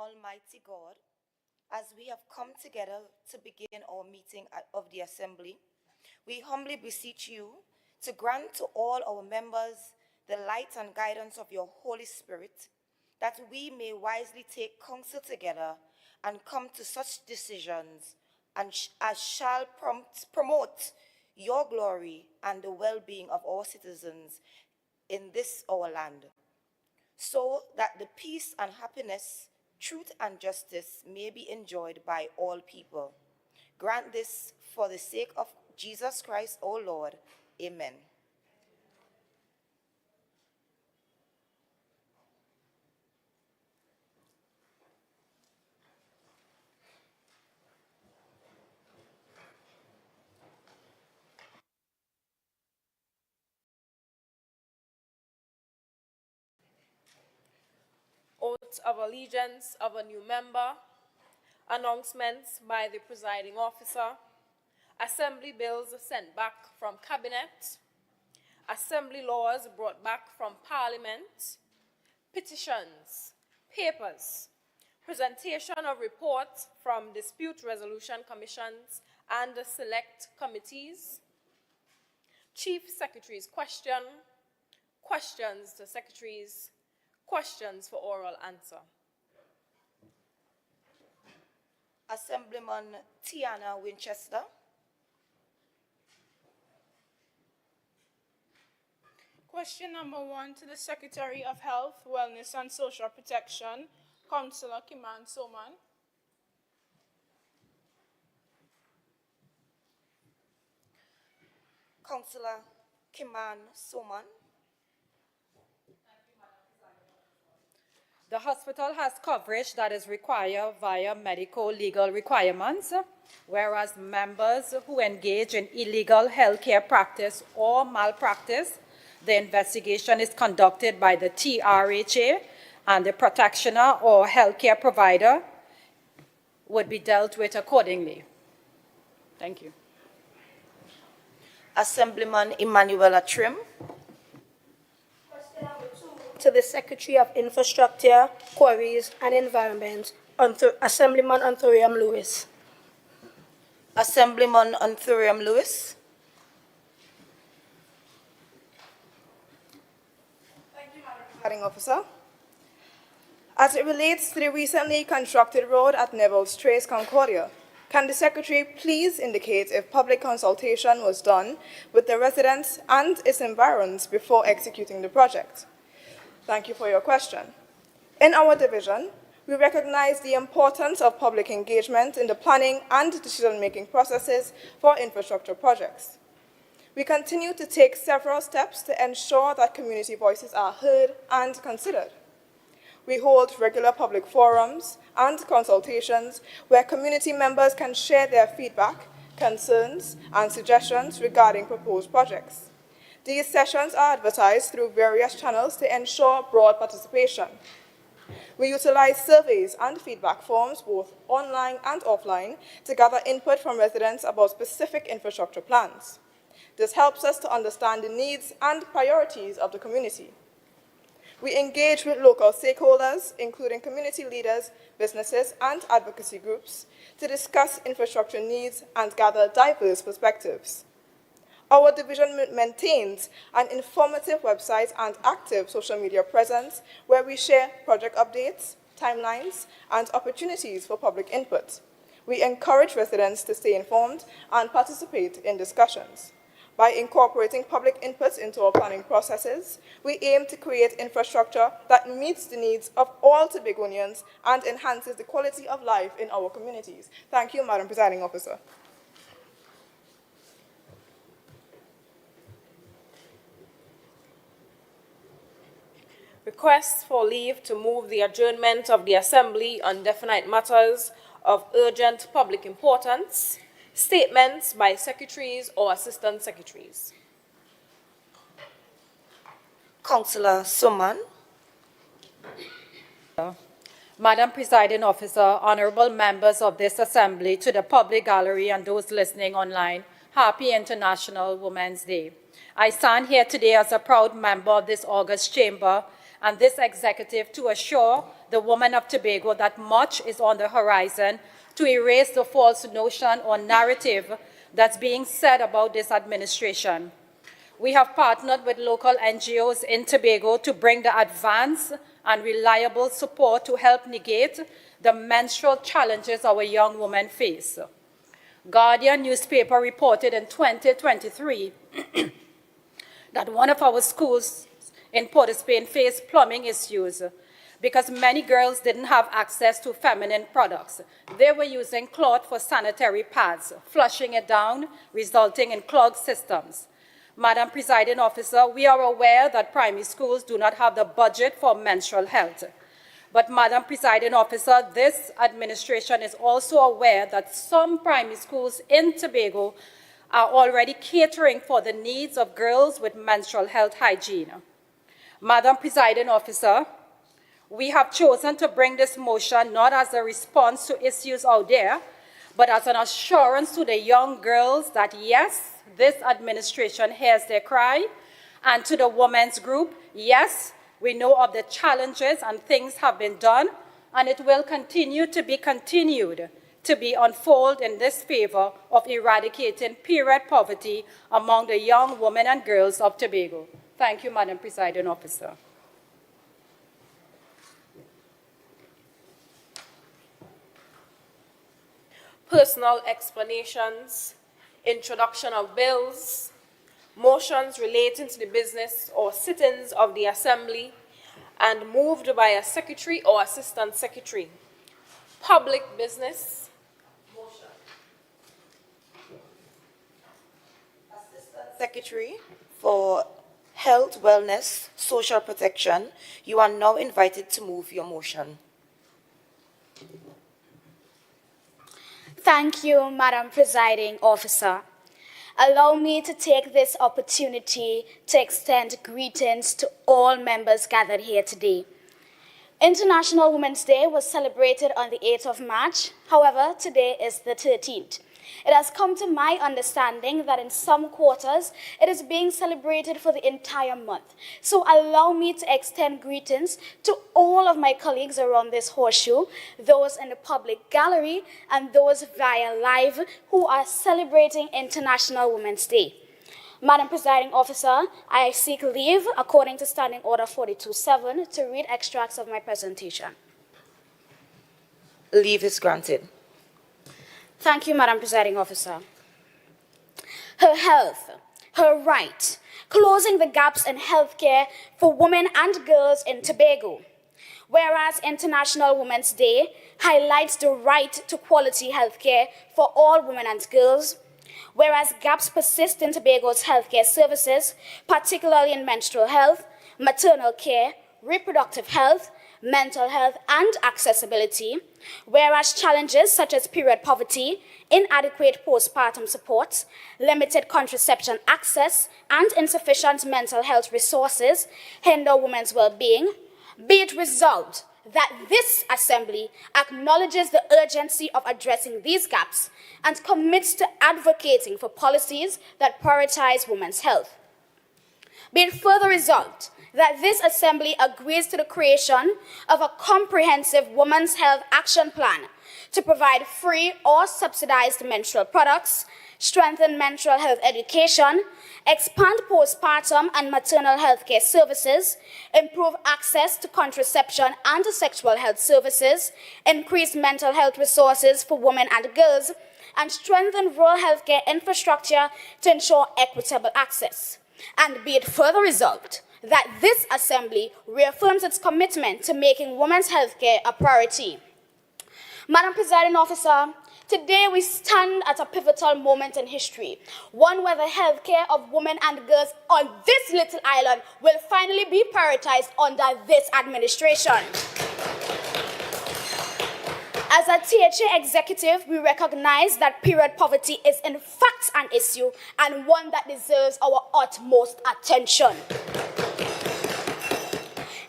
Almighty God, as we have come together to begin our meeting of the Assembly, we humbly beseech you to grant to all our members the light and guidance of your Holy Spirit, that we may wisely take counsel together and come to such decisions as shall promote your glory and the well-being of our citizens in this our land, so that the peace and happiness, truth and justice may be enjoyed by all people. Grant this for the sake of Jesus Christ, our Lord. Amen. Oath of allegiance of a new member, announcements by the presiding officer, assembly bills sent back from cabinet, assembly laws brought back from parliament, petitions, papers, presentation of reports from dispute resolution commissions and select committees, chief secretary's question, questions to secretaries, questions for oral answer. Assemblyman Tiana Winchester. Question number 1 to the Secretary of Health, Wellness and Social Protection, Councillor Kiman Soman. Councillor Kiman Soman. The hospital has coverage that is required via medical legal requirements, whereas members who engage in illegal healthcare practice or malpractice, the investigation is conducted by the TRHA, and the practitioner or healthcare provider would be dealt with accordingly. Thank you. Assemblyman Emanuela Trim. To the Secretary of Infrastructure, Quarries and Environment, Assemblyman Anthurium Lewis. Assemblyman Anthurium Lewis. Thank you, Madam Presiding Officer. As it relates to the recently constructed road at Neville's Trace, Concordia, can the Secretary please indicate if public consultation was done with the residents and its environs before executing the project? Thank you for your question. In our division, we recognize the importance of public engagement in the planning and decision-making processes for infrastructure projects. We continue to take several steps to ensure that community voices are heard and considered. We hold regular public forums and consultations where community members can share their feedback, concerns, and suggestions regarding proposed projects. These sessions are advertised through various channels to ensure broad participation. We utilize surveys and feedback forms, both online and offline, to gather input from residents about specific infrastructure plans. This helps us to understand the needs and priorities of the community. We engage with local stakeholders, including community leaders, businesses, and advocacy groups, to discuss infrastructure needs and gather diverse perspectives. Our division maintains an informative website and active social media presence where we share project updates, timelines, and opportunities for public input. We encourage residents to stay informed and participate in discussions. By incorporating public inputs into our planning processes, we aim to create infrastructure that meets the needs of all Tobagonians and enhances the quality of life in our communities. Thank you, Madam Presiding Officer. Request for leave to move the adjournment of the Assembly on definite matters of urgent public importance. Statements by secretaries or assistant secretaries. Councillor Soman. Madam Presiding Officer, honorable members of this Assembly, to the public gallery and those listening online, happy International Women's Day. I stand here today as a proud member of this august chamber and this executive to assure the women of Tobago that much is on the horizon to erase the false notion or narrative that's being said about this administration. We have partnered with local NGOs in Tobago to bring the advanced and reliable support to help negate the menstrual challenges our young women face. Guardian newspaper reported in 2023 that one of our schools in Port of Spain faced plumbing issues because many girls didn't have access to feminine products. They were using cloth for sanitary pads, flushing it down, resulting in clogged systems. Madam Presiding Officer, we are aware that primary schools do not have the budget for menstrual health. But Madam Presiding Officer, this administration is also aware that some primary schools in Tobago are already catering for the needs of girls with menstrual health hygiene. Madam Presiding Officer, we have chosen to bring this motion not as a response to issues out there, but as an assurance to the young girls that yes, this administration hears their cry, and to the women's group, yes, we know of the challenges and things have been done, and it will continue to be unfold in this favor of eradicating period poverty among the young women and girls of Tobago. Thank you, Madam Presiding Officer. Personal explanations, introduction of bills, motions relating to the business or sittings of the Assembly, and moved by a secretary or assistant secretary. Public business. Assistant Secretary for Health, Wellness, Social Protection, you are now invited to move your motion. Thank you, Madam Presiding Officer. Allow me to take this opportunity to extend greetings to all members gathered here today. International Women's Day was celebrated on the 8th of March. However, today is the 13th. It has come to my understanding that in some quarters, it is being celebrated for the entire month. So allow me to extend greetings to all of my colleagues around this horseshoe, those in the public gallery, and those via live who are celebrating International Women's Day. Madam Presiding Officer, I seek leave, according to Standing Order 42.7, to read extracts of my presentation. Leave is granted. Thank you, Madam Presiding Officer. Her health, her right, closing the gaps in healthcare for women and girls in Tobago. Whereas International Women's Day highlights the right to quality healthcare for all women and girls, whereas gaps persist in Tobago's healthcare services, particularly in menstrual health, maternal care, reproductive health, mental health, and accessibility, whereas challenges such as period poverty, inadequate postpartum support, limited contraception access, and insufficient mental health resources hinder women's well-being, be it resolved that this Assembly acknowledges the urgency of addressing these gaps and commits to advocating for policies that prioritize women's health. Be it further resolved that this Assembly agrees to the creation of a comprehensive women's health action plan to provide free or subsidized menstrual products, strengthen menstrual health education, expand postpartum and maternal health care services, improve access to contraception and sexual health services, increase mental health resources for women and girls, and strengthen rural healthcare infrastructure to ensure equitable access. And be it further resolved that this Assembly reaffirms its commitment to making women's healthcare a priority. Madam Presiding Officer, today we stand at a pivotal moment in history, one where the healthcare of women and girls on this little island will finally be prioritized under this administration. As a THA executive, we recognize that period poverty is in fact an issue and one that deserves our utmost attention.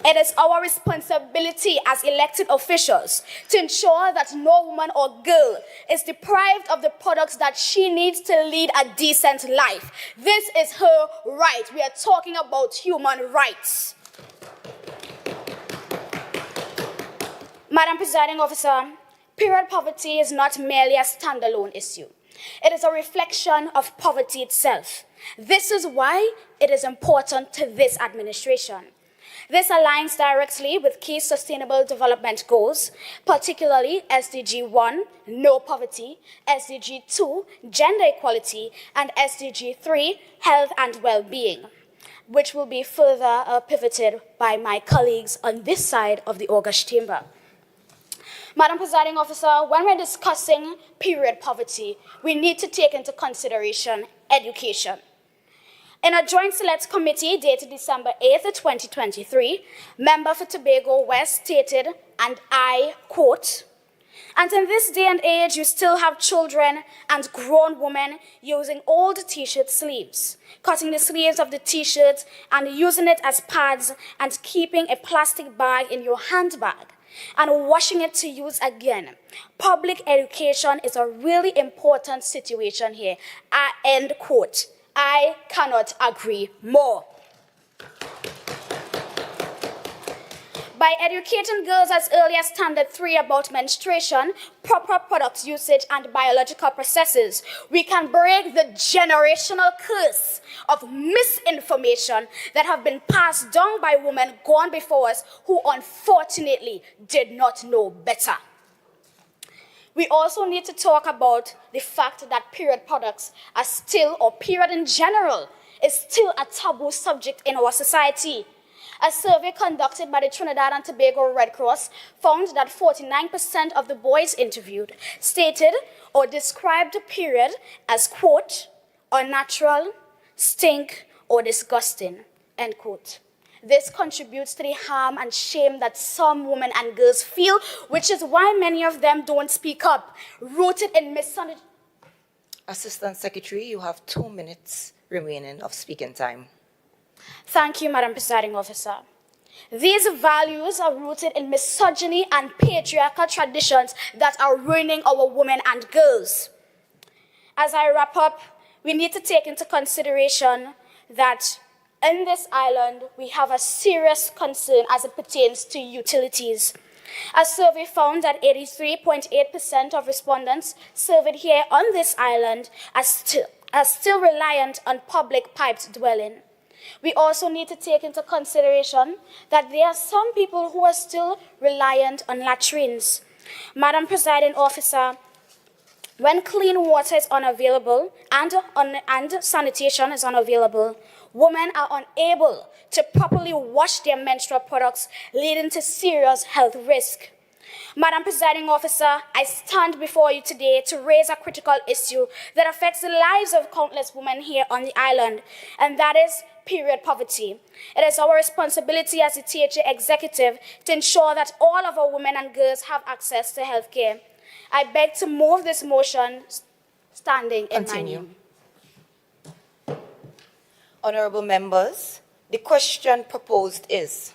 It is our responsibility as elected officials to ensure that no woman or girl is deprived of the products that she needs to lead a decent life. This is her right. We are talking about human rights. Madam Presiding Officer, period poverty is not merely a standalone issue. It is a reflection of poverty itself. This is why it is important to this administration. This aligns directly with key sustainable development goals, particularly SDG 1, no poverty, SDG 2, gender equality, and SDG 3, health and well-being, which will be further pivoted by my colleagues on this side of the August chamber. Madam Presiding Officer, when we're discussing period poverty, we need to take into consideration education. In a joint select committee dated December 8th, 2023, member for Tobago West stated, and I quote, "And in this day and age, you still have children and grown women using old t-shirt sleeves, cutting the sleeves of the t-shirts and using it as pads and keeping a plastic bag in your handbag and washing it to use again. Public education is a really important situation here." End quote. I cannot agree more. By educating girls as early as Standard 3 about menstruation, proper product usage, and biological processes, we can break the generational curse of misinformation that have been passed down by women gone before us who unfortunately did not know better. We also need to talk about the fact that period products are still, or period in general, is still a taboo subject in our society. A survey conducted by the Trinidad and Tobago Red Cross found that 49% of the boys interviewed stated or described the period as, quote, unnatural, stink, or disgusting, end quote. This contributes to the harm and shame that some women and girls feel, which is why many of them don't speak up, rooted in misunderstanding. Assistant Secretary, you have 2 minutes remaining of speaking time. Thank you, Madam Presiding Officer. These values are rooted in misogyny and patriarchal traditions that are ruining our women and girls. As I wrap up, we need to take into consideration that in this island, we have a serious concern as it pertains to utilities. A survey found that 83.8% of respondents surveyed here on this island are still reliant on public piped dwelling. We also need to take into consideration that there are some people who are still reliant on latrines. Madam Presiding Officer, when clean water is unavailable and sanitation is unavailable, women are unable to properly wash their menstrual products, leading to serious health risk. Madam Presiding Officer, I stand before you today to raise a critical issue that affects the lives of countless women here on the island, and that is period poverty. It is our responsibility as the THA executive to ensure that all of our women and girls have access to health care. I beg to move this motion standing in my name. Honorable members, the question proposed is,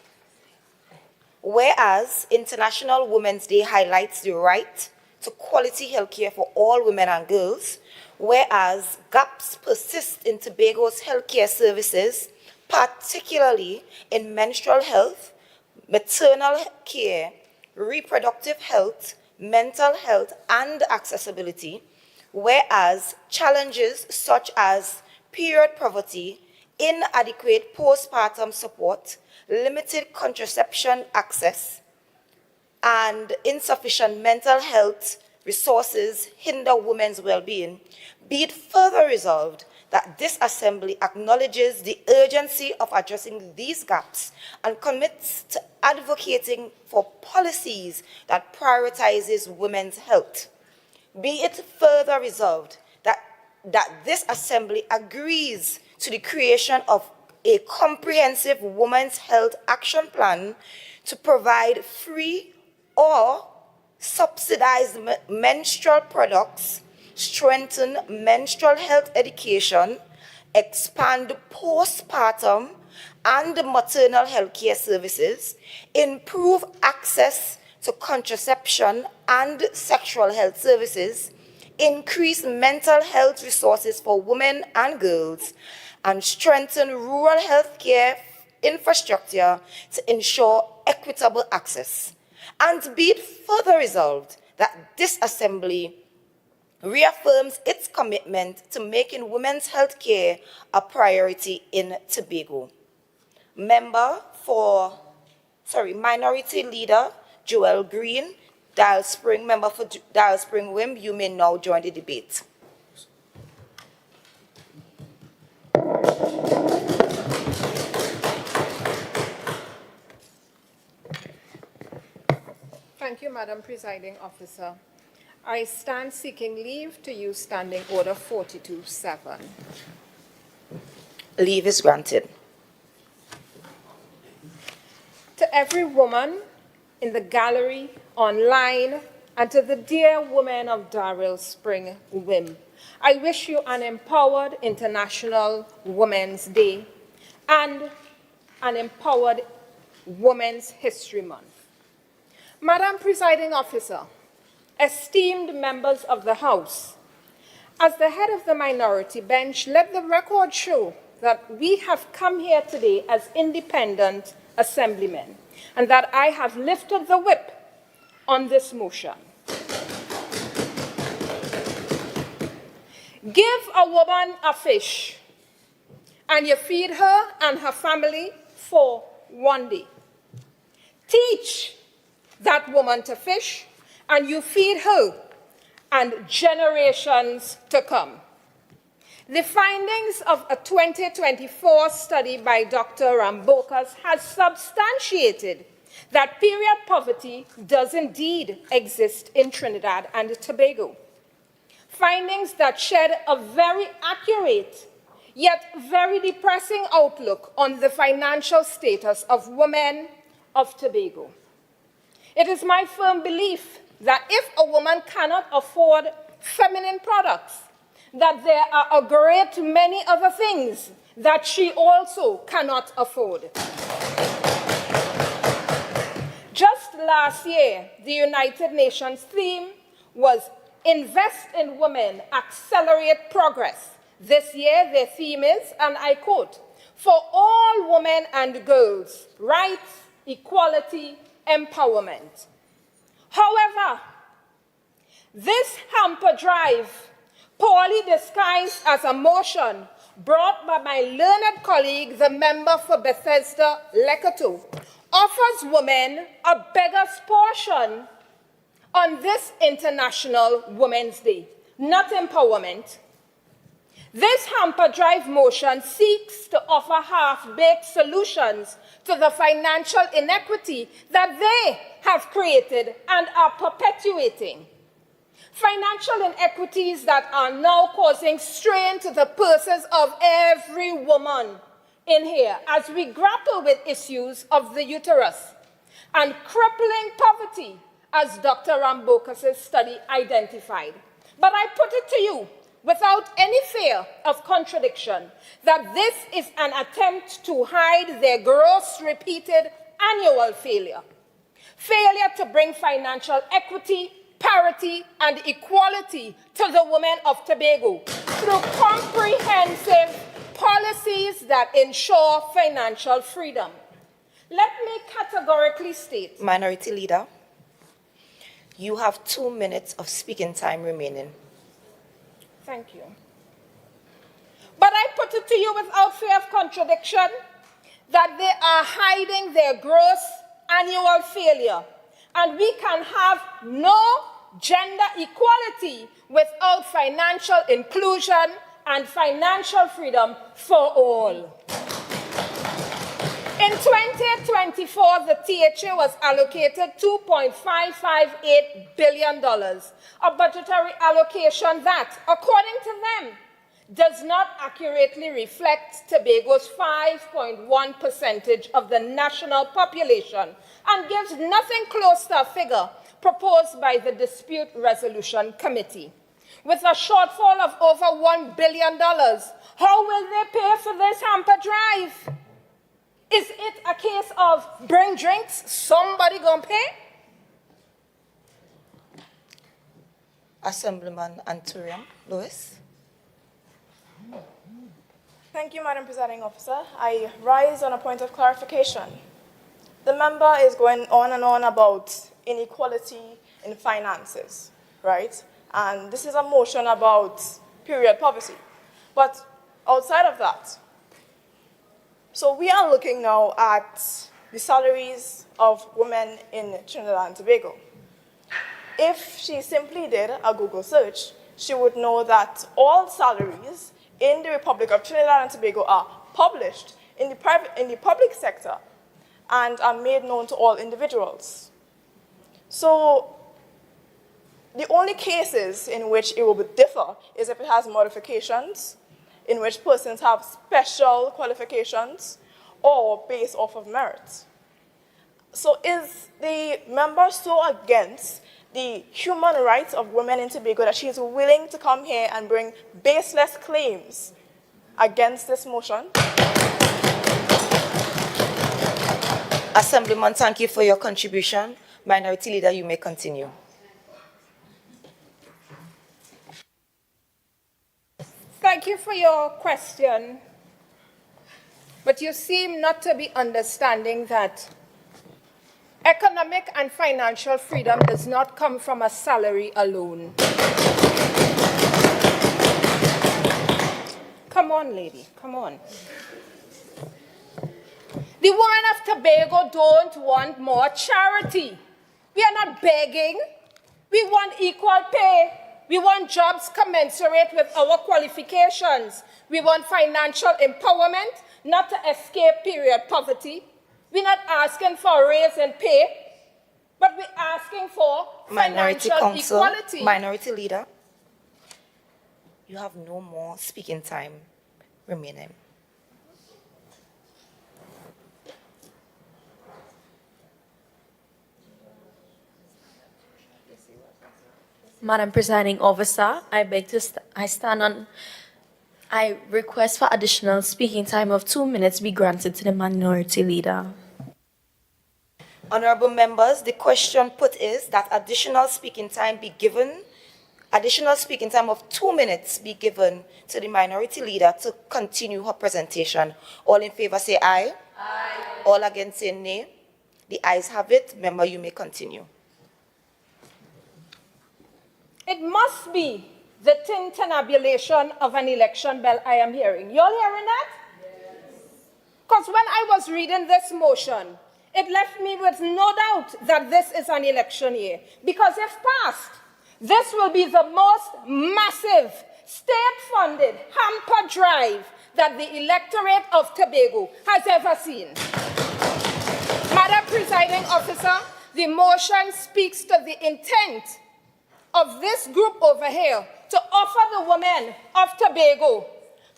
whereas International Women's Day highlights the right to quality healthcare for all women and girls, whereas gaps persist in Tobago's healthcare services, particularly in menstrual health, maternal care, reproductive health, mental health, and accessibility, whereas challenges such as period poverty, inadequate postpartum support, limited contraception access, and insufficient mental health resources hinder women's well-being, be it further resolved that this Assembly acknowledges the urgency of addressing these gaps and commits to advocating for policies that prioritizes women's health. Be it further resolved that this Assembly agrees to the creation of a comprehensive women's health action plan to provide free or subsidized menstrual products, strengthen menstrual health education, expand postpartum and maternal health care services, improve access to contraception and sexual health services, increase mental health resources for women and girls, and strengthen rural health care infrastructure to ensure equitable access. And be it further resolved that this Assembly reaffirms its commitment to making women's health care a priority in Tobago. Minority Leader Joel Green, member for Dial Spring Wim, you may now join the debate. Thank you, Madam Presiding Officer. I stand seeking leave to use Standing Order 42-7. Leave is granted. To every woman in the gallery, online, and to the dear women of Darrell Spring WIM, I wish you an empowered International Women's Day and an empowered Women's History Month. Madam Presiding Officer, esteemed members of the House, as the head of the minority bench, let the record show that we have come here today as independent assemblymen and that I have lifted the whip on this motion. Give a woman a fish and you feed her and her family for one day. Teach that woman to fish, and you feed her and generations to come. The findings of a 2024 study by Dr. Rambokas has substantiated that period poverty does indeed exist in Trinidad and Tobago. Findings that shed a very accurate yet very depressing outlook on the financial status of women of Tobago. It is my firm belief that if a woman cannot afford feminine products, that there are a great many other things that she also cannot afford. Just last year, the United Nations theme was Invest in Women, Accelerate Progress. This year, their theme is, and I quote, for all women and girls, rights, equality, empowerment. However, this hamper drive, poorly disguised as a motion brought by my learned colleague, the member for Bethesda Lekoto, offers women a beggar's portion on this International Women's Day, not empowerment. This hamper drive motion seeks to offer half-baked solutions to the financial inequity that they have created and are perpetuating. Financial inequities that are now causing strain to the purses of every woman in here as we grapple with issues of the uterus and crippling poverty, as Dr. Rambokas' study identified. But I put it to you, without any fear of contradiction, that this is an attempt to hide their gross, repeated annual failure. Failure to bring financial equity, parity, and equality to the women of Tobago through comprehensive policies that ensure financial freedom. Let me categorically state. Minority Leader, you have 2 minutes of speaking time remaining. Thank you. But I put it to you without fear of contradiction that they are hiding their gross annual failure, and we can have no gender equality without financial inclusion and financial freedom for all. In 2024, the THA was allocated $2.558 billion, a budgetary allocation that, according to them, does not accurately reflect Tobago's 5.1% of the national population and gives nothing close to a figure proposed by the Dispute Resolution Committee. With a shortfall of over $1 billion, how will they pay for this hamper drive? Is it a case of bring drinks, somebody gonna pay? Assemblyman Anturiam Lewis. Thank you, Madam Presiding Officer. I rise on a point of clarification. The member is going on and on about inequality in finances, right? And this is a motion about period poverty. But outside of that, so we are looking now at the salaries of women in Trinidad and Tobago. If she simply did a Google search, she would know that all salaries in the Republic of Trinidad and Tobago are published in the public sector and are made known to all individuals. So the only cases in which it will differ is if it has modifications, in which persons have special qualifications or based off of merit. So is the member so against the human rights of women in Tobago that she is willing to come here and bring baseless claims against this motion? Assemblyman, thank you for your contribution. Minority Leader, you may continue. Thank you for your question. But you seem not to be understanding that economic and financial freedom does not come from a salary alone. Come on, lady, come on. The women of Tobago don't want more charity. We are not begging. We want equal pay. We want jobs commensurate with our qualifications. We want financial empowerment, not to escape period poverty. We're not asking for a raise in pay, but we're asking for Minority financial Council, equality. Minority Leader, you have no more speaking time remaining. Madam Presiding Officer, I request for additional speaking time of 2 minutes be granted to the Minority Leader. Honorable members, the question put is that additional speaking time of 2 minutes be given to the Minority Leader to continue her presentation. All in favor say aye. Aye. All against say nay. The ayes have it. Member, you may continue. It must be the tintinnabulation of an election bell I am hearing. You all hearing that? Yes. Because when I was reading this motion, it left me with no doubt that this is an election year. Because if passed, this will be the most massive state-funded hamper drive that the electorate of Tobago has ever seen. Madam Presiding Officer, the motion speaks to the intent of this group over here to offer the women of Tobago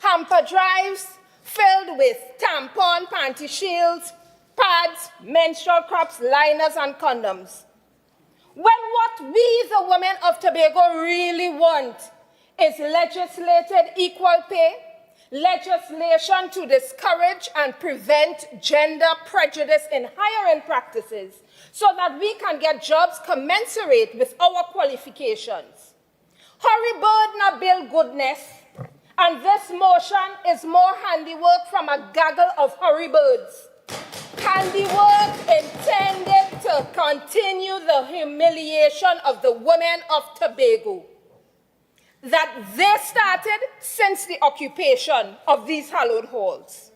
hamper drives filled with tampon, panty shields, pads, menstrual cups, liners, and condoms. When what we, the women of Tobago, really want is legislated equal pay, legislation to discourage and prevent gender prejudice in hiring practices, so that we can get jobs commensurate with our qualifications. Hurry bird na build goodness, and this motion is more handiwork from a gaggle of hurry birds. Handiwork intended to continue the humiliation of the women of Tobago that they started since the occupation of these hallowed halls.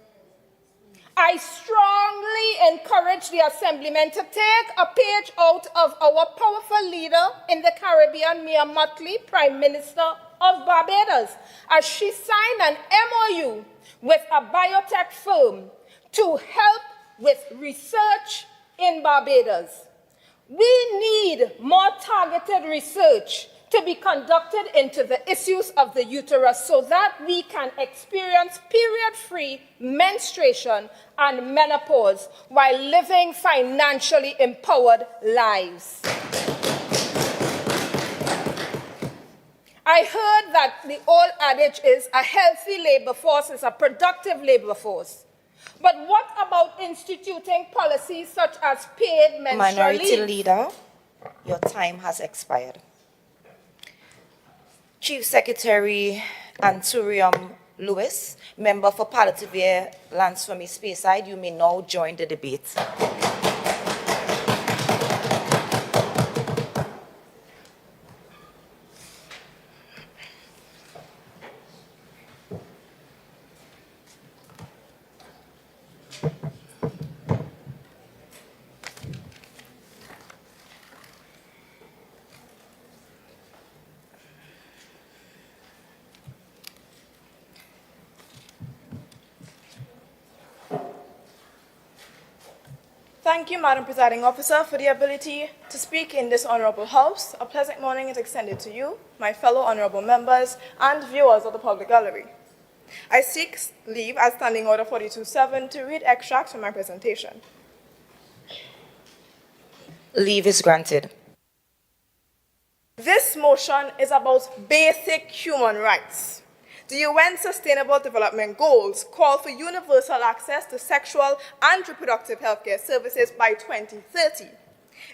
I strongly encourage the Assemblymen to take a page out of our powerful leader in the Caribbean, Mia Mottley, Prime Minister of Barbados, as she signed an MOU with a biotech firm to help with research in Barbados. We need more targeted research to be conducted into the issues of the uterus so that we can experience period-free menstruation and menopause while living financially empowered lives. I heard that the old adage is a healthy labor force is a productive labor force. But what about instituting policies such as paid menstrual Minority leave? Leader, your time has expired. Chief Secretary Anturium Lewis, member for Palliative Lansford Speyside, you may now join the debate. Thank you, Madam Presiding Officer, for the ability to speak in this honorable House. A pleasant morning is extended to you, my fellow honorable members, and viewers of the public gallery. I seek leave as Standing Order 42.7 to read extracts from my presentation. Leave is granted. This motion is about basic human rights. The UN Sustainable Development Goals call for universal access to sexual and reproductive healthcare services by 2030.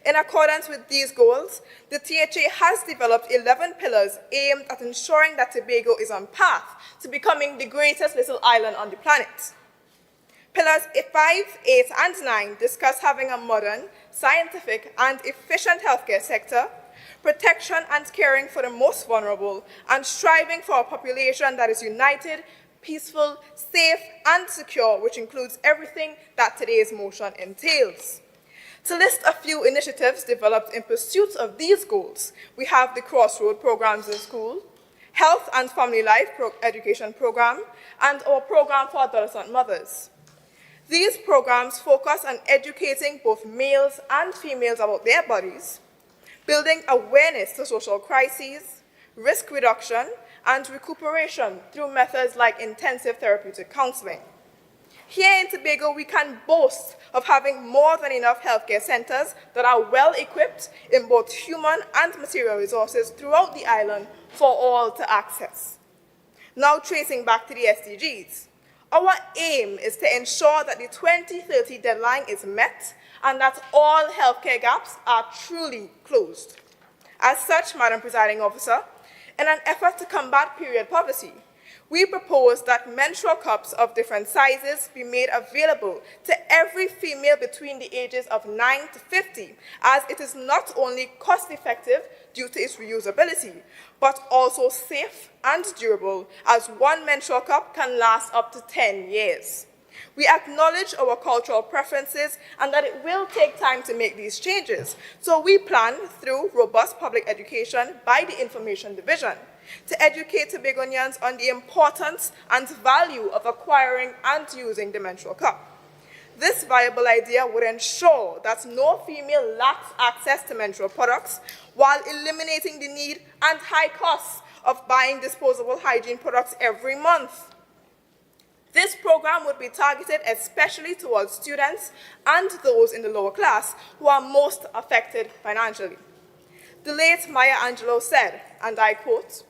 In accordance with these goals, the THA has developed 11 pillars aimed at ensuring that Tobago is on path to becoming the greatest little island on the planet. Pillars 5, 8, and 9 discuss having a modern, scientific, and efficient healthcare sector, protection and caring for the most vulnerable, and striving for a population that is united, peaceful, safe, and secure, which includes everything that today's motion entails. To list a few initiatives developed in pursuit of these goals, we have the Crossroad Programs in School, Health and Family Life Education Program, and our Program for Adolescent Mothers. These programs focus on educating both males and females about their bodies, building awareness to social crises, risk reduction, and recuperation through methods like intensive therapeutic counseling. Here in Tobago, we can boast of having more than enough healthcare centers that are well equipped in both human and material resources throughout the island for all to access. Now tracing back to the SDGs, our aim is to ensure that the 2030 deadline is met and that all healthcare gaps are truly closed. As such, Madam Presiding Officer, in an effort to combat period poverty, we propose that menstrual cups of different sizes be made available to every female between the ages of 9 to 50, as it is not only cost-effective due to its reusability, but also safe and durable, as one menstrual cup can last up to 10 years. We acknowledge our cultural preferences and that it will take time to make these changes, so we plan through robust public education by the Information Division to educate Tobagonians on the importance and value of acquiring and using the menstrual cup. This viable idea would ensure that no female lacks access to menstrual products while eliminating the need and high costs of buying disposable hygiene products every month. This program would be targeted especially towards students and those in the lower class who are most affected financially. The late Maya Angelou said, and I quote,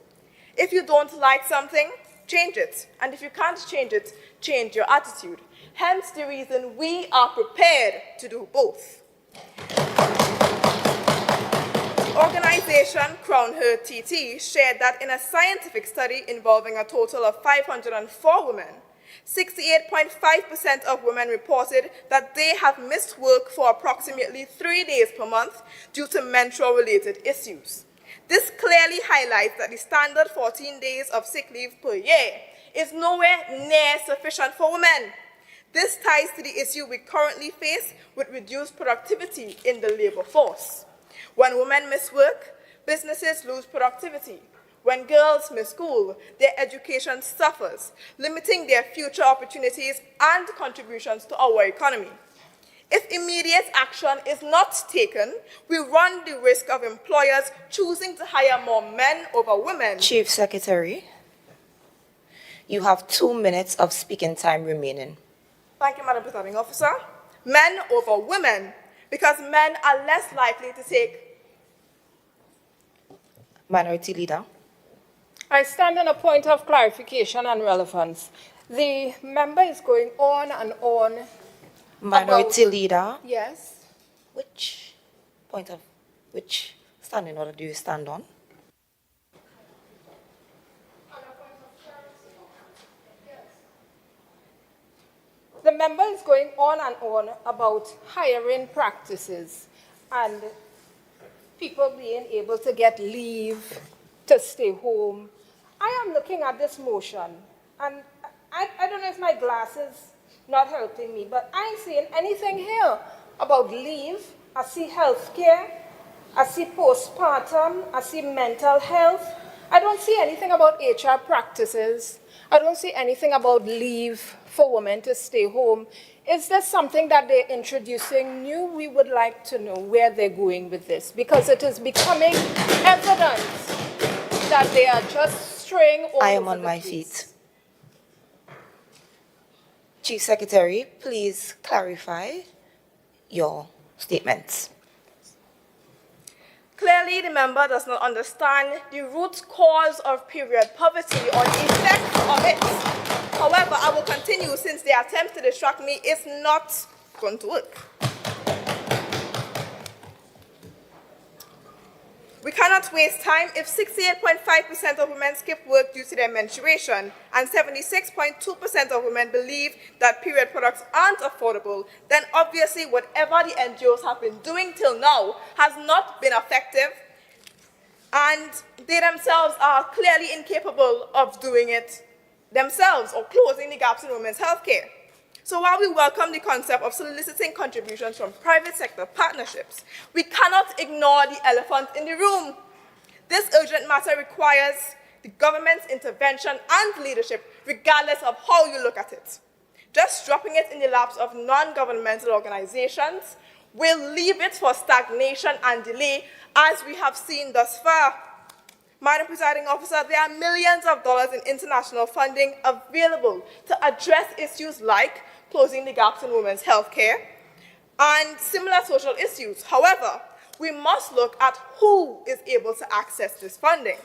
"If you don't like something, change it. And if you can't change it, change your attitude." Hence the reason we are prepared to do both. The organization Crown Her TT shared that in a scientific study involving a total of 504 women, 68.5% of women reported that they have missed work for approximately 3 days per month due to menstrual-related issues. This clearly highlights that the standard 14 days of sick leave per year is nowhere near sufficient for women. This ties to the issue we currently face with reduced productivity in the labor force. When women miss work, businesses lose productivity. When girls miss school, their education suffers, limiting their future opportunities and contributions to our economy. If immediate action is not taken, we run the risk of employers choosing to hire more men over women. Chief Secretary, you have 2 minutes of speaking time remaining. Thank you, Madam Presiding Officer. Men over women, because men are less likely to take. Minority Leader. I stand on a point of clarification and relevance. The member is going on and on. Minority Leader. Yes. Which standing order do you stand on? The member is going on and on about hiring practices and people being able to get leave to stay home. I am looking at this motion, and I don't know if my glasses not helping me, but I ain't seeing anything here about leave. I see healthcare, I see postpartum, I see mental health. I don't see anything about HR practices. I don't see anything about leave for women to stay home. Is this something that they're introducing new? We would like to know where they're going with this, because it is becoming evident that they are just straying all I am over on the my place. feet. Chief Secretary, please clarify your statements. Clearly, the member does not understand the root cause of period poverty or the effects of it. However, I will continue since the attempt to distract me is not going to work. We cannot waste time. If 68.5% of women skip work due to their menstruation and 76.2% of women believe that period products aren't affordable, then obviously whatever the NGOs have been doing till now has not been effective, and they themselves are clearly incapable of doing it themselves or closing the gaps in women's healthcare. So while we welcome the concept of soliciting contributions from private sector partnerships, we cannot ignore the elephant in the room. This urgent matter requires the government's intervention and leadership, regardless of how you look at it. Just dropping it in the laps of non-governmental organizations will leave it for stagnation and delay, as we have seen thus far. Madam Presiding Officer, there are millions of dollars in international funding available to address issues like closing the gaps in women's health care and similar social issues. However, we must look at who is able to access this funding.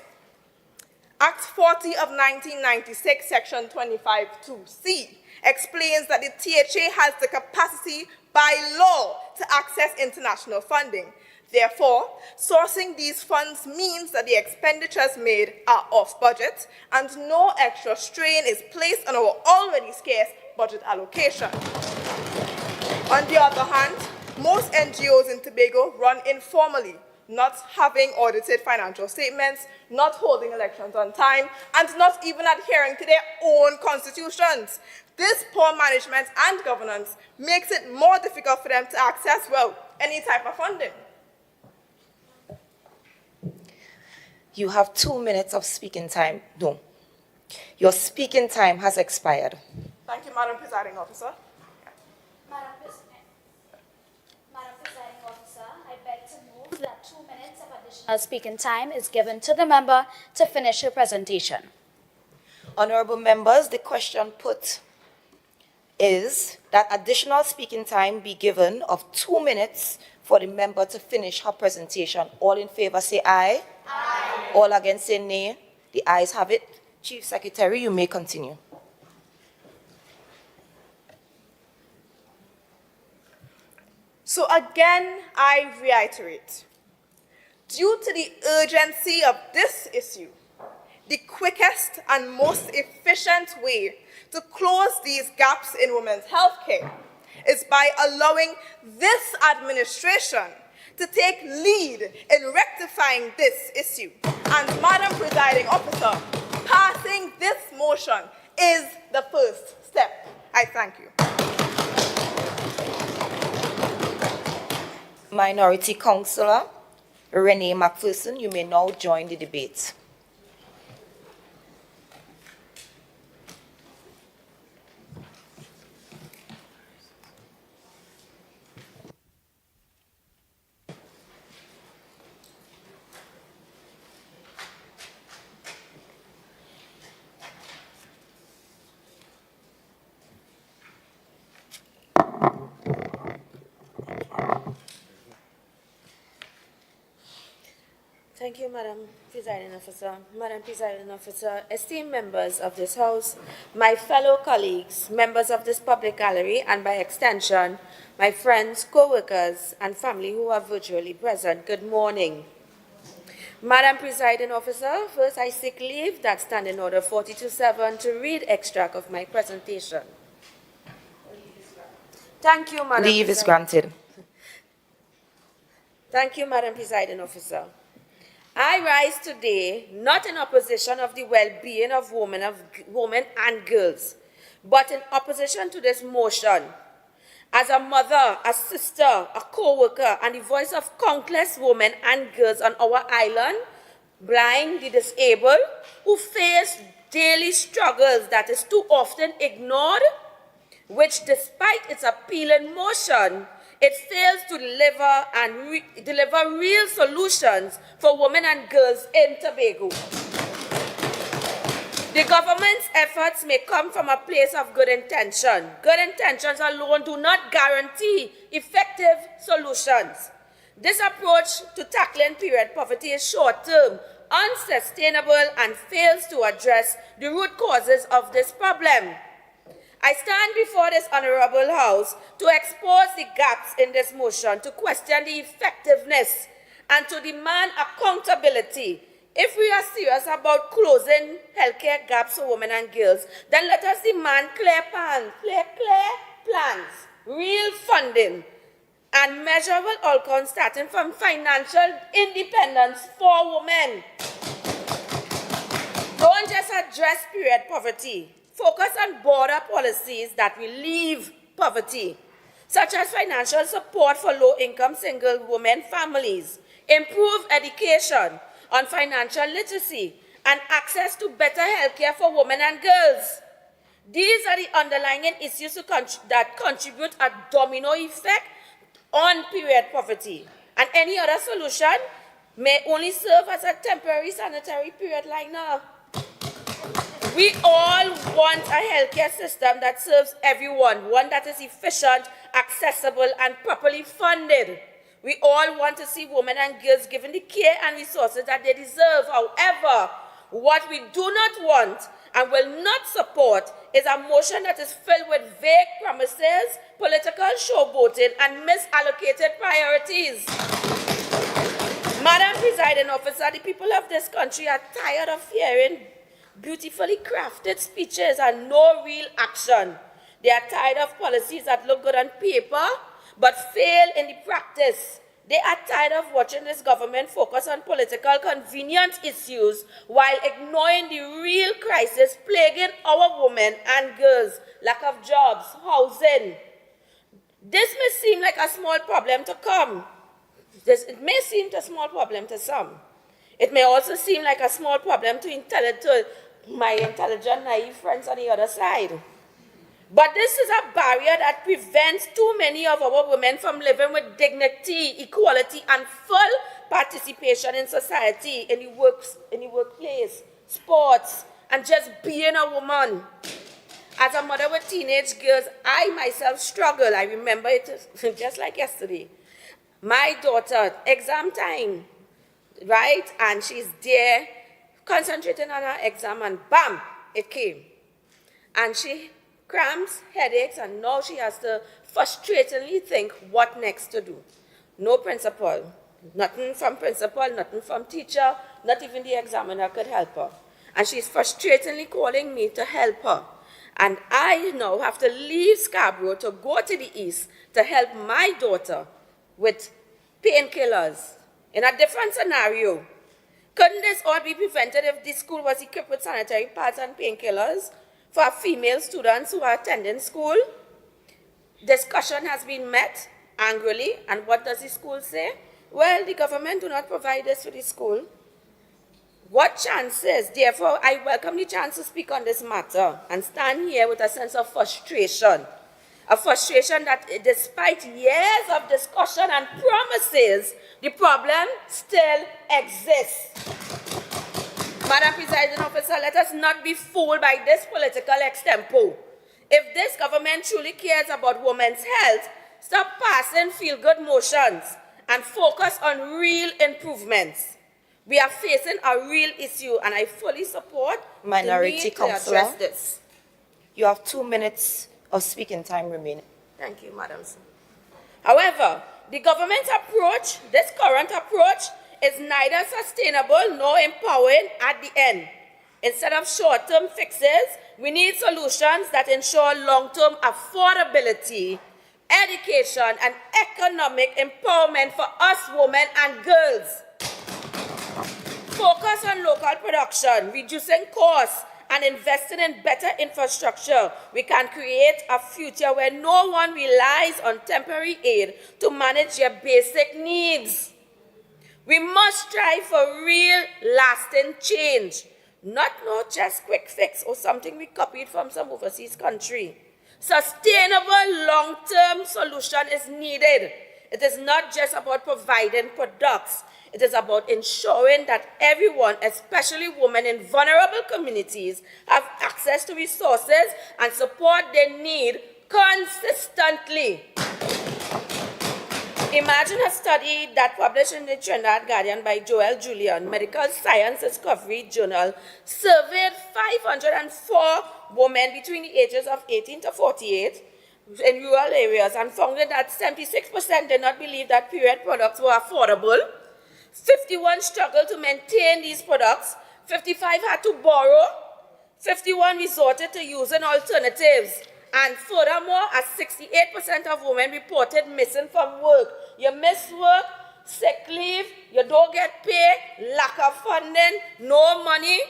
Act 40 of 1996, Section 25(2)(c, explains that the THA has the capacity by law to access international funding. Therefore, sourcing these funds means that the expenditures made are off budget and no extra strain is placed on our already scarce budget allocation. On the other hand, most NGOs in Tobago run informally, not having audited financial statements, not holding elections on time, and not even adhering to their own constitutions. This poor management and governance makes it more difficult for them to access, well, any type of funding. You have 2 minutes of speaking time. No. Your speaking time has expired. Thank you, Madam Presiding Officer. Madam Presiding Officer, I beg to move that 2 minutes of additional speaking time is given to the member to finish her presentation. Honorable members, the question put is that additional speaking time be given of 2 minutes for the member to finish her presentation. All in favor say aye. Aye. All against say nay. The ayes have it. Chief Secretary, you may continue. So again, I reiterate, due to the urgency of this issue, the quickest and most efficient way to close these gaps in women's health care is by allowing this administration to take lead in rectifying this issue. And Madam Presiding Officer, passing this motion is the first step. I thank you. Minority Councillor Renee McPherson, you may now join the debate. Thank you, Madam Presiding Officer. Madam Presiding Officer, esteemed members of this House, my fellow colleagues, members of this public gallery, and by extension, my friends, co-workers, and family who are virtually present, good morning. Madam Presiding Officer, first I seek leave that Standing Order 42.7 to read extract of my presentation. Thank you, Madam Leave is granted. Thank you, Madam Presiding Officer. I rise today not in opposition of the well-being of women and girls, but in opposition to this motion. As a mother, a sister, a co-worker, and the voice of countless women and girls on our island, blind, the disabled, who face daily struggles that is too often ignored, which despite its appealing motion, it fails to deliver real solutions for women and girls in Tobago. The government's efforts may come from a place of good intention. Good intentions alone do not guarantee effective solutions. This approach to tackling period poverty is short-term, unsustainable, and fails to address the root causes of this problem. I stand before this Honorable House to expose the gaps in this motion, to question the effectiveness, and to demand accountability. If we are serious about closing healthcare gaps for women and girls, then let us demand clear plans, real funding, and measurable outcomes starting from financial independence for women. Don't just address period poverty. Focus on broader policies that relieve poverty, such as financial support for low-income single women families, improve education on financial literacy, and access to better healthcare for women and girls. These are the underlying issues that contribute a domino effect on period poverty, and any other solution may only serve as a temporary sanitary period liner. We all want a healthcare system that serves everyone, one that is efficient, accessible, and properly funded. We all want to see women and girls given the care and resources that they deserve. However, what we do not want and will not support is a motion that is filled with vague promises, political showboating, and misallocated priorities. Madam Presiding Officer, the people of this country are tired of hearing beautifully crafted speeches and no real action. They are tired of policies that look good on paper but fail in the practice. They are tired of watching this government focus on political convenience issues while ignoring the real crisis plaguing our women and girls: lack of jobs, housing. This may seem like a small problem to come. It may seem a small problem to some. It may also seem like a small problem to my intelligent, naive friends on the other side. But this is a barrier that prevents too many of our women from living with dignity, equality, and full participation in society, in the workplace, sports, and just being a woman. As a mother with teenage girls, I myself struggle. I remember it just like yesterday. My daughter, exam time, right? And she's there concentrating on her exam, and bam, it came. And she cramps, headaches, and now she has to frustratingly think what next to do. No principal, nothing from principal, nothing from teacher, not even the examiner could help her. And she's frustratingly calling me to help her. And I now have to leave Scarborough to go to the east to help my daughter with painkillers in a different scenario. Couldn't this all be prevented if the school was equipped with sanitary pads and painkillers for female students who are attending school? Discussion has been met angrily, and what does the school say? Well, the government do not provide this for the school. What chances? Therefore, I welcome the chance to speak on this matter and stand here with a sense of frustration. A frustration that despite years of discussion and promises, the problem still exists. Madam Presiding Officer, let us not be fooled by this political extempo. If this government truly cares about women's health, stop passing feel-good motions and focus on real improvements. We are facing a real issue, and I fully support Minority the need Councillor, to address this. you have 2 minutes of speaking time remaining. Thank you, Madam. However, the government's approach, this current approach, is neither sustainable nor empowering at the end. Instead of short-term fixes, we need solutions that ensure long-term affordability, education, and economic empowerment for us women and girls. Focus on local production, reducing costs, and investing in better infrastructure. We can create a future where no one relies on temporary aid to manage their basic needs. We must strive for real, lasting change. Not no just quick fix or something we copied from some overseas country. Sustainable long-term solution is needed. It is not just about providing products. It is about ensuring that everyone, especially women in vulnerable communities, have access to resources and support they need consistently. Imagine a study that published in the Trinidad Guardian by Joel Julian, Medical Science Discovery Journal, surveyed 504 women between the ages of 18 to 48 in rural areas and found that 76% did not believe that period products were affordable. 51 struggled to maintain these products. 55 had to borrow. 51 resorted to using alternatives. And furthermore, as 68% of women reported missing from work. You miss work, sick leave, you don't get paid, lack of funding, no money,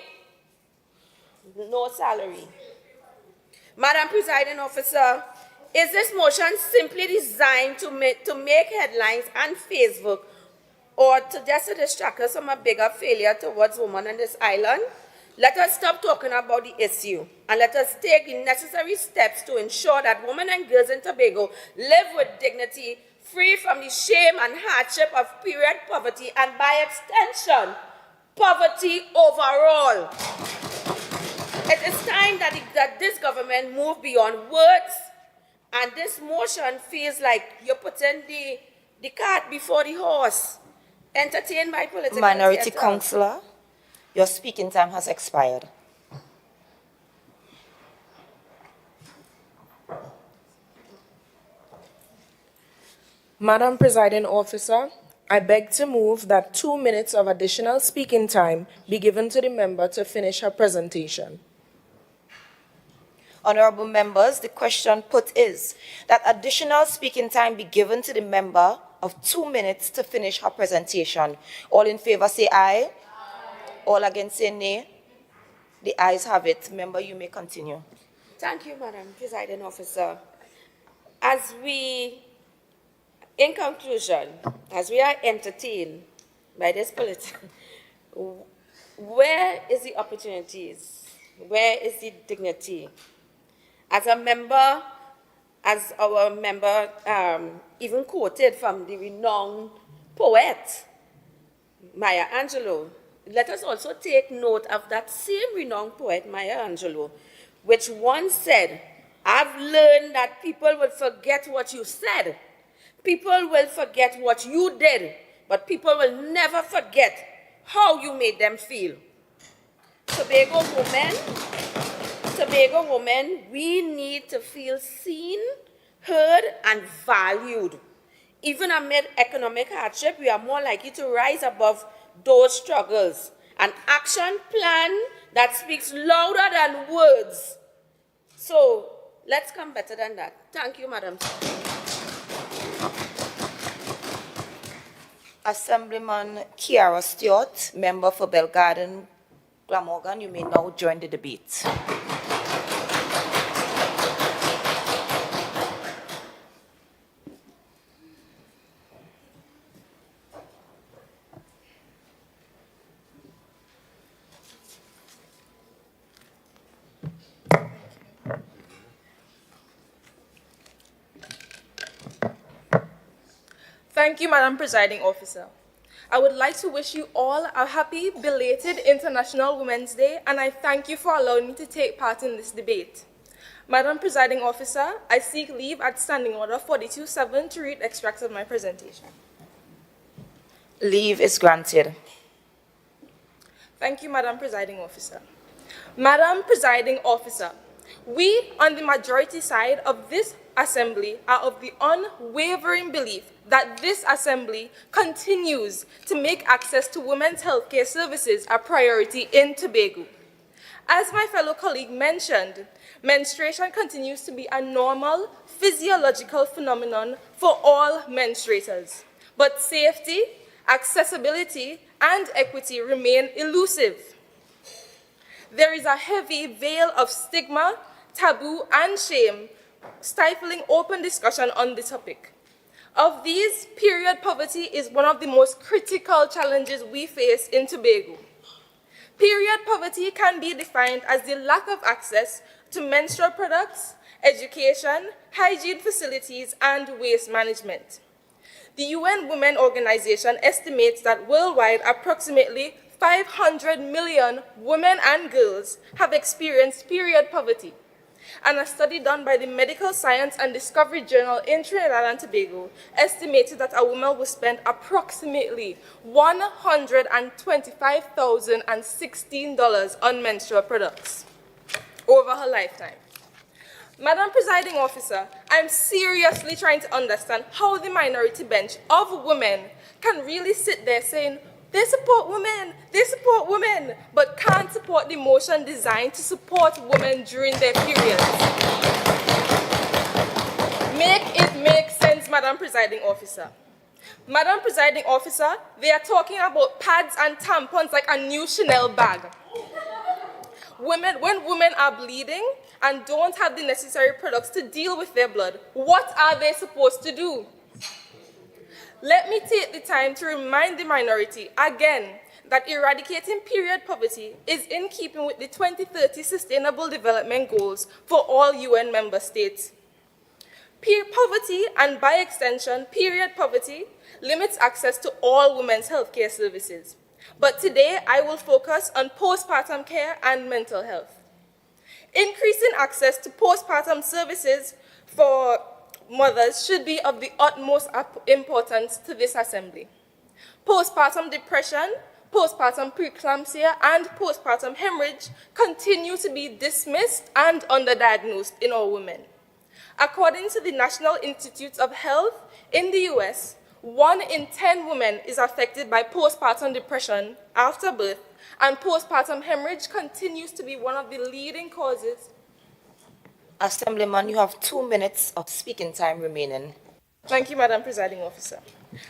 no salary. Madam Presiding Officer, is this motion simply designed to make headlines and Facebook, or to just distract us from a bigger failure towards women on this island? Let us stop talking about the issue and let us take the necessary steps to ensure that women and girls in Tobago live with dignity, free from the shame and hardship of period poverty and, by extension, poverty overall. It is time that this government move beyond words, and this motion feels like you're putting the cart before the horse, entertained by political Minority theater. Councillor, your speaking time has expired. Madam Presiding Officer, I beg to move that 2 minutes of additional speaking time be given to the member to finish her presentation. Honorable members, the question put is that additional speaking time be given to the member of 2 minutes to finish her presentation. All in favor say aye. All against say nay. The ayes have it. Member, you may continue. Thank you, Madam Presiding Officer. In conclusion, as we are entertained by this political, where is the opportunities? Where is the dignity? As our member even quoted from the renowned poet, Maya Angelou, let us also take note of that same renowned poet, Maya Angelou, which once said, I've learned that people will forget what you said. People will forget what you did, but people will never forget how you made them feel. Tobago women, we need to feel seen, heard, and valued. Even amid economic hardship, we are more likely to rise above those struggles. An action plan that speaks louder than words. So let's come better than that. Thank you, Madam. Assemblyman Kiara Stewart, member for Belgarden, Glamorgan, you may now join the debate. Thank you, Madam Presiding Officer. I would like to wish you all a happy, belated International Women's Day, and I thank you for allowing me to take part in this debate. Madam Presiding Officer, I seek leave at Standing Order 42.7 to read extracts of my presentation. Leave is granted. Thank you, Madam Presiding Officer. Madam Presiding Officer, we on the majority side of this Assembly are of the unwavering belief that this Assembly continues to make access to women's healthcare services a priority in Tobago. As my fellow colleague mentioned, menstruation continues to be a normal physiological phenomenon for all menstruators, but safety, accessibility, and equity remain elusive. There is a heavy veil of stigma, taboo, and shame stifling open discussion on the topic. Of these, period poverty is one of the most critical challenges we face in Tobago. Period poverty can be defined as the lack of access to menstrual products, education, hygiene facilities, and waste management. The UN Women Organization estimates that worldwide approximately 500 million women and girls have experienced period poverty. And a study done by the Medical Science and Discovery Journal in Trinidad and Tobago estimated that a woman will spend approximately $125,016 on menstrual products over her lifetime. Madam Presiding Officer, I'm seriously trying to understand how the minority bench of women can really sit there saying, they support women, but can't support the motion designed to support women during their periods. Make it make sense, Madam Presiding Officer. Madam Presiding Officer, they are talking about pads and tampons like a new Chanel bag. When women are bleeding and don't have the necessary products to deal with their blood, what are they supposed to do? Let me take the time to remind the minority again that eradicating period poverty is in keeping with the 2030 Sustainable Development Goals for all UN member states. Poverty, and by extension, period poverty, limits access to all women's healthcare services. But today, I will focus on postpartum care and mental health. Increasing access to postpartum services for mothers should be of the utmost importance to this Assembly. Postpartum depression, postpartum preeclampsia, and postpartum hemorrhage continue to be dismissed and underdiagnosed in our women. According to the National Institutes of Health in the US, 1 in 10 women is affected by postpartum depression after birth, and postpartum hemorrhage continues to be one of the leading causes. Assemblyman, you have 2 minutes of speaking time remaining. Thank you, Madam Presiding Officer.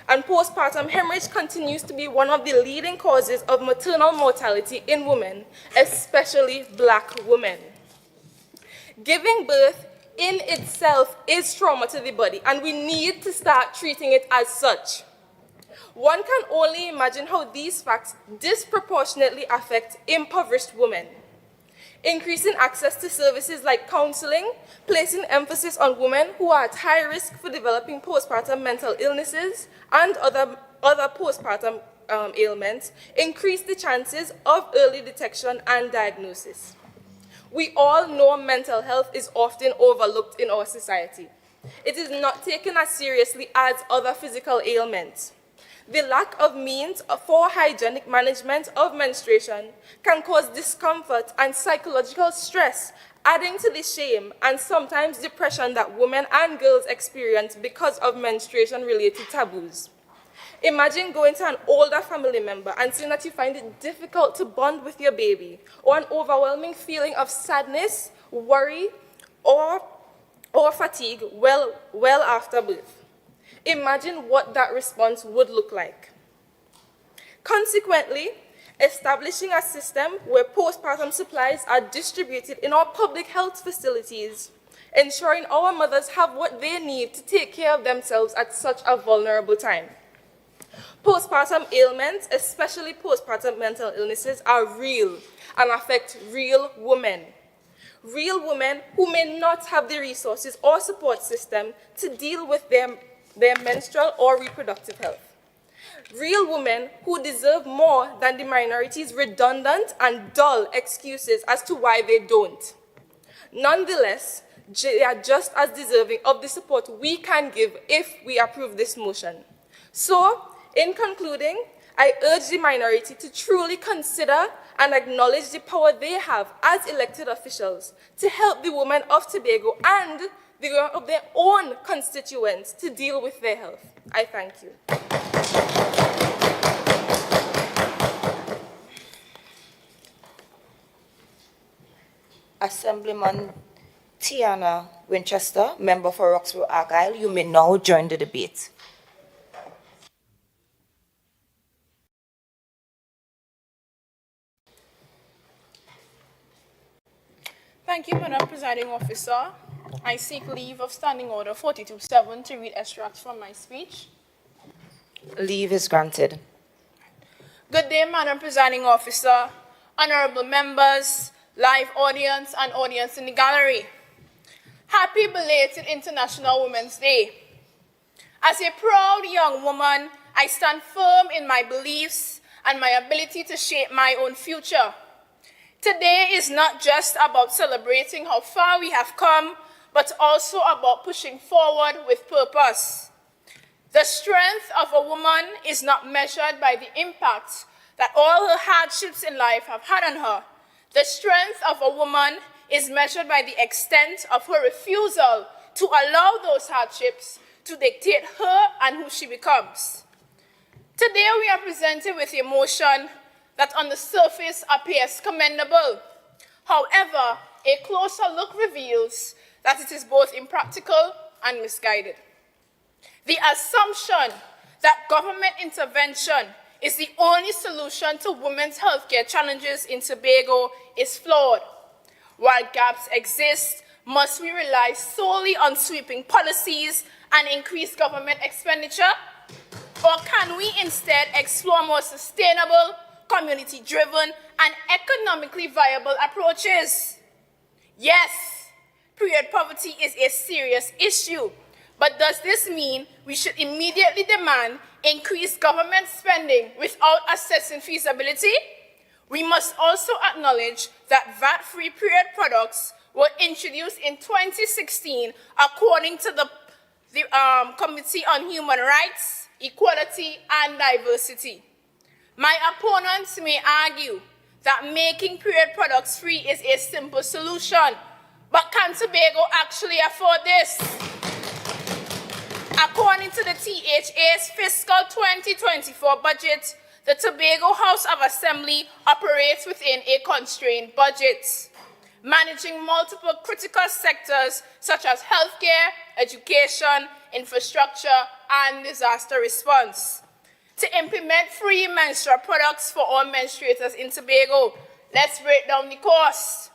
And postpartum hemorrhage continues to be one of the leading causes of maternal mortality in women, especially Black women. Giving birth in itself is trauma to the body, and we need to start treating it as such. One can only imagine how these facts disproportionately affect impoverished women. Increasing access to services like counseling, placing emphasis on women who are at high risk for developing postpartum mental illnesses and other postpartum ailments, increase the chances of early detection and diagnosis. We all know mental health is often overlooked in our society. It is not taken as seriously as other physical ailments. The lack of means for hygienic management of menstruation can cause discomfort and psychological stress, adding to the shame and sometimes depression that women and girls experience because of menstruation-related taboos. Imagine going to an older family member and saying that you find it difficult to bond with your baby, or an overwhelming feeling of sadness, worry, or fatigue well after birth. Imagine what that response would look like. Consequently, establishing a system where postpartum supplies are distributed in our public health facilities, ensuring our mothers have what they need to take care of themselves at such a vulnerable time. Postpartum ailments, especially postpartum mental illnesses, are real and affect real women. Real women who may not have the resources or support system to deal with their menstrual or reproductive health. Real women who deserve more than the minority's redundant and dull excuses as to why they don't. Nonetheless, they are just as deserving of the support we can give if we approve this motion. So, in concluding, I urge the minority to truly consider and acknowledge the power they have as elected officials to help the women of Tobago and the women of their own constituents to deal with their health. I thank you. Assemblyman Tiana Winchester, member for Roxborough Argyle, you may now join the debate. Thank you, Madam Presiding Officer. I seek leave of Standing Order 42.7 to read extracts from my speech. Leave is granted. Good day, Madam Presiding Officer, honorable members, live audience, and audience in the gallery. Happy belated International Women's Day. As a proud young woman, I stand firm in my beliefs and my ability to shape my own future. Today is not just about celebrating how far we have come, but also about pushing forward with purpose. The strength of a woman is not measured by the impact that all her hardships in life have had on her. The strength of a woman is measured by the extent of her refusal to allow those hardships to dictate her and who she becomes. Today we are presented with a motion that on the surface appears commendable. However, a closer look reveals that it is both impractical and misguided. The assumption that government intervention is the only solution to women's healthcare challenges in Tobago is flawed. While gaps exist, must we rely solely on sweeping policies and increased government expenditure? Or can we instead explore more sustainable, community-driven, and economically viable approaches? Yes, period poverty is a serious issue, but does this mean we should immediately demand increased government spending without assessing feasibility? We must also acknowledge that VAT-free period products were introduced in 2016 according to the Committee on Human Rights, Equality and Diversity. My opponents may argue that making period products free is a simple solution, but can Tobago actually afford this? According to the THA's fiscal 2024 budget, the Tobago House of Assembly operates within a constrained budget, managing multiple critical sectors such as healthcare, education, infrastructure, and disaster response. To implement free menstrual products for all menstruators in Tobago, let's break down the cost.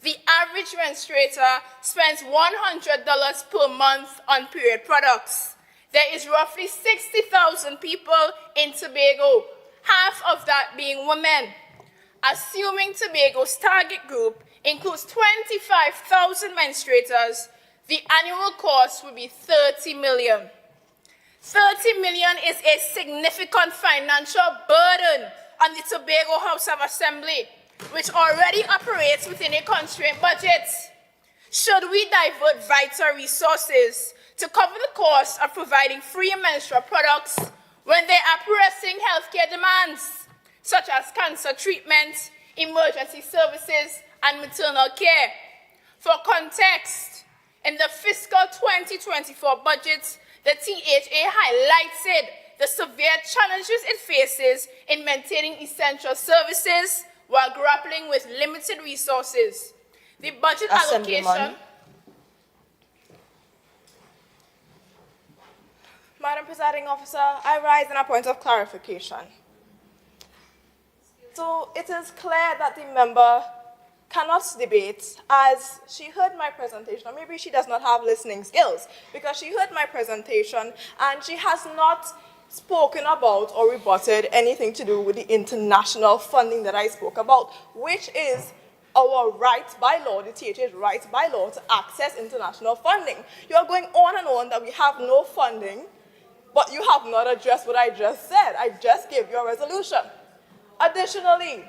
The average menstruator spends $100 per month on period products. There is roughly 60,000 people in Tobago, half of that being women. Assuming Tobago's target group includes 25,000 menstruators, the annual cost would be $30 million. $30 million is a significant financial burden on the Tobago House of Assembly, which already operates within a constrained budget. Should we divert vital resources to cover the cost of providing free menstrual products when there are pressing healthcare demands, such as cancer treatment, emergency services, and maternal care? For context, in the fiscal 2024 budget, the THA highlighted the severe challenges it faces in maintaining essential services while grappling with limited resources. The budget allocation... Madam Presiding Officer, I rise in a point of clarification. So it is clear that the member cannot debate as she heard my presentation, or maybe she does not have listening skills, because she heard my presentation and she has not spoken about or rebutted anything to do with the international funding that I spoke about, which is our right by law, the THA's right by law to access international funding. You are going on and on that we have no funding, but you have not addressed what I just said. I just gave you a resolution. Additionally,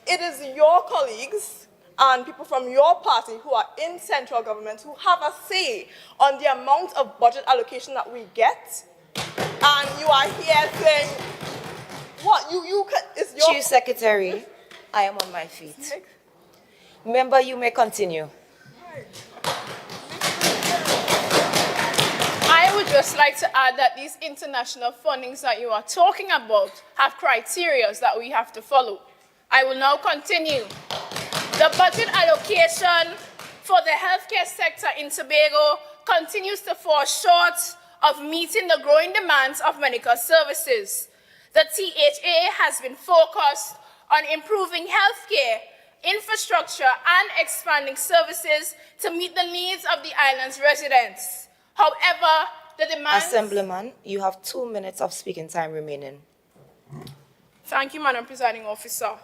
it is your colleagues and people from your party who are in central government who have a say on the amount of budget allocation that we get. And you are here saying, what, it's your... Chief Secretary, I am on my feet. Member, you may continue. I would just like to add that these international fundings that you are talking about have criteria that we have to follow. I will now continue. The budget allocation for the healthcare sector in Tobago continues to fall short of meeting the growing demands of medical services. The THA has been focused on improving healthcare, infrastructure, and expanding services to meet the needs of the island's residents. However, the demands... Assemblyman, you have 2 minutes of speaking time remaining. Thank you, Madam Presiding Officer.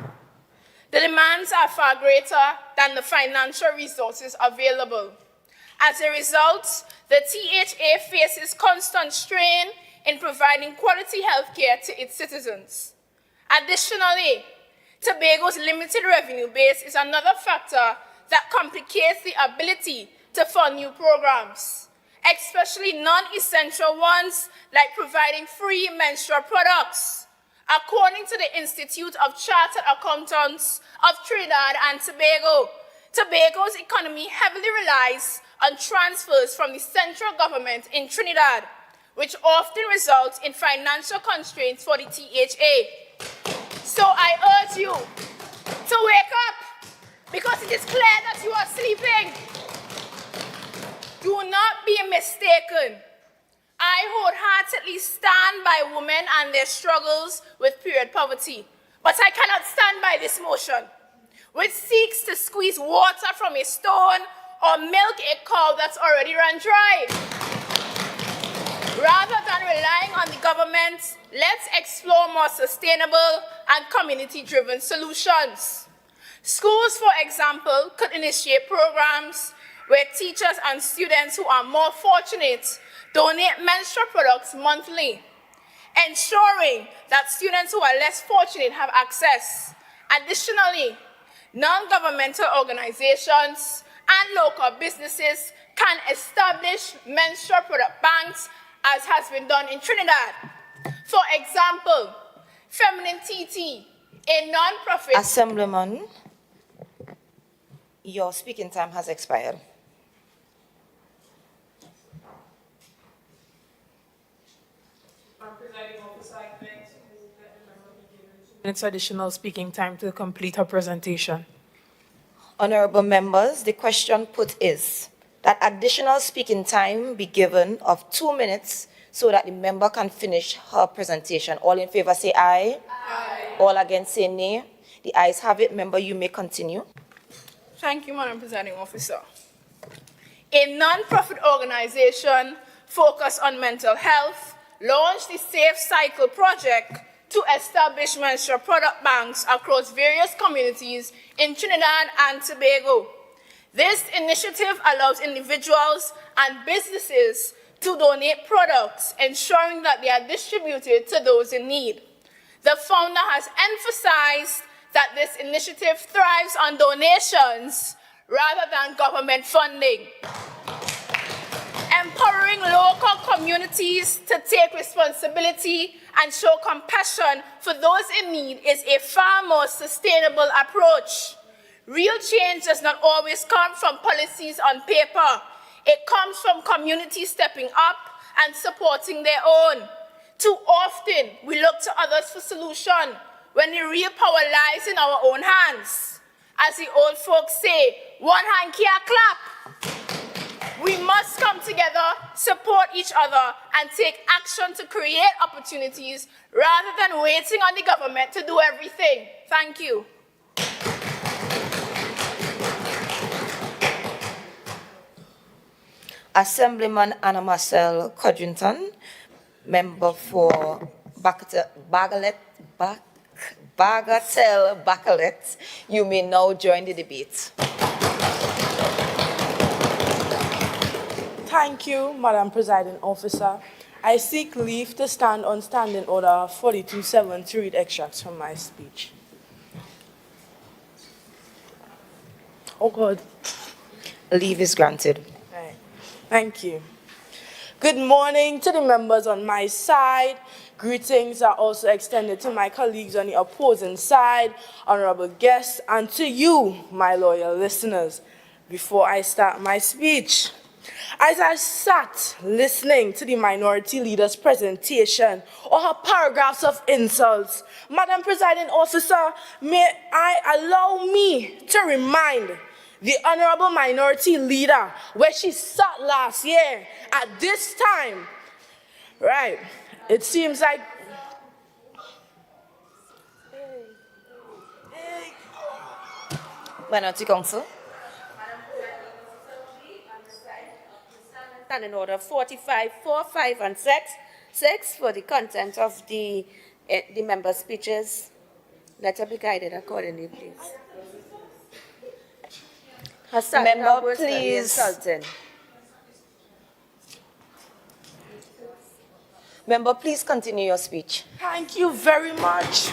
The demands are far greater than the financial resources available. As a result, the THA faces constant strain in providing quality health care to its citizens. Additionally, Tobago's limited revenue base is another factor that complicates the ability to fund new programs, especially non-essential ones like providing free menstrual products. According to the Institute of Chartered Accountants of Trinidad and Tobago, Tobago's economy heavily relies on transfers from the central government in Trinidad, which often results in financial constraints for the THA. So I urge you to wake up, because it is clear that you are sleeping. Do not be mistaken. I wholeheartedly stand by women and their struggles with period poverty, but I cannot stand by this motion, which seeks to squeeze water from a stone or milk a cow that's already run dry. Rather than relying on the government, let's explore more sustainable and community-driven solutions. Schools, for example, could initiate programs where teachers and students who are more fortunate donate menstrual products monthly, ensuring that students who are less fortunate have access. Additionally, non-governmental organizations and local businesses can establish menstrual product banks, as has been done in Trinidad. For example, Feminine TT, a non-profit... Assemblyman, your speaking time has expired. Minutes additional speaking time to complete her presentation. Honorable members, the question put is that additional speaking time be given of 2 minutes so that the member can finish her presentation. All in favor say aye. Aye. All against say nay. The ayes have it. Member, you may continue. Thank you, Madam Presiding Officer. A non-profit organization focused on mental health launched the Safe Cycle project to establish menstrual product banks across various communities in Trinidad and Tobago. This initiative allows individuals and businesses to donate products, ensuring that they are distributed to those in need. The founder has emphasized that this initiative thrives on donations rather than government funding. Empowering local communities to take responsibility and show compassion for those in need is a far more sustainable approach. Real change does not always come from policies on paper. It comes from communities stepping up and supporting their own. Too often, we look to others for solution when the real power lies in our own hands. As the old folks say, one hand can't clap. We must come together, support each other, and take action to create opportunities rather than waiting on the government to do everything. Thank you. Assemblyman Anna Marcel Codrington, member for Bagatelle, Bacalet, you may now join the debate. Thank you, Madam Presiding Officer. I seek leave to stand on Standing Order 42.7 to read extracts from my speech. Oh, God. Leave is granted. Right. Thank you. Good morning to the members on my side. Greetings are also extended to my colleagues on the opposing side, honorable guests, and to you, my loyal listeners. Before I start my speech, as I sat listening to the minority leader's presentation or her paragraphs of insults, Madam Presiding Officer, allow me to remind the honorable minority leader where she sat last year at this time. Right. It seems like... Minority Council. Standing Order 45, 4, 5, and 6 for the content of the member speeches. Let her be guided accordingly, please. Member, please. Insulting. Member, please continue your speech. Thank you very much.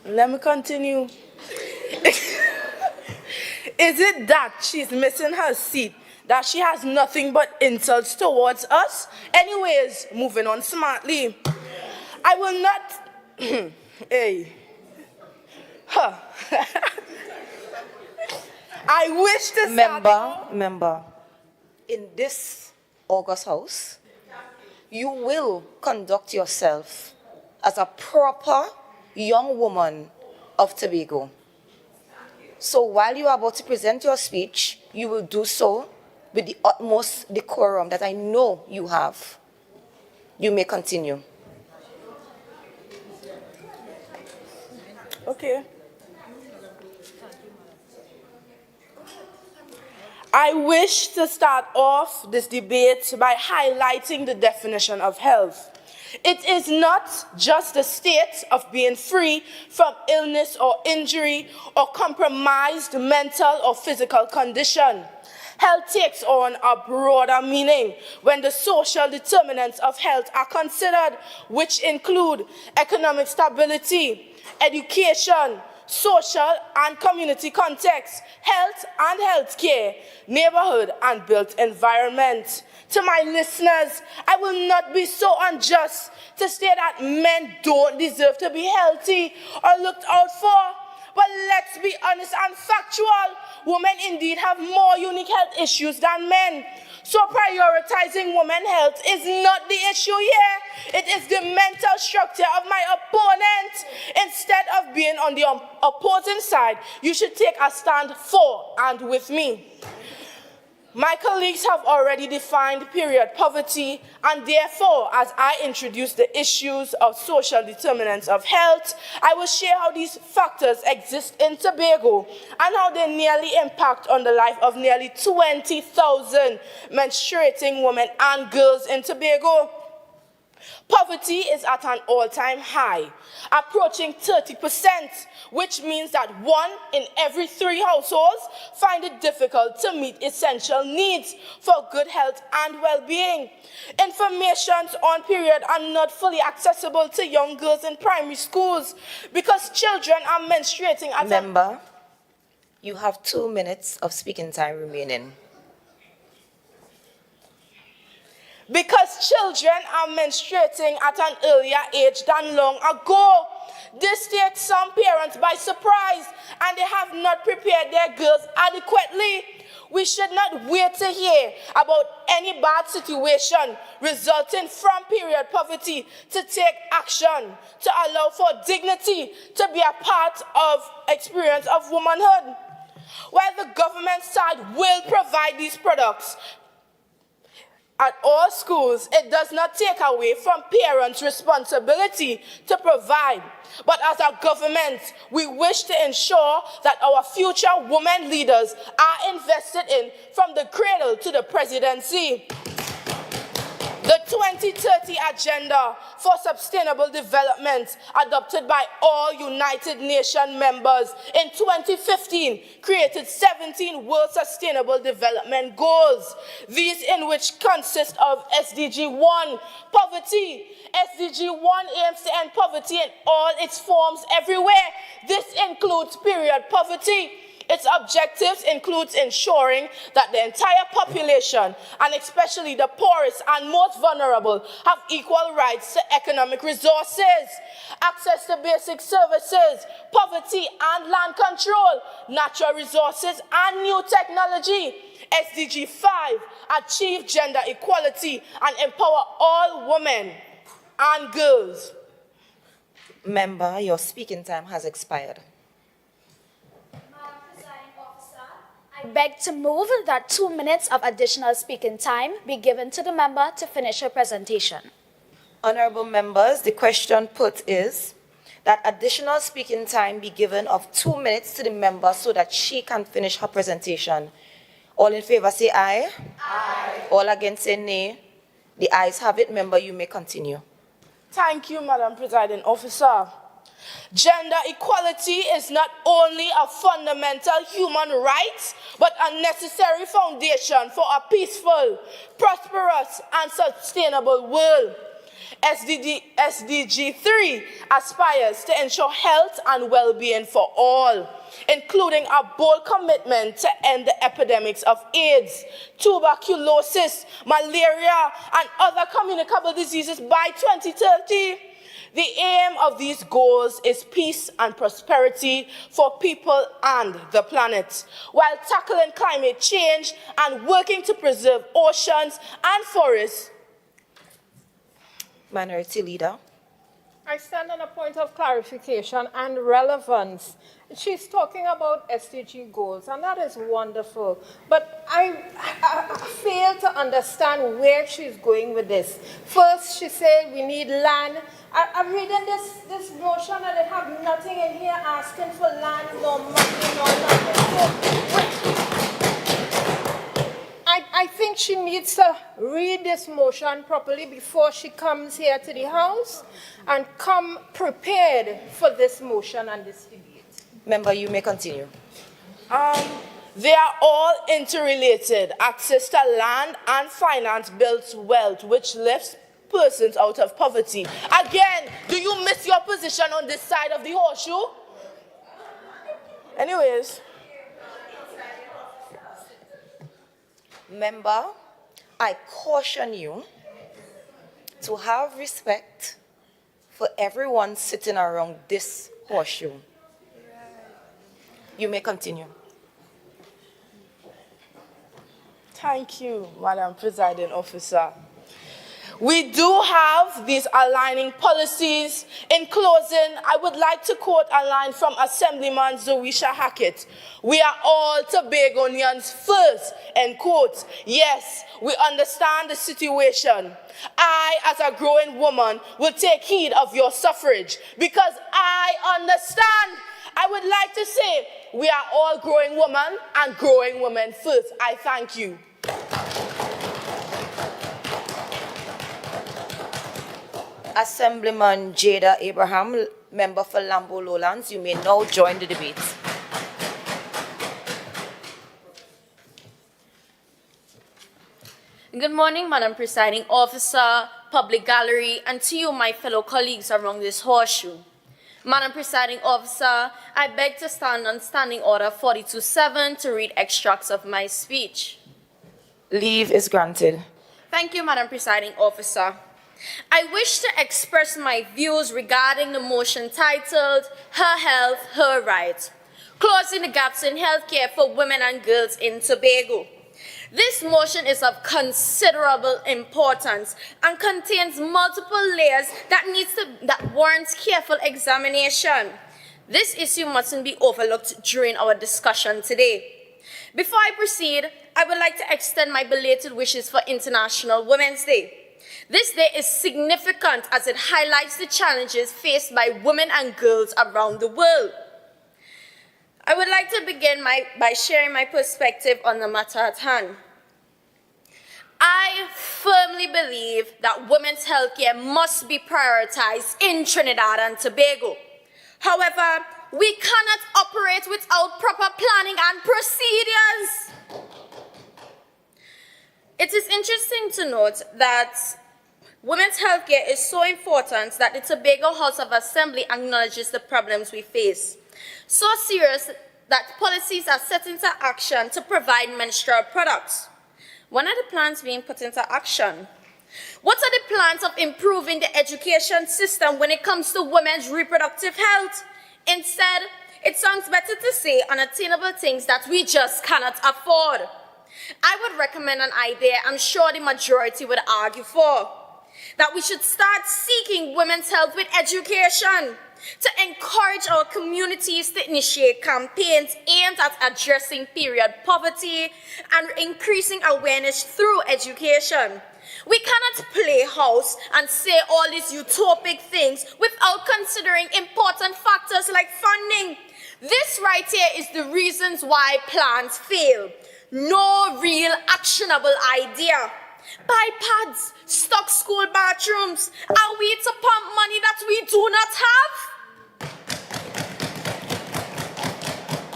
Let me continue. Is it that she's missing her seat? That she has nothing but insults towards us? Anyways, moving on smartly. I will not... Hey. Huh. I wish to Member, in this August House, you will conduct yourself as a proper young woman of Tobago. So while you are about to present your speech, you will do so with the utmost decorum that I know you have. You may continue. Okay. I wish to start off this debate by highlighting the definition of health. It is not just the state of being free from illness or injury or compromised mental or physical condition. Health takes on a broader meaning when the social determinants of health are considered, which include economic stability, education, social and community context, health and healthcare, neighborhood and built environment. To my listeners, I will not be so unjust to say that men don't deserve to be healthy or looked out for. But let's be honest and factual. Women indeed have more unique health issues than men. So prioritizing women's health is not the issue here. It is the mental structure of my opponent. Instead of being on the opposing side, you should take a stand for and with me. My colleagues have already defined period poverty, and therefore, as I introduce the issues of social determinants of health, I will share how these factors exist in Tobago and how they nearly impact on the life of nearly 20,000 menstruating women and girls in Tobago. Poverty is at an all-time high, approaching 30%, which means that 1 in every 3 households find it difficult to meet essential needs for good health and well-being. Information on period are not fully accessible to young girls in primary schools because children are menstruating at Member, you have 2 minutes of speaking time remaining. Because children are menstruating at an earlier age than long ago. This takes some parents by surprise, and they have not prepared their girls adequately. We should not wait to hear about any bad situation resulting from period poverty to take action, to allow for dignity to be a part of experience of womanhood. While the government side will provide these products, at all schools, it does not take away from parents' responsibility to provide. But as a government, we wish to ensure that our future women leaders are invested in from the cradle to the presidency. The 2030 Agenda for Sustainable Development, adopted by all United Nations members in 2015, created 17 World Sustainable Development Goals. These in which consist of SDG 1, poverty. SDG 1 aims to end poverty in all its forms everywhere. This includes period poverty. Its objectives includes ensuring that the entire population, and especially the poorest and most vulnerable, have equal rights to economic resources, access to basic services, poverty and land control, natural resources and new technology. SDG 5, achieve gender equality and empower all women and girls. Member, your speaking time has expired. I beg to move that 2 minutes of additional speaking time be given to the member to finish her presentation. Honorable members, the question put is that additional speaking time be given of 2 minutes to the member so that she can finish her presentation. All in favor say aye. Aye. All against say nay. The ayes have it. Member, you may continue. Thank you, Madam Presiding Officer. Gender equality is not only a fundamental human right, but a necessary foundation for a peaceful, prosperous, and sustainable world. SDG 3 aspires to ensure health and well-being for all, including a bold commitment to end the epidemics of AIDS, tuberculosis, malaria, and other communicable diseases by 2030. The aim of these goals is peace and prosperity for people and the planet, while tackling climate change and working to preserve oceans and forests. Minority Leader. I stand on a point of clarification and relevance. She's talking about SDG goals, and that is wonderful. But I fail to understand where she's going with this. First, she said we need land. I'm reading this motion, and they have nothing in here asking for land, no money, no nothing. I think she needs to read this motion properly before she comes here to the House and come prepared for this motion and this debate. Member, you may continue. They are all interrelated. Access to land and finance builds wealth, which lifts persons out of poverty. Again, do you miss your position on this side of the horseshoe? Anyways. Member, I caution you to have respect for everyone sitting around this horseshoe. You may continue. Thank you, Madam Presiding Officer. We do have these aligning policies. In closing, I would like to quote a line from Assemblyman Zoisha Hackett. We are all Tobagonians first, end quote. Yes, we understand the situation. I, as a growing woman, will take heed of your suffrage because I understand. I would like to say we are all growing women and growing women first. I thank you. Assemblyman Jada Abraham, member for Lambo Lowlands, you may now join the debate. Good morning, Madam Presiding Officer, Public Gallery, and to you, my fellow colleagues around this horseshoe. Madam Presiding Officer, I beg to stand on Standing Order 42.7 to read extracts of my speech. Leave is granted. Thank you, Madam Presiding Officer. I wish to express my views regarding the motion titled, Her Health, Her Right, Closing the Gaps in Healthcare for Women and Girls in Tobago. This motion is of considerable importance and contains multiple layers that warrants careful examination. This issue mustn't be overlooked during our discussion today. Before I proceed, I would like to extend my belated wishes for International Women's Day. This day is significant as it highlights the challenges faced by women and girls around the world. I would like to begin by sharing my perspective on the matter at hand. I firmly believe that women's health care must be prioritized in Trinidad and Tobago. However, we cannot operate without proper planning and procedures. It is interesting to note that women's health care is so important that the Tobago House of Assembly acknowledges the problems we face. So serious that policies are set into action to provide menstrual products. When are the plans being put into action? What are the plans of improving the education system when it comes to women's reproductive health? Instead, it sounds better to say unattainable things that we just cannot afford. I would recommend an idea I'm sure the majority would argue for, that we should start seeking women's health with education, to encourage our communities to initiate campaigns aimed at addressing period poverty and increasing awareness through education. We cannot play house and say all these utopic things without considering important factors like funding. This right here is the reasons why plans fail. No real actionable idea. buy pads, stock school bathrooms. Are we to pump money that we do not have?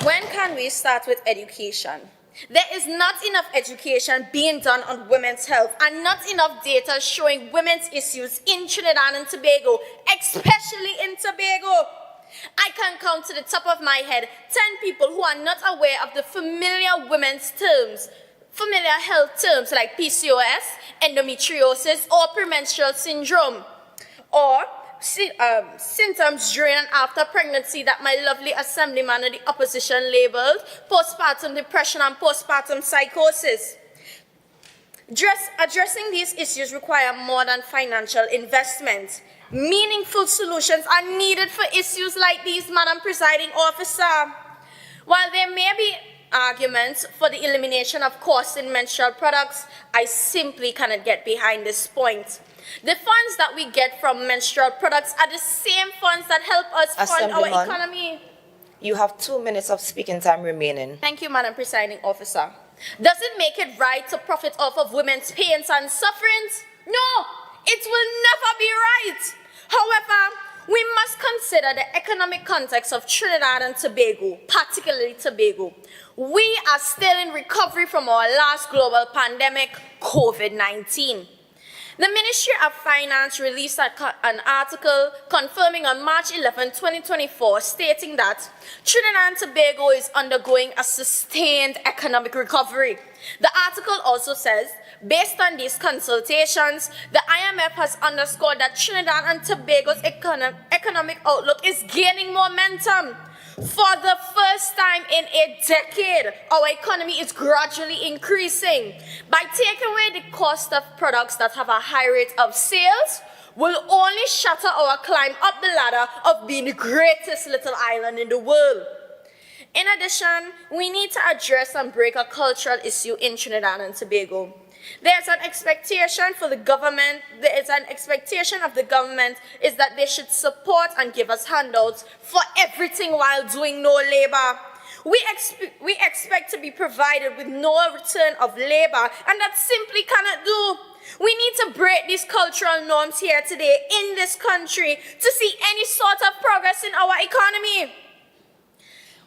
When can we start with education? There is not enough education being done on women's health and not enough data showing women's issues in Trinidad and Tobago, especially in Tobago. I can count to the top of my head 10 people who are not aware of the familiar health terms like PCOS, endometriosis, or premenstrual syndrome, or symptoms during and after pregnancy that my lovely assemblyman of the opposition labeled postpartum depression and postpartum psychosis. Addressing these issues require more than financial investment. Meaningful solutions are needed for issues like these, Madam Presiding Officer. While there may be arguments for the elimination of costs in menstrual products, I simply cannot get behind this point. The funds that we get from menstrual products are the same funds that help us fund our economy. You have 2 minutes of speaking time remaining. Thank you, Madam Presiding Officer. Does it make it right to profit off of women's pains and sufferings? No, it will never be right. However, we must consider the economic context of Trinidad and Tobago, particularly Tobago. We are still in recovery from our last global pandemic, COVID-19. The Ministry of Finance released an article confirming on March 11, 2024, stating that Trinidad and Tobago is undergoing a sustained economic recovery. The article also says, based on these consultations, the IMF has underscored that Trinidad and Tobago's economic outlook is gaining momentum. For the first time in a decade, our economy is gradually increasing. By taking away the cost of products that have a high rate of sales, will only shatter our climb up the ladder of being the greatest little island in the world. In addition, we need to address and break a cultural issue in Trinidad and Tobago. There's an expectation of the government is that they should support and give us handouts for everything while doing no labor. We expect to be provided with no return of labor, and that simply cannot do. We need to break these cultural norms here today in this country to see any sort of progress in our economy.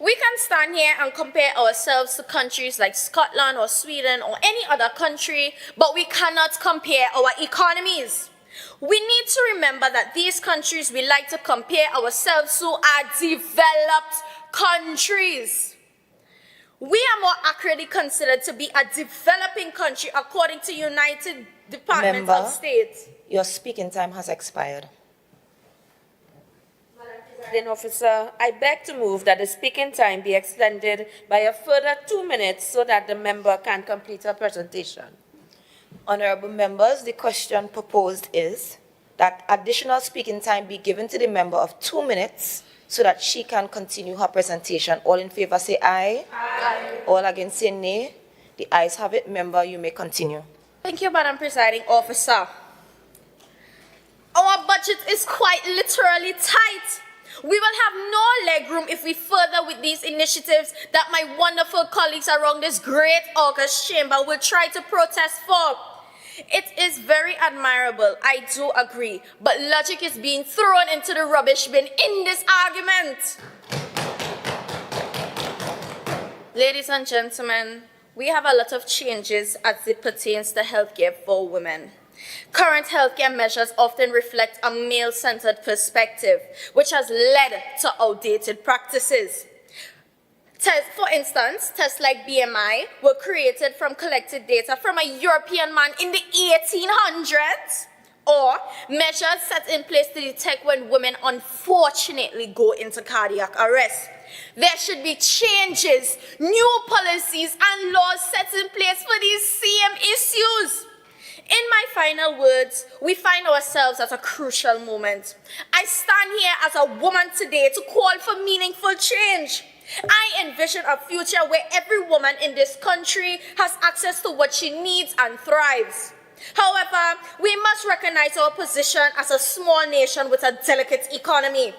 We can stand here and compare ourselves to countries like Scotland or Sweden or any other country, but we cannot compare our economies. We need to remember that these countries we like to compare ourselves to are developed countries. We are more accurately considered to be a developing country according to United Department of State. Your speaking time has expired. Presiding Officer, I beg to move that the speaking time be extended by a further 2 minutes so that the member can complete her presentation. Honorable members, the question proposed is that additional speaking time be given to the member of 2 minutes so that she can continue her presentation. All in favor say aye. Aye. All against say nay. The ayes have it. Member, you may continue. Thank you, Madam Presiding Officer. Our budget is quite literally tight. We will have no legroom if we further with these initiatives that my wonderful colleagues around this great August chamber will try to protest for. It is very admirable, I do agree, but logic is being thrown into the rubbish bin in this argument. Ladies and gentlemen, we have a lot of changes as it pertains to healthcare for women. Current healthcare measures often reflect a male-centered perspective, which has led to outdated practices. For instance, tests like BMI were created from collected data from a European man in the 1800s, or measures set in place to detect when women unfortunately go into cardiac arrest. There should be changes, new policies, and laws set in place for these same issues. In my final words, we find ourselves at a crucial moment. I stand here as a woman today to call for meaningful change. I envision a future where every woman in this country has access to what she needs and thrives. However, we must recognize our position as a small nation with a delicate economy.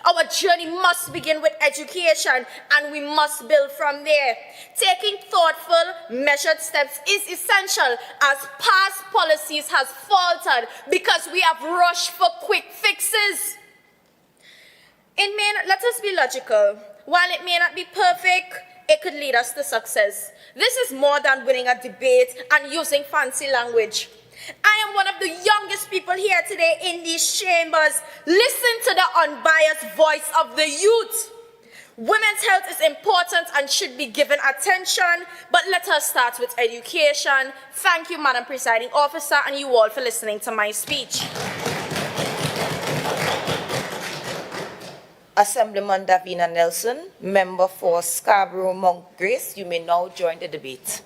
Our journey must begin with education, and we must build from there. Taking thoughtful, measured steps is essential, as past policies have faltered because we have rushed for quick fixes. Let us be logical. While it may not be perfect, it could lead us to success. This is more than winning a debate and using fancy language. I am one of the youngest people here today in these chambers. Listen to the unbiased voice of the youth. Women's health is important and should be given attention, but let us start with education. Thank you, Madam Presiding Officer, and you all for listening to my speech. Assemblyman Davina Nelson, member for Scarborough Mount Grace, you may now join the debate.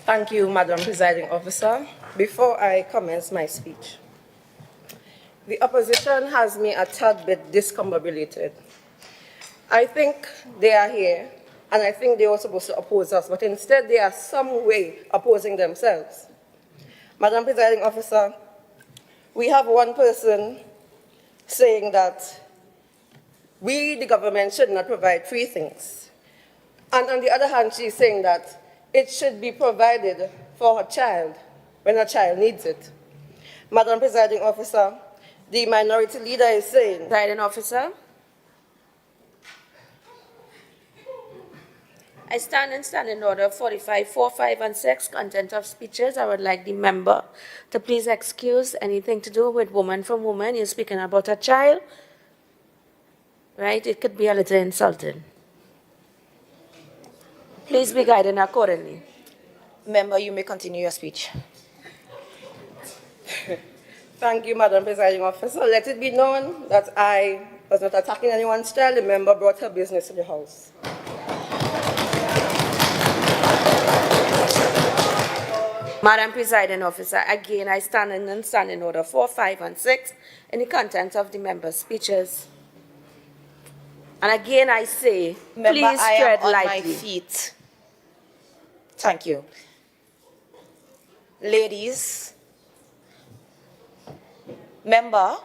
Thank you, Madam Presiding Officer. Before I commence my speech, the opposition has me a tad bit discombobulated. I think they are here, and I think they were supposed to oppose us, but instead they are some way opposing themselves. Madam Presiding Officer, we have one person saying that we, the government, should not provide free things. And on the other hand, she's saying that it should be provided for her child when her child needs it. Madam Presiding Officer, the minority leader is saying... Presiding Officer, I stand in standing order 45, 4, 5, and 6, content of speeches. I would like the member to please excuse anything to do with woman from woman. You're speaking about a child, right? It could be a little insulting. Please be guided accordingly. Member, you may continue your speech. Thank you, Madam Presiding Officer. Let it be known that I was not attacking anyone's child. The member brought her business to the House. Madam Presiding Officer, again, I stand in standing order 4, 5, and 6 in the content of the member's speeches. And again, I say, Member, please I tread am on lightly. my feet. Thank you. Ladies, member,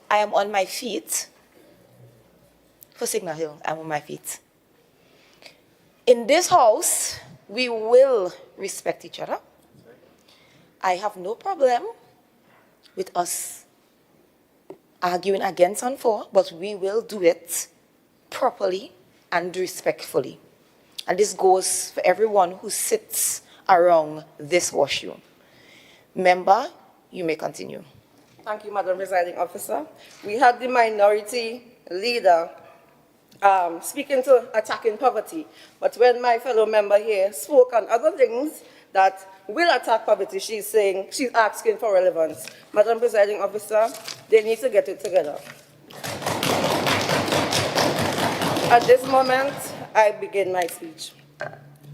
I am on my feet. For Signal Hill, I'm on my feet. In this house, we will respect each other. I have no problem with us arguing against and for, but we will do it properly and respectfully. And this goes for everyone who sits around this washroom. Member, you may continue. Thank you, Madam Presiding Officer. We had the minority leader speaking to attacking poverty, but when my fellow member here spoke on other things that will attack poverty, she's asking for relevance. Madam Presiding Officer, they need to get it together. At this moment, I begin my speech.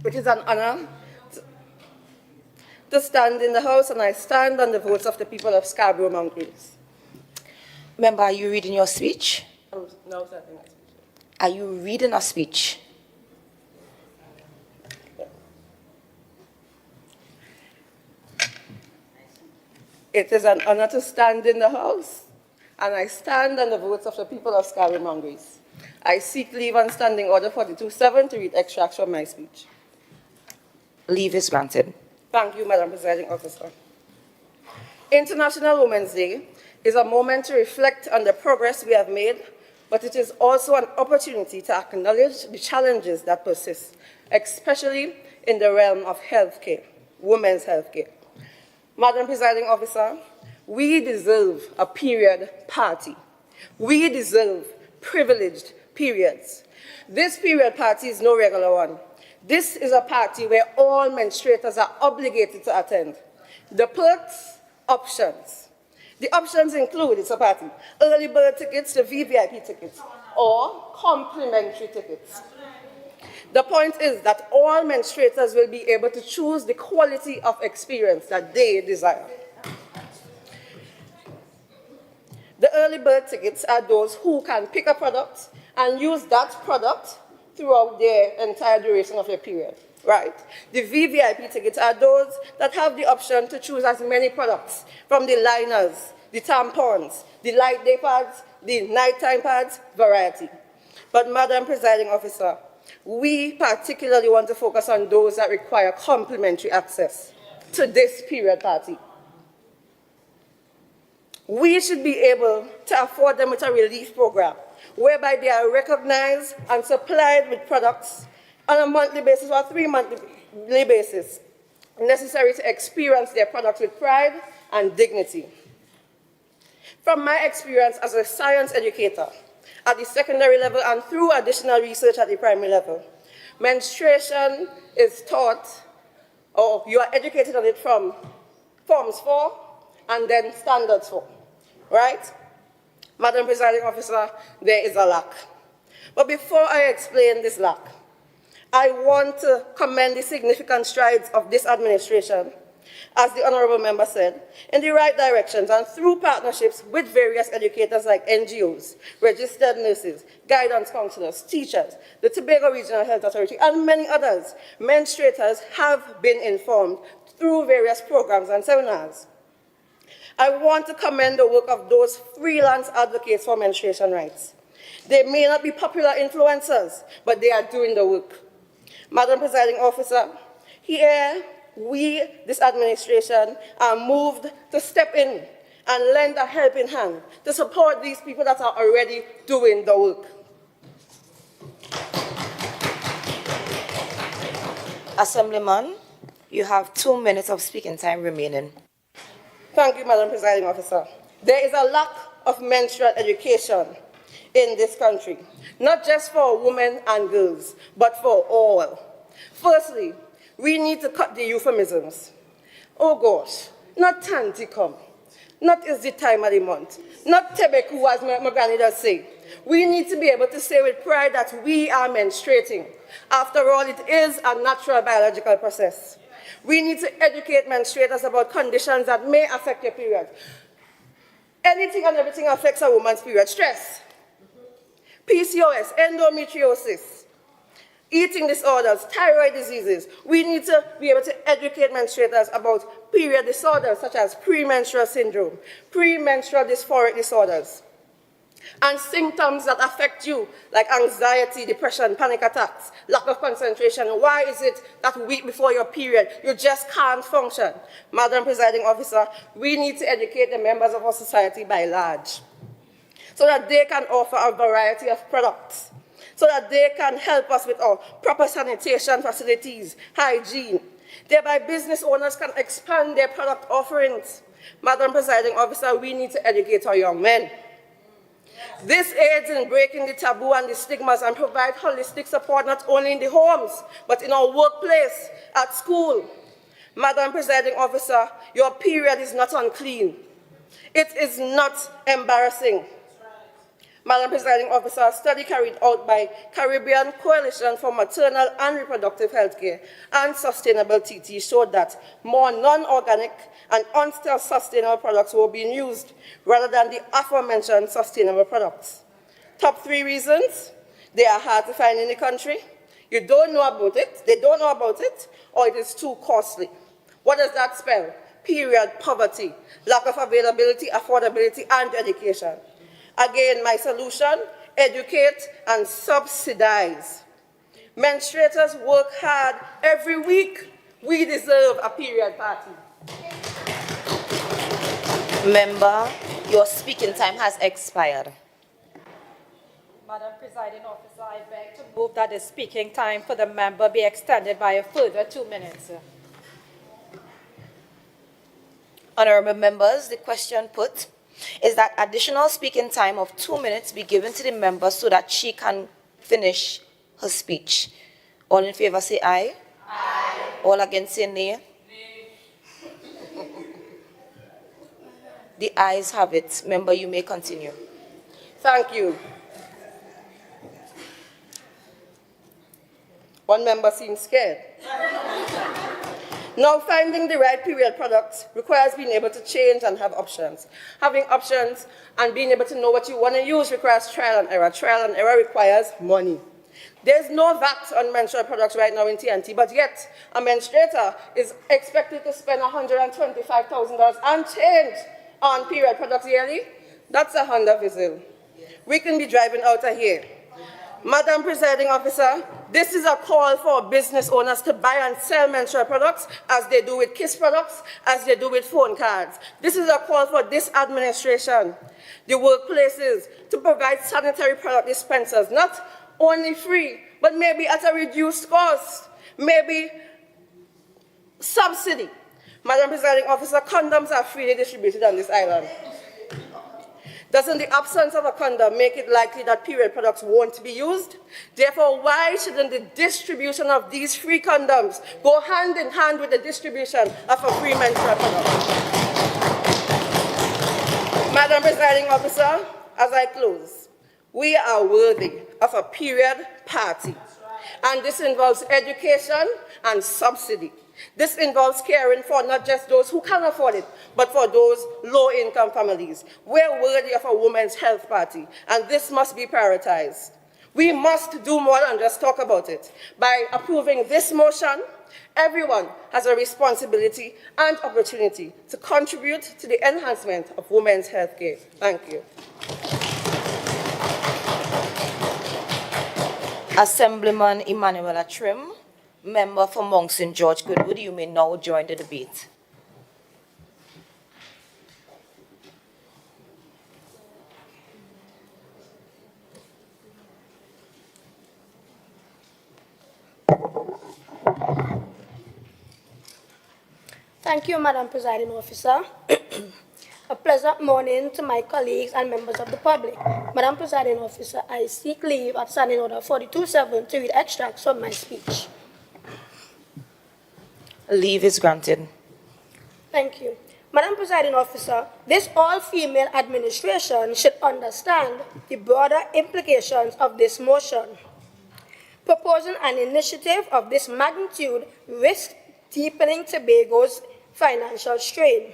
It is an honor to stand in the House, and I stand on the votes of the people of Scarborough Mount Grace. Member, are you reading your speech? No, starting my speech. Are you reading a speech? It is an honor to stand in the House, and I stand on the votes of the people of Scarborough Mount Grace. I seek leave on standing order 42.7 to read extracts from my speech. Leave is granted. Thank you, Madam Presiding Officer. International Women's Day is a moment to reflect on the progress we have made, but it is also an opportunity to acknowledge the challenges that persist, especially in the realm of healthcare, women's healthcare. Madam Presiding Officer, we deserve a period party. We deserve privileged periods. This period party is no regular one. This is a party where all menstruators are obligated to attend. The perks, options. The options include, it's a party, early bird tickets to VVIP tickets, or complimentary tickets. The point is that all menstruators will be able to choose the quality of experience that they desire. The early bird tickets are those who can pick a product and use that product throughout their entire duration of their period, right? The VVIP tickets are those that have the option to choose as many products from the liners, the tampons, the light day pads, the nighttime pads, variety. But Madam Presiding Officer, we particularly want to focus on those that require complimentary access to this period party. We should be able to afford them with a relief program whereby they are recognized and supplied with products on a monthly basis or 3 monthly basis necessary to experience their products with pride and dignity. From my experience as a science educator at the secondary level and through additional research at the primary level, menstruation is taught, or you are educated on it from Forms 4 and then Standards 4. Right? Madam Presiding Officer, there is a lack. But before I explain this lack, I want to commend the significant strides of this administration, as the Honorable Member said, in the right directions and through partnerships with various educators like NGOs, registered nurses, guidance counselors, teachers, the Tobago Regional Health Authority, and many others. Menstruators have been informed through various programs and seminars. I want to commend the work of those freelance advocates for menstruation rights. They may not be popular influencers, but they are doing the work. Madam Presiding Officer, here we, this administration, are moved to step in and lend a helping hand to support these people that are already doing the work. Assemblyman, you have 2 minutes of speaking time remaining. Thank you, Madam Presiding Officer. There is a lack of menstrual education in this country, not just for women and girls, but for all. Firstly, we need to cut the euphemisms. Oh gosh, not tanty come, not is the time of the month, not tebeku as my granny does say. We need to be able to say with pride that we are menstruating. After all, it is a natural biological process. We need to educate menstruators about conditions that may affect your period. Anything and everything affects a woman's period. Stress, PCOS, endometriosis, eating disorders, thyroid diseases. We need to be able to educate menstruators about period disorders such as premenstrual syndrome, premenstrual dysphoric disorders, and symptoms that affect you, like anxiety, depression, panic attacks, lack of concentration. Why is it that a week before your period, you just can't function? Madam Presiding Officer, we need to educate the members of our society by large, so that they can offer a variety of products, so that they can help us with our proper sanitation facilities, hygiene. Thereby, business owners can expand their product offerings. Madam Presiding Officer, we need to educate our young men. This aids in breaking the taboo and the stigmas and provide holistic support not only in the homes, but in our workplace, at school. Madam Presiding Officer, your period is not unclean. It is not embarrassing. Madam Presiding Officer, a study carried out by Caribbean Coalition for Maternal and Reproductive Healthcare and Sustainable TT showed that more non-organic and unsustainable products were being used rather than the aforementioned sustainable products. Top 3 reasons: they are hard to find in the country, you don't know about it, they don't know about it, or it is too costly. What does that spell? Period poverty, lack of availability, affordability, and education. Again, my solution: educate and subsidize. Menstruators work hard every week. We deserve a period party. Member, your speaking time has expired. Madam Presiding Officer, I beg to move that the speaking time for the member be extended by a further 2 minutes. Honorable members, the question put is that additional speaking time of 2 minutes be given to the member so that she can finish her speech. All in favor say aye. Aye. All against say nay. The ayes have it. Member, you may continue. Thank you. One member seems scared. Now, finding the right period products requires being able to change and have options. Having options and being able to know what you want to use requires trial and error. Trial and error requires money. There's no VAT on menstrual products right now in TNT, but yet a menstruator is expected to spend $125,000 and change on period products yearly. That's a Honda Vizzle. We can be driving out of here. Madam Presiding Officer, this is a call for business owners to buy and sell menstrual products as they do with KISS products, as they do with phone cards. This is a call for this administration, the workplaces, to provide sanitary product dispensers, not only free, but maybe at a reduced cost, maybe subsidy. Madam Presiding Officer, condoms are freely distributed on this island. Doesn't the absence of a condom make it likely that period products won't be used? Therefore, why shouldn't the distribution of these free condoms go hand in hand with the distribution of a free menstrual product? Madam Presiding Officer, as I close, we are worthy of a period party, and this involves education and subsidy. This involves caring for not just those who can afford it, but for those low-income families. We're worthy of a women's health party, and this must be prioritized. We must do more than just talk about it. By approving this motion, everyone has a responsibility and opportunity to contribute to the enhancement of women's health care. Thank you. Assemblyman Emmanuel Trim, member for Monk St. George Goodwood, you may now join the debate. Thank you, Madam Presiding Officer. A pleasant morning to my colleagues and members of the public. Madam Presiding Officer, I seek leave at Standing Order 42.7 to read extracts from my speech. Leave is granted. Thank you. Madam Presiding Officer, this all-female administration should understand the broader implications of this motion. Proposing an initiative of this magnitude risks deepening Tobago's financial strain.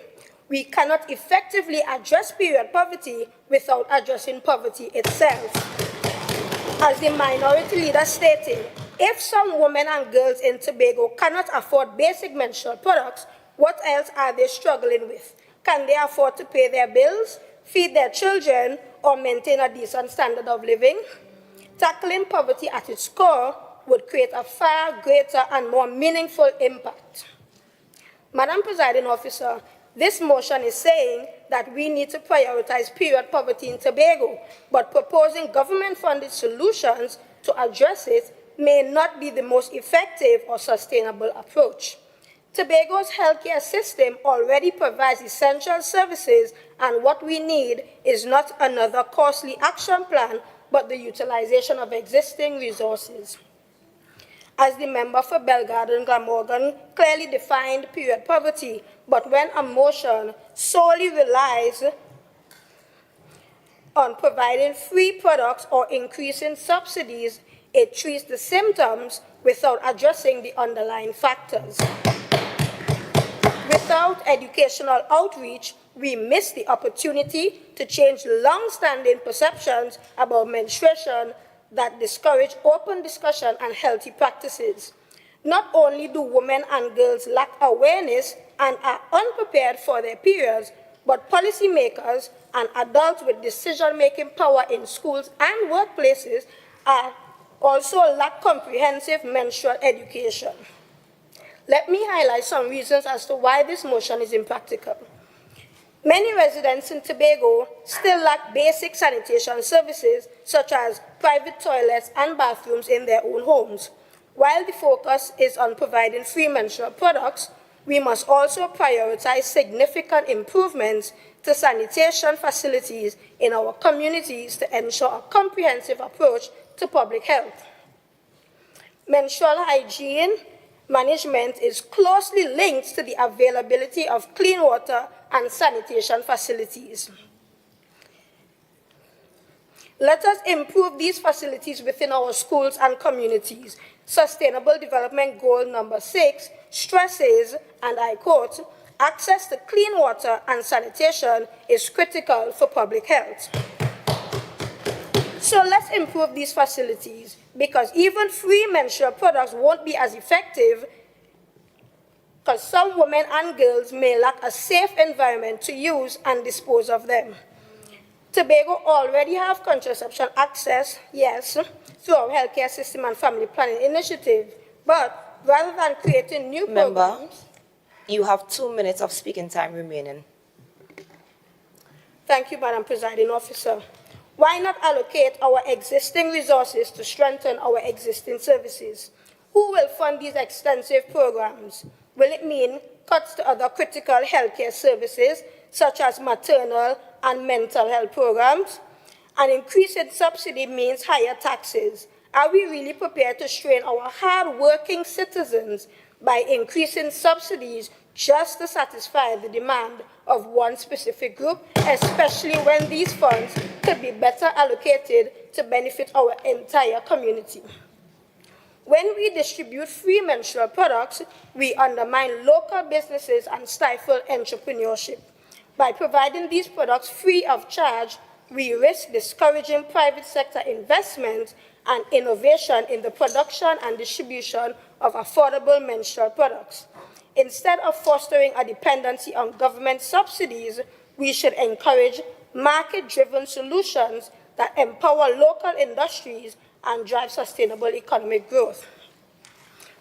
We cannot effectively address period poverty without addressing poverty itself. As the minority leader stated, if some women and girls in Tobago cannot afford basic menstrual products, what else are they struggling with? Can they afford to pay their bills, feed their children, or maintain a decent standard of living? Tackling poverty at its core would create a far greater and more meaningful impact. Madam Presiding Officer, this motion is saying that we need to prioritize period poverty in Tobago, but proposing government-funded solutions to address it may not be the most effective or sustainable approach. Tobago's healthcare system already provides essential services, and what we need is not another costly action plan, but the utilization of existing resources. As the member for Belgarden Glamorgan clearly defined period poverty, but when a motion solely relies on providing free products or increasing subsidies, it treats the symptoms without addressing the underlying factors. Without educational outreach, we miss the opportunity to change long-standing perceptions about menstruation that discourage open discussion and healthy practices. Not only do women and girls lack awareness and are unprepared for their periods, but policymakers and adults with decision-making power in schools and workplaces are also lack comprehensive menstrual education. Let me highlight some reasons as to why this motion is impractical. Many residents in Tobago still lack basic sanitation services, such as private toilets and bathrooms in their own homes. While the focus is on providing free menstrual products, we must also prioritize significant improvements to sanitation facilities in our communities to ensure a comprehensive approach to public health. Menstrual hygiene management is closely linked to the availability of clean water and sanitation facilities. Let us improve these facilities within our schools and communities. Sustainable Development Goal number 6 stresses, and I quote, access to clean water and sanitation is critical for public health. So let's improve these facilities, because even free menstrual products won't be as effective because some women and girls may lack a safe environment to use and dispose of them. Tobago already have contraception access, yes, through our healthcare system and family planning initiative, but rather than creating new programs... You have 2 minutes of speaking time remaining. Thank you, Madam Presiding Officer. Why not allocate our existing resources to strengthen our existing services? Who will fund these extensive programs? Will it mean cuts to other critical healthcare services, such as maternal and mental health programs? An increase in subsidy means higher taxes. Are we really prepared to strain our hard-working citizens by increasing subsidies just to satisfy the demand of one specific group, especially when these funds could be better allocated to benefit our entire community? When we distribute free menstrual products, we undermine local businesses and stifle entrepreneurship. By providing these products free of charge, we risk discouraging private sector investment and innovation in the production and distribution of affordable menstrual products. Instead of fostering a dependency on government subsidies, we should encourage market-driven solutions that empower local industries and drive sustainable economic growth.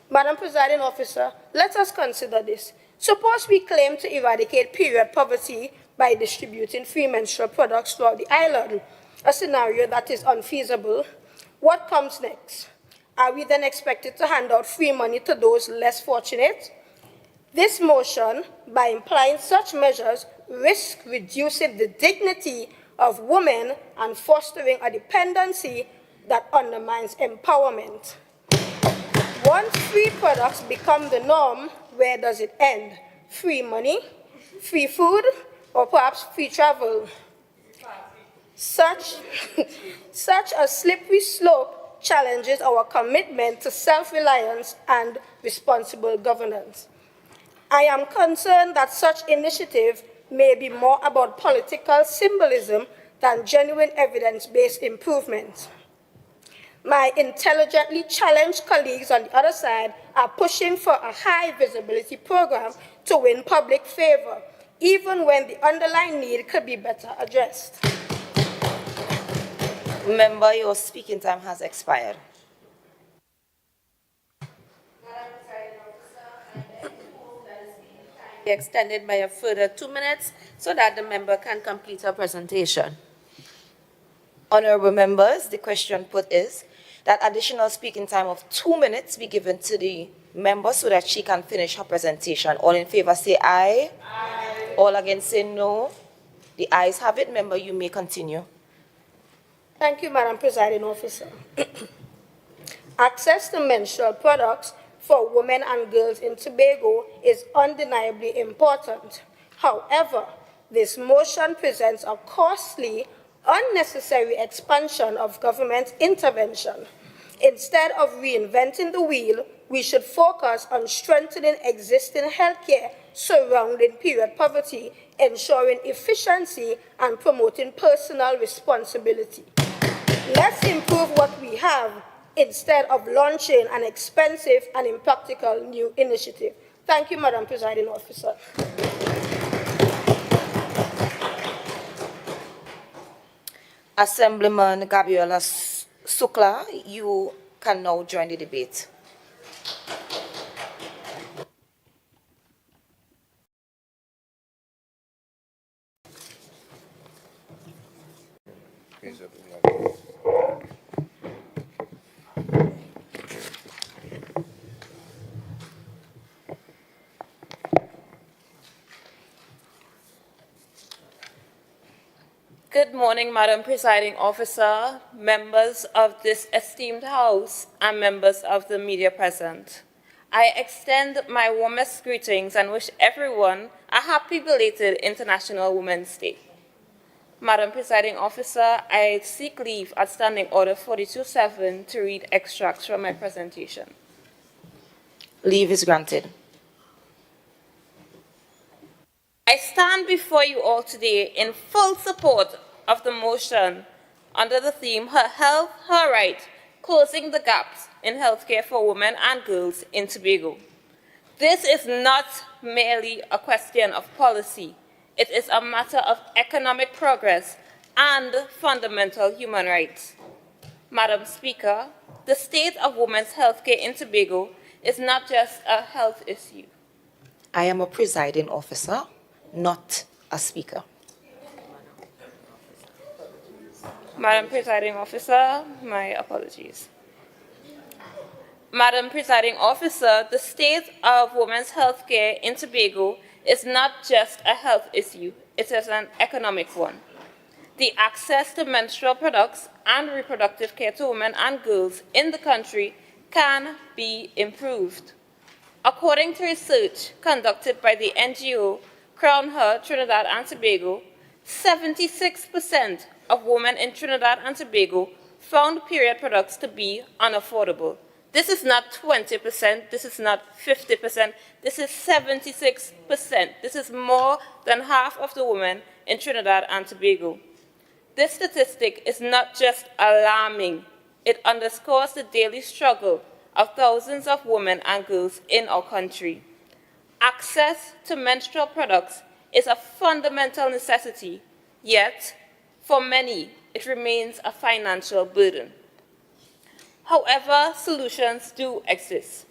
Madam Presiding Officer, let us consider this. Suppose we claim to eradicate period poverty by distributing free menstrual products throughout the island, a scenario that is unfeasible. What comes next? Are we then expected to hand out free money to those less fortunate? This motion, by implying such measures, risks reducing the dignity of women and fostering a dependency that undermines empowerment. Once free products become the norm, where does it end? Free money, free food, or perhaps free travel? Such a slippery slope challenges our commitment to self-reliance and responsible governance. I am concerned that such initiative may be more about political symbolism than genuine evidence-based improvement. My intelligently challenged colleagues on the other side are pushing for a high-visibility program to win public favor, even when the underlying need could be better addressed. Member, your speaking time has expired. Be extended by a further 2 minutes so that the member can complete her presentation. Honorable members, the question put is that additional speaking time of 2 minutes be given to the member so that she can finish her presentation. All in favor say aye. Aye. All against say no. The ayes have it. Member, you may continue. Thank you, Madam Presiding Officer. Access to menstrual products for women and girls in Tobago is undeniably important. However, this motion presents a costly, unnecessary expansion of government intervention. Instead of reinventing the wheel, we should focus on strengthening existing healthcare surrounding period poverty, ensuring efficiency, and promoting personal responsibility. Let's improve what we have instead of launching an expensive and impractical new initiative. Thank you, Madam Presiding Officer. Assemblyman Gabriela Sukla, you can now join the debate. Good morning, Madam Presiding Officer, members of this esteemed House, and members of the media present. I extend my warmest greetings and wish everyone a happy belated International Women's Day. Madam Presiding Officer, I seek leave at Standing Order 42-7 to read extracts from my presentation. Leave is granted. I stand before you all today in full support of the motion under the theme, Her Health, Her Right, Closing the Gaps in Healthcare for Women and Girls in Tobago. This is not merely a question of policy. It is a matter of economic progress and fundamental human rights. Madam Speaker, the state of women's healthcare in Tobago is not just a health issue. I am a presiding officer, not a speaker. Madam Presiding Officer, my apologies. Madam Presiding Officer, the state of women's health care in Tobago is not just a health issue, it is an economic one. The access to menstrual products and reproductive care to women and girls in the country can be improved. According to research conducted by the NGO Crown Her Trinidad and Tobago, 76% of women in Trinidad and Tobago found period products to be unaffordable. This is not 20%, this is not 50%, this is 76%. This is more than half of the women in Trinidad and Tobago. This statistic is not just alarming, it underscores the daily struggle of thousands of women and girls in our country. Access to menstrual products is a fundamental necessity, yet, for many, it remains a financial burden. However, solutions do exist,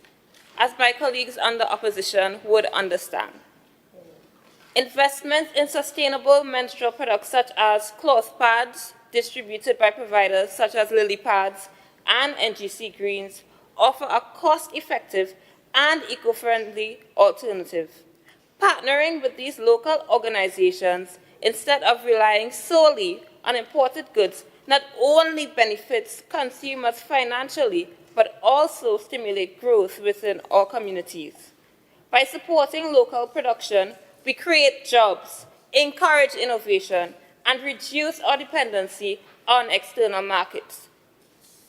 as my colleagues on the opposition would understand. Investments in sustainable menstrual products such as cloth pads distributed by providers such as Lily Pads and NGC Greens offer a cost-effective and eco-friendly alternative. Partnering with these local organizations instead of relying solely on imported goods not only benefits consumers financially, but also stimulate growth within our communities. By supporting local production, we create jobs, encourage innovation, and reduce our dependency on external markets.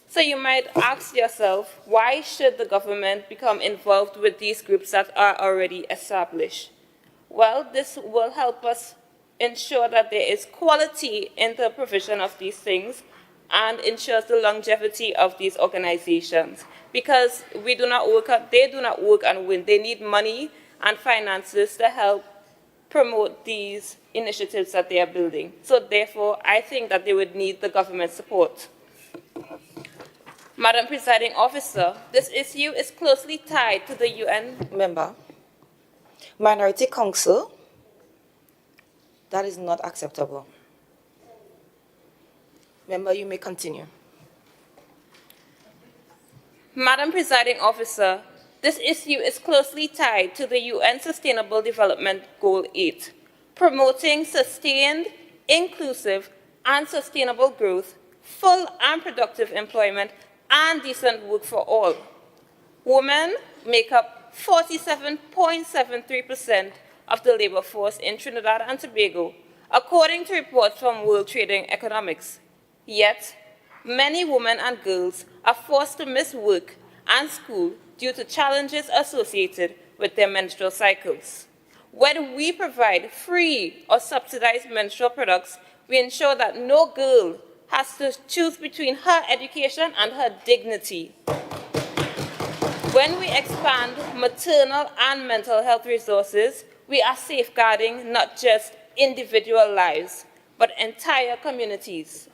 So you might ask yourself, why should the government become involved with these groups that are already established? Well, this will help us ensure that there is quality in the provision of these things and ensures the longevity of these organizations. Because they do not work and win. They need money and finances to help promote these initiatives that they are building. So therefore, I think that they would need the government support. Madam Presiding Officer, this issue is closely tied to the UN. Member, Minority Council, that is not acceptable. Member, you may continue. Madam Presiding Officer, this issue is closely tied to the UN Sustainable Development Goal 8, promoting sustained, inclusive, and sustainable growth, full and productive employment, and decent work for all. Women make up 47.73% of the labor force in Trinidad and Tobago, according to reports from World Trading Economics. Yet, many women and girls are forced to miss work and school due to challenges associated with their menstrual cycles. When we provide free or subsidized menstrual products, we ensure that no girl has to choose between her education and her dignity. When we expand maternal and mental health resources, we are safeguarding not just individual lives, but entire communities.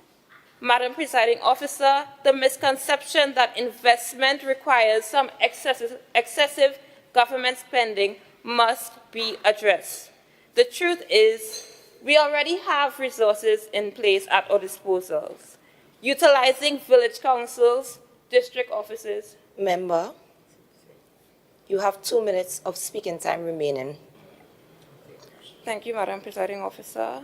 Madam Presiding Officer, the misconception that investment requires some excessive government spending must be addressed. The truth is, we already have resources in place at our disposals, utilizing village councils, district offices. Member, you have 2 minutes of speaking time remaining. Thank you, Madam Presiding Officer.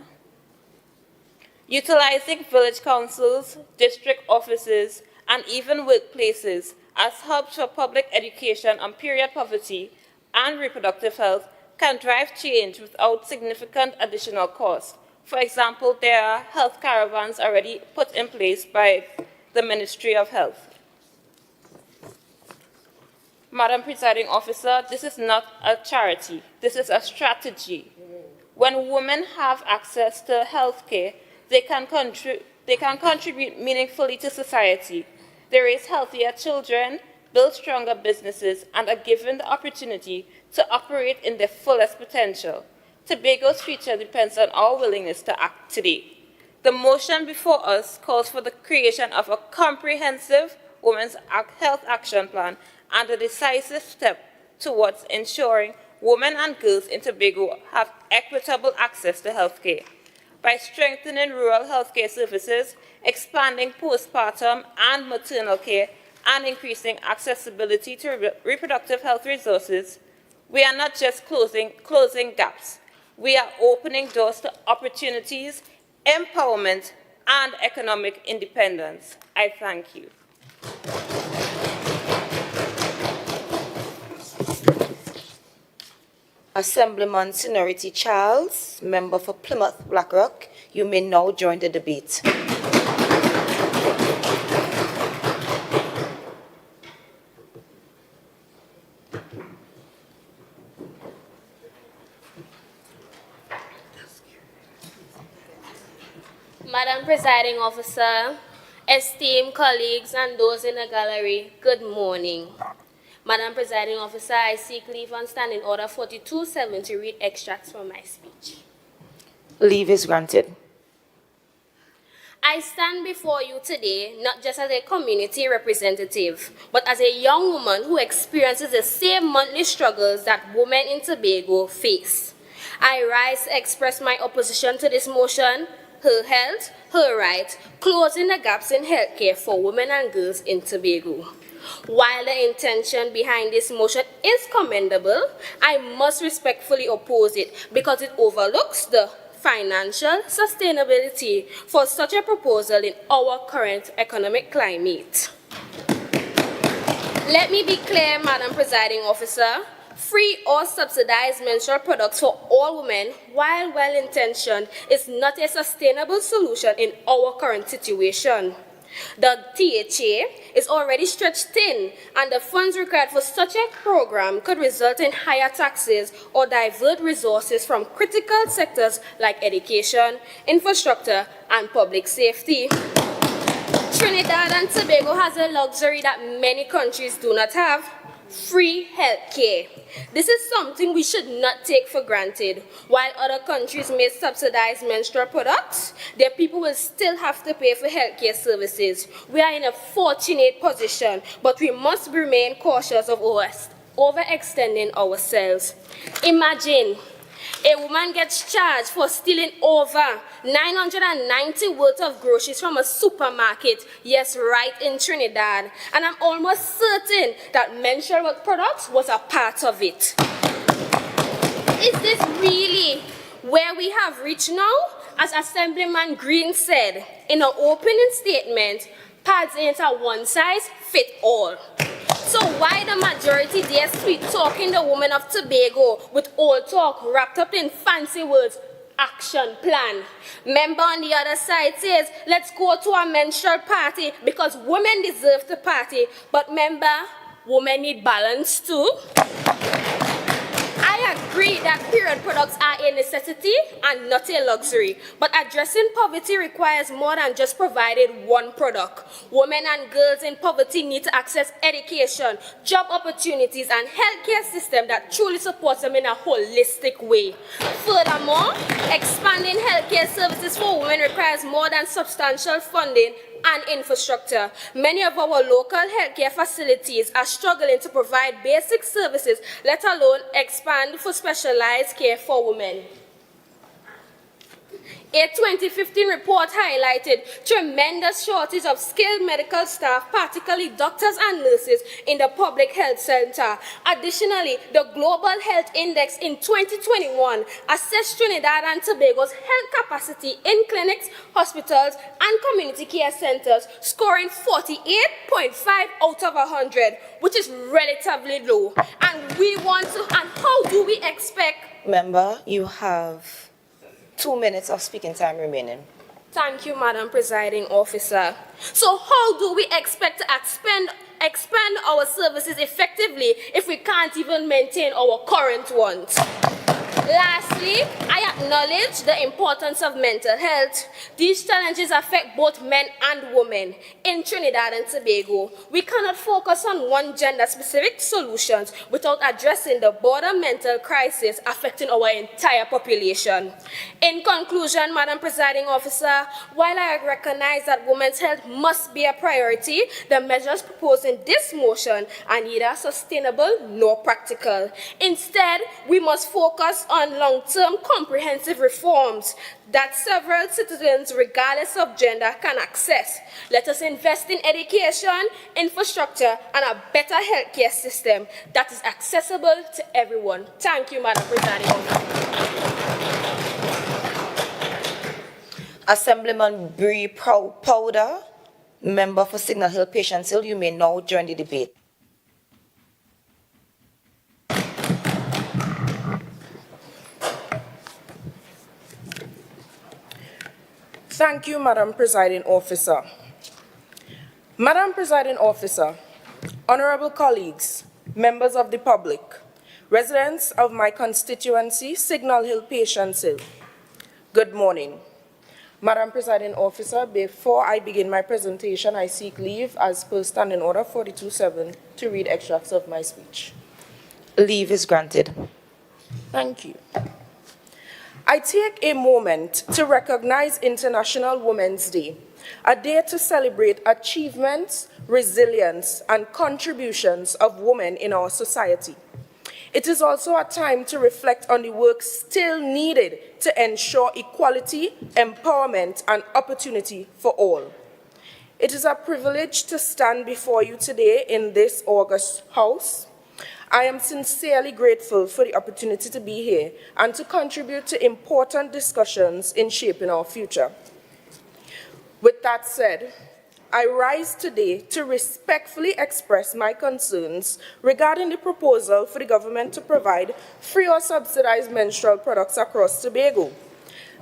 Utilizing village councils, district offices, and even workplaces as hubs for public education on period poverty and reproductive health can drive change without significant additional cost For example, there are health caravans already put in place by the Ministry of Health. Madam Presiding Officer, this is not a charity. This is a strategy. When women have access to health care, they can contribute meaningfully to society. They raise healthier children, build stronger businesses, and are given the opportunity to operate in their fullest potential. Tobago's future depends on our willingness to act today. The motion before us calls for the creation of a comprehensive women's health action plan and a decisive step towards ensuring women and girls in Tobago have equitable access to health care. By strengthening rural health care services, expanding postpartum and maternal care, and increasing accessibility to reproductive health resources, we are not just closing gaps. We are opening doors to opportunities, empowerment, and economic independence. I thank you. Assemblyman Senority Charles, member for Plymouth Blackrock, you may now join the debate. Madam Presiding Officer, esteemed colleagues and those in the gallery, good morning. Madam Presiding Officer, I seek leave on Standing Order 42-7 to read extracts from my speech. Leave is granted. I stand before you today not just as a community representative, but as a young woman who experiences the same monthly struggles that women in Tobago face. I rise to express my opposition to this motion, her health, her right, closing the gaps in healthcare for women and girls in Tobago. While the intention behind this motion is commendable, I must respectfully oppose it because it overlooks the financial sustainability for such a proposal in our current economic climate. Let me be clear, Madam Presiding Officer. Free or subsidized menstrual products for all women, while well-intentioned, is not a sustainable solution in our current situation. The THA is already stretched thin, and the funds required for such a program could result in higher taxes or divert resources from critical sectors like education, infrastructure, and public safety. Trinidad and Tobago has a luxury that many countries do not have: free health care. This is something we should not take for granted. While other countries may subsidize menstrual products, their people will still have to pay for healthcare services. We are in a fortunate position, but we must remain cautious of overextending ourselves. Imagine a woman gets charged for stealing over 990 worth of groceries from a supermarket, yes, right in Trinidad. And I'm almost certain that menstrual products was a part of it. Is this really where we have reached now? As Assemblyman Green said in an opening statement, pads ain't a one-size-fits-all. So why the majority dare sweet-talking the women of Tobago with old talk wrapped up in fancy words, action plan? Member on the other side says, let's go to a menstrual party because women deserve to party. But member, women need balance too. I agree that period products are a necessity and not a luxury, but addressing poverty requires more than just providing one product. Women and girls in poverty need to access education, job opportunities, and healthcare system that truly supports them in a holistic way. Furthermore, expanding healthcare services for women requires more than substantial funding and infrastructure. Many of our local healthcare facilities are struggling to provide basic services, let alone expand for specialized care for women. A 2015 report highlighted tremendous shortage of skilled medical staff, particularly doctors and nurses, in the public health center. Additionally, the Global Health Index in 2021 assessed Trinidad and Tobago's health capacity in clinics, hospitals, and community care centers, scoring 48.5 out of 100, which is relatively low. And how do we expect? Member, you have 2 minutes of speaking time remaining. Thank you, Madam Presiding Officer. So how do we expect to expand our services effectively if we can't even maintain our current ones? Lastly, I acknowledge the importance of mental health. These challenges affect both men and women. In Trinidad and Tobago, we cannot focus on one gender-specific solutions without addressing the broader mental crisis affecting our entire population. In conclusion, Madam Presiding Officer, while I recognize that women's health must be a priority, the measures proposed in this motion are neither sustainable nor practical. Instead, we must focus on long-term comprehensive reforms that several citizens, regardless of gender, can access. Let us invest in education, infrastructure, and a better healthcare system that is accessible to everyone. Thank you, Madam Presiding Officer. Assemblyman Bree Powder, member for Signal Hill, Patience Hill, you may now join the debate. Thank you, Madam Presiding Officer. Madam Presiding Officer, honorable colleagues, members of the public, residents of my constituency, Signal Hill, Patience Hill, good morning. Madam Presiding Officer, before I begin my presentation, I seek leave as per Standing Order 42.7 to read extracts of my speech. Leave is granted. Thank you. I take a moment to recognize International Women's Day, a day to celebrate achievements, resilience, and contributions of women in our society. It is also a time to reflect on the work still needed to ensure equality, empowerment, and opportunity for all. It is a privilege to stand before you today in this august house. I am sincerely grateful for the opportunity to be here and to contribute to important discussions in shaping our future. With that said, I rise today to respectfully express my concerns regarding the proposal for the government to provide free or subsidized menstrual products across Tobago.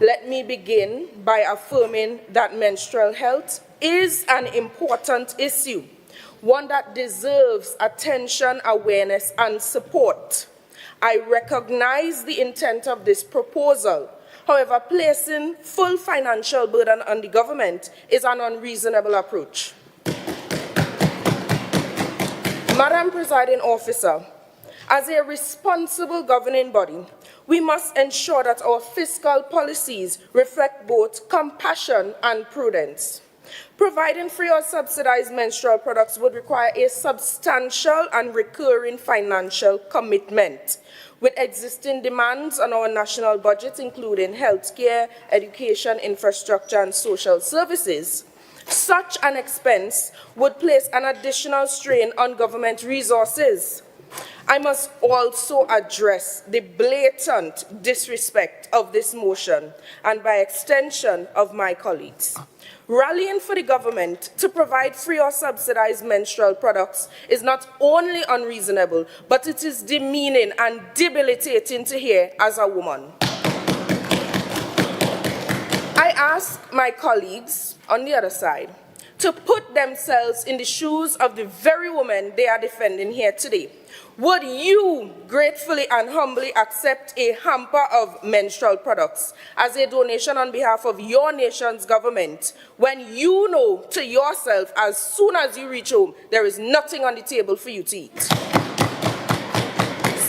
Let me begin by affirming that menstrual health is an important issue, one that deserves attention, awareness, and support. I recognize the intent of this proposal. However, placing full financial burden on the government is an unreasonable approach. Madam Presiding Officer, as a responsible governing body, we must ensure that our fiscal policies reflect both compassion and prudence. Providing free or subsidized menstrual products would require a substantial and recurring financial commitment. With existing demands on our national budget, including healthcare, education, infrastructure, and social services, such an expense would place an additional strain on government resources. I must also address the blatant disrespect of this motion and, by extension, of my colleagues. Rallying for the government to provide free or subsidized menstrual products is not only unreasonable, but it is demeaning and debilitating to hear as a woman. I ask my colleagues on the other side to put themselves in the shoes of the very women they are defending here today. Would you gratefully and humbly accept a hamper of menstrual products as a donation on behalf of your nation's government when you know to yourself as soon as you reach home there is nothing on the table for you to eat?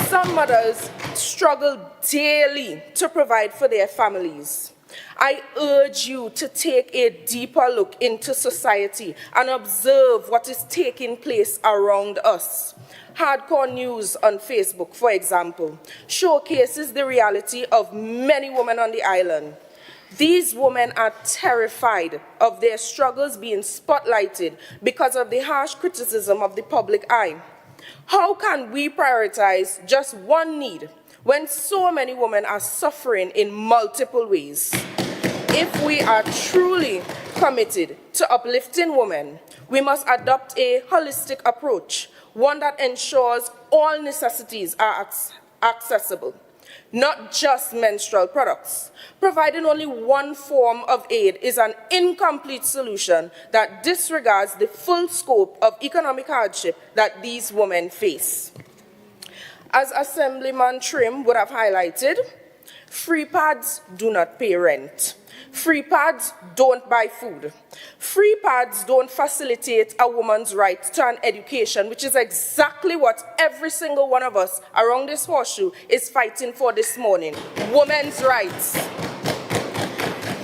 Some mothers struggle daily to provide for their families. I urge you to take a deeper look into society and observe what is taking place around us. Hardcore News on Facebook, for example, showcases the reality of many women on the island. These women are terrified of their struggles being spotlighted because of the harsh criticism of the public eye. How can we prioritize just one need when so many women are suffering in multiple ways? If we are truly committed to uplifting women, we must adopt a holistic approach, one that ensures all necessities are accessible. not just menstrual products. Providing only one form of aid is an incomplete solution that disregards the full scope of economic hardship that these women face. As Assemblyman Trim would have highlighted, free pads do not pay rent. Free pads don't buy food. Free pads don't facilitate a woman's right to an education, which is exactly what every single one of us around this horseshoe is fighting for this morning, women's rights.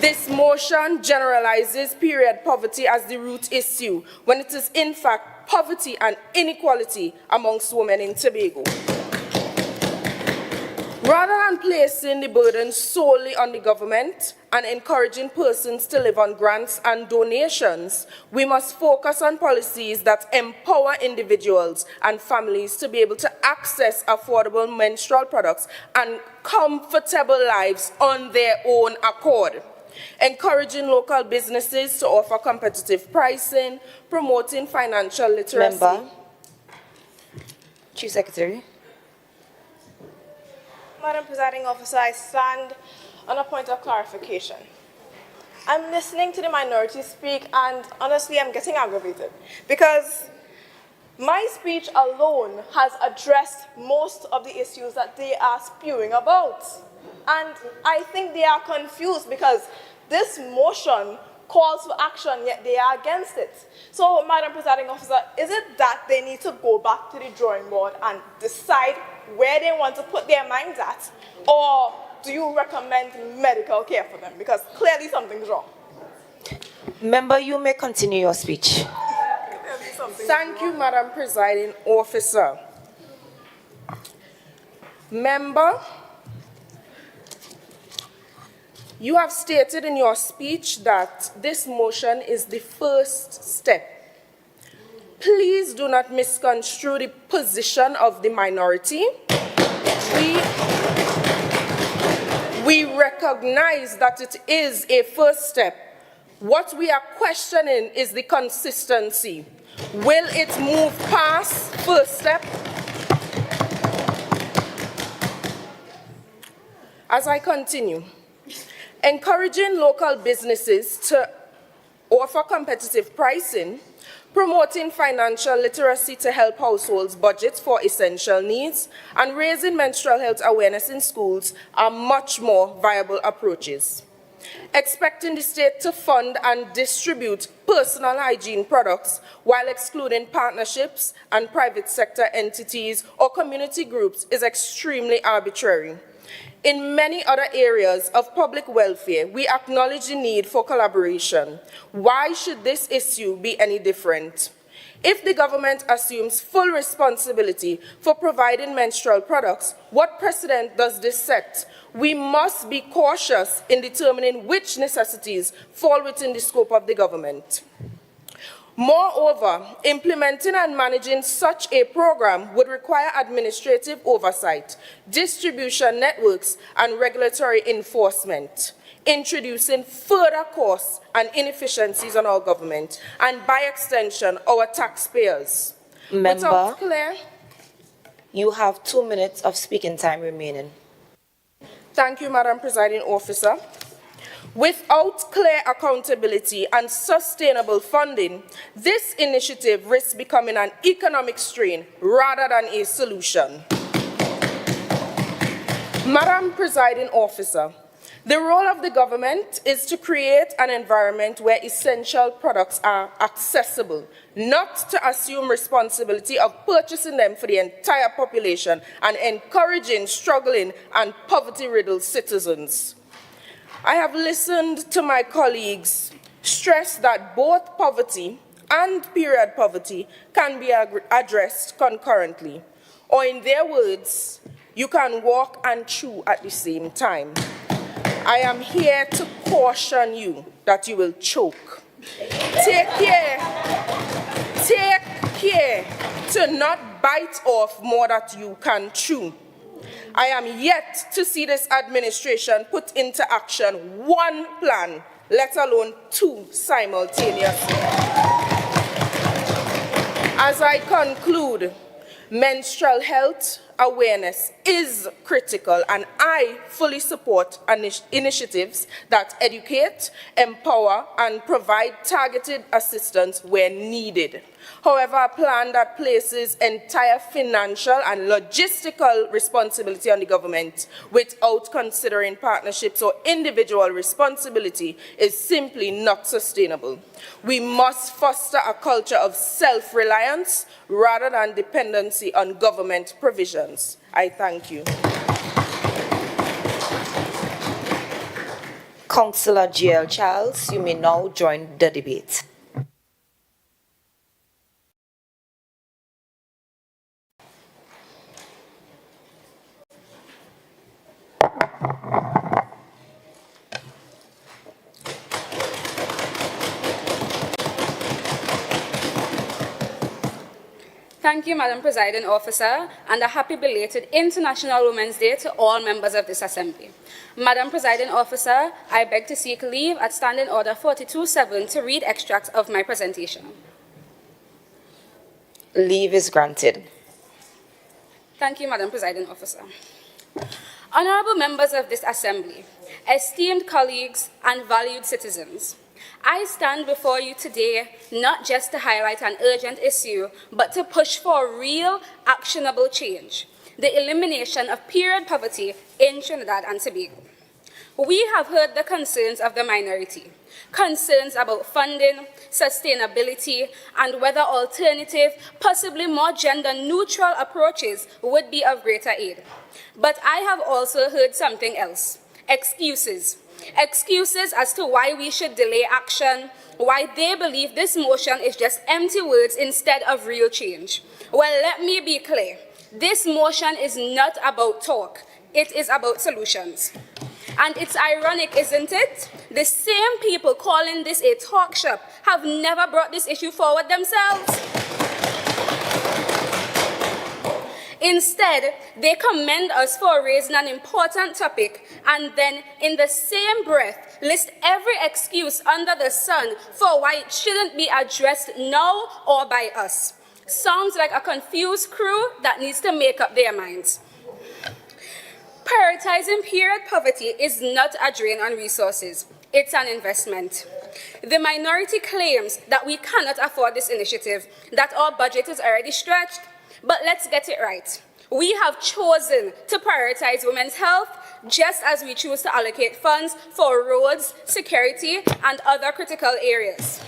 This motion generalizes period poverty as the root issue, when it is in fact poverty and inequality amongst women in Tobago. Rather than placing the burden solely on the government and encouraging persons to live on grants and donations, we must focus on policies that empower individuals and families to be able to access affordable menstrual products and comfortable lives on their own accord. Encouraging local businesses to offer competitive pricing, promoting financial literacy. Member, Chief Secretary. Madam Presiding Officer, I stand on a point of clarification. I'm listening to the minority speak, and honestly, I'm getting aggravated because my speech alone has addressed most of the issues that they are spewing about. And I think they are confused because this motion calls for action, yet they are against it. So, Madam Presiding Officer, is it that they need to go back to the drawing board and decide where they want to put their minds at? Or do you recommend medical care for them? Because clearly something's wrong. Member, you may continue your speech. Thank you, Madam Presiding Officer. Member, you have stated in your speech that this motion is the first step. Please do not misconstrue the position of the minority. We recognize that it is a first step. What we are questioning is the consistency. Will it move past first step? As I continue, encouraging local businesses to offer competitive pricing, promoting financial literacy to help households budget for essential needs, and raising menstrual health awareness in schools are much more viable approaches. Expecting the state to fund and distribute personal hygiene products while excluding partnerships and private sector entities or community groups is extremely arbitrary. In many other areas of public welfare, we acknowledge the need for collaboration. Why should this issue be any different? If the government assumes full responsibility for providing menstrual products, what precedent does this set? We must be cautious in determining which necessities fall within the scope of the government. Moreover, implementing and managing such a program would require administrative oversight, distribution networks, and regulatory enforcement, introducing further costs and inefficiencies on our government, and by extension, our taxpayers. Member, Claire, you have 2 minutes of speaking time remaining. Thank you, Madam Presiding Officer. Without clear accountability and sustainable funding, this initiative risks becoming an economic strain rather than a solution. Madam Presiding Officer, the role of the government is to create an environment where essential products are accessible, not to assume responsibility of purchasing them for the entire population and encouraging struggling and poverty-riddled citizens. I have listened to my colleagues stress that both poverty and period poverty can be addressed concurrently, or in their words, you can walk and chew at the same time. I am here to caution you that you will choke. Take care to not bite off more than you can chew. I am yet to see this administration put into action one plan, let alone two simultaneously. As I conclude, menstrual health awareness is critical, and I fully support initiatives that educate, empower, and provide targeted assistance where needed. However, a plan that places entire financial and logistical responsibility on the government without considering partnerships or individual responsibility is simply not sustainable. We must foster a culture of self-reliance rather than dependency on government provisions. I thank you. Councillor G.L. Charles, you may now join the debate. Thank you, Madam Presiding Officer, and a happy belated International Women's Day to all members of this Assembly. Madam Presiding Officer, I beg to seek leave at Standing Order 42.7 to read extracts of my presentation. Leave is granted. Thank you, Madam Presiding Officer. Honorable members of this Assembly, esteemed colleagues and valued citizens, I stand before you today not just to highlight an urgent issue, but to push for real, actionable change, the elimination of period poverty in Trinidad and Tobago. We have heard the concerns of the minority, concerns about funding, sustainability, and whether alternative, possibly more gender-neutral approaches would be of greater aid. But I have also heard something else, excuses. Excuses as to why we should delay action, why they believe this motion is just empty words instead of real change. Well, let me be clear. This motion is not about talk. It is about solutions. And it's ironic, isn't it? The same people calling this a talk shop have never brought this issue forward themselves. Instead, they commend us for raising an important topic and then, in the same breath, list every excuse under the sun for why it shouldn't be addressed now or by us. Sounds like a confused crew that needs to make up their minds. Prioritizing period poverty is not a drain on resources. It's an investment. The minority claims that we cannot afford this initiative, that our budget is already stretched. But let's get it right. We have chosen to prioritize women's health, just as we choose to allocate funds for roads, security, and other critical areas.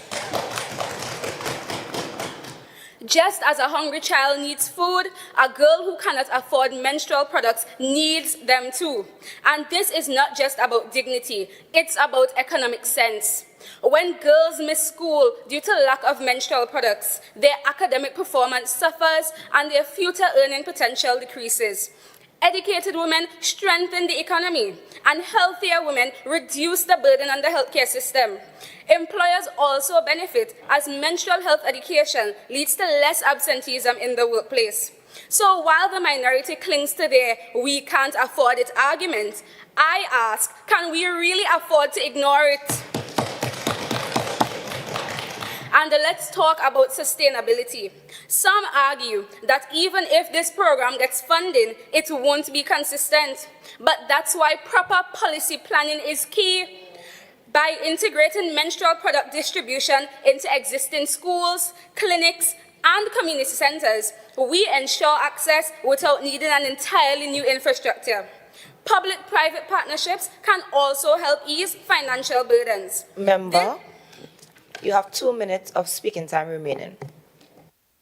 Just as a hungry child needs food, a girl who cannot afford menstrual products needs them too. And this is not just about dignity, it's about economic sense. When girls miss school due to lack of menstrual products, their academic performance suffers and their future earning potential decreases. Educated women strengthen the economy, and healthier women reduce the burden on the healthcare system. Employers also benefit as menstrual health education leads to less absenteeism in the workplace. So while the minority clings to their "we can't afford it" argument, I ask, can we really afford to ignore it? And let's talk about sustainability. Some argue that even if this program gets funding, it won't be consistent. But that's why proper policy planning is key. By integrating menstrual product distribution into existing schools, clinics, and community centers, we ensure access without needing an entirely new infrastructure. Public-private partnerships can also help ease financial burdens. Member, you have 2 minutes of speaking time remaining.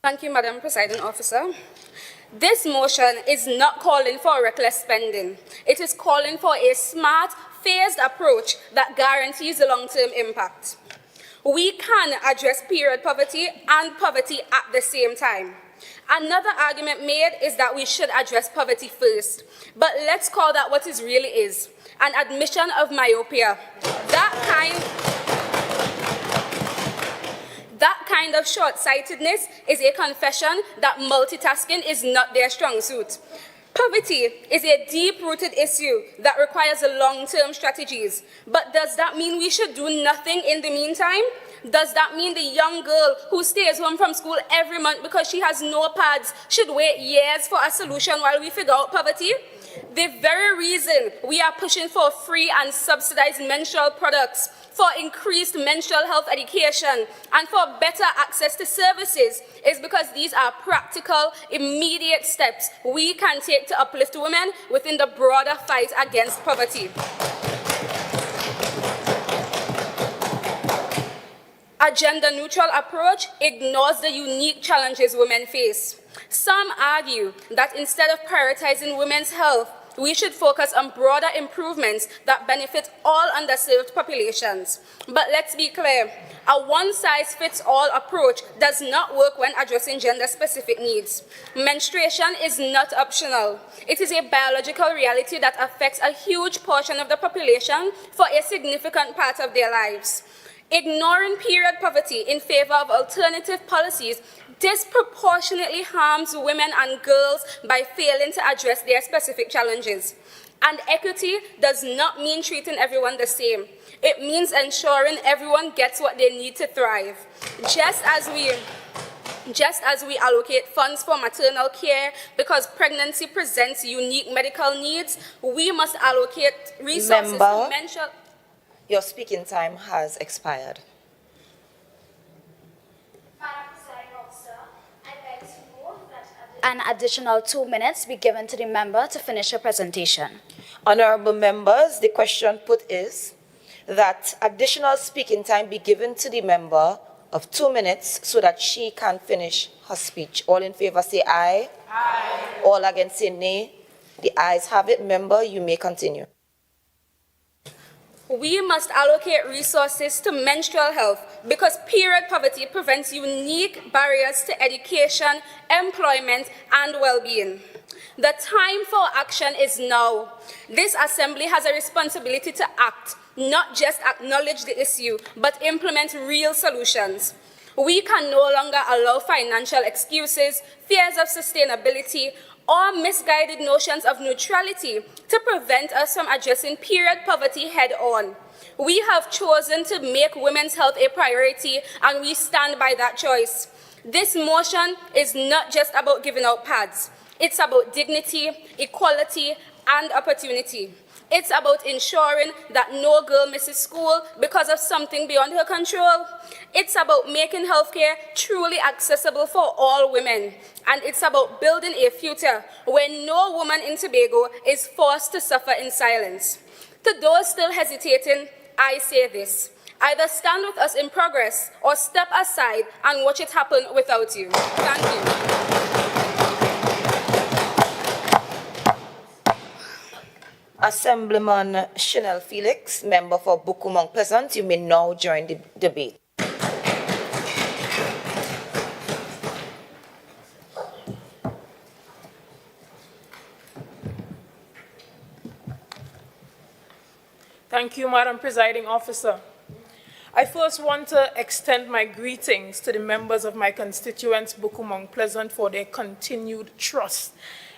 Thank you, Madam Presiding Officer. This motion is not calling for reckless spending. It is calling for a smart, phased approach that guarantees long-term impact. We can address period poverty and poverty at the same time. Another argument made is that we should address poverty first. But let's call that what it really is, an admission of myopia. That kind of short-sightedness is a confession that multitasking is not their strong suit. Poverty is a deep-rooted issue that requires long-term strategies. But does that mean we should do nothing in the meantime? Does that mean the young girl who stays home from school every month because she has no pads should wait years for a solution while we figure out poverty? The very reason we are pushing for free and subsidized menstrual products, for increased menstrual health education, and for better access to services is because these are practical, immediate steps we can take to uplift women within the broader fight against poverty. A gender-neutral approach ignores the unique challenges women face. Some argue that instead of prioritizing women's health, we should focus on broader improvements that benefit all underserved populations. But let's be clear, a one-size-fits-all approach does not work when addressing gender-specific needs. Menstruation is not optional. It is a biological reality that affects a huge portion of the population for a significant part of their lives. Ignoring period poverty in favor of alternative policies disproportionately harms women and girls by failing to address their specific challenges. And equity does not mean treating everyone the same. It means ensuring everyone gets what they need to thrive. Just as we allocate funds for maternal care because pregnancy presents unique medical needs, we must allocate resources to menstrual... Your speaking time has expired. An additional 2 minutes be given to the member to finish her presentation. Honorable members, the question put is that additional speaking time be given to the member of 2 minutes so that she can finish her speech. All in favor say aye. Aye. All against say nay. The ayes have it. Member, you may continue. We must allocate resources to menstrual health because period poverty prevents unique barriers to education, employment, and well-being. The time for action is now. This assembly has a responsibility to act, not just acknowledge the issue, but implement real solutions. We can no longer allow financial excuses, fears of sustainability, or misguided notions of neutrality to prevent us from addressing period poverty head-on. We have chosen to make women's health a priority, and we stand by that choice. This motion is not just about giving out pads. It's about dignity, equality, and opportunity. It's about ensuring that no girl misses school because of something beyond her control. It's about making healthcare truly accessible for all women. And it's about building a future where no woman in Tobago is forced to suffer in silence. To those still hesitating, I say this: either stand with us in progress or step aside and watch it happen without you. Thank you. Assemblyman Chanel Felix, member for Bukumong Pleasant, you may now join the debate. Thank you, Madam Presiding Officer. I first want to extend my greetings to the members of my constituents, Bukumong Pleasant, for their continued trust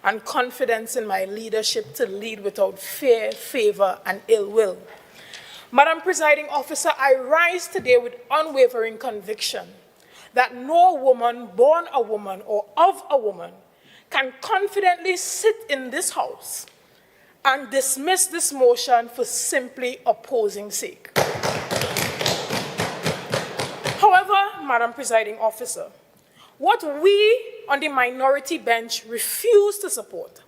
and confidence in my leadership to lead without fear, favor, and ill will. Madam Presiding Officer, I rise today with unwavering conviction that no woman born a woman or of a woman can confidently sit in this House and dismiss this motion for simply opposing sake. However, Madam Presiding Officer, what we on the minority bench refuse to support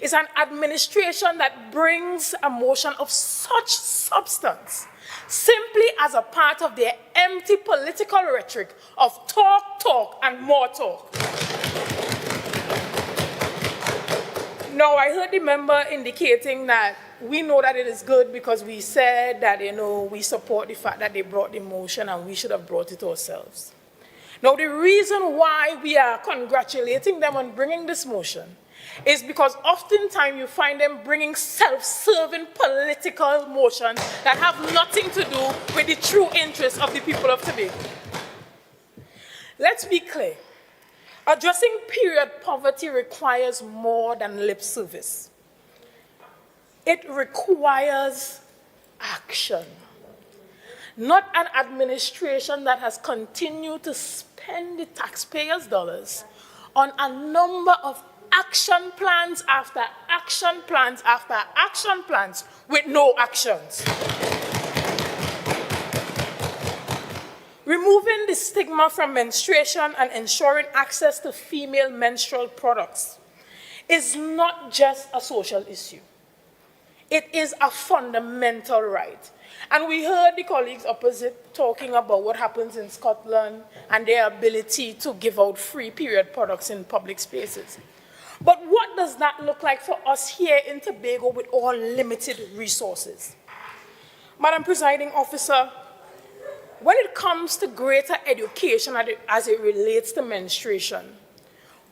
is an administration that brings a motion of such substance simply as a part of their empty political rhetoric of talk, talk, and more talk. Now, I heard the member indicating that we know that it is good because we said that, we support the fact that they brought the motion and we should have brought it ourselves. Now, the reason why we are congratulating them on bringing this motion is because oftentimes you find them bringing self-serving political motions that have nothing to do with the true interests of the people of Tobago. Let's be clear. Addressing period poverty requires more than lip service. It requires action. not an administration that has continued to spend the taxpayers' dollars on a number of action plans after action plans after action plans with no actions. Removing the stigma from menstruation and ensuring access to female menstrual products is not just a social issue. It is a fundamental right. And we heard the colleagues opposite talking about what happens in Scotland and their ability to give out free period products in public spaces. But what does that look like for us here in Tobago with all limited resources? Madam Presiding Officer, when it comes to greater education as it relates to menstruation,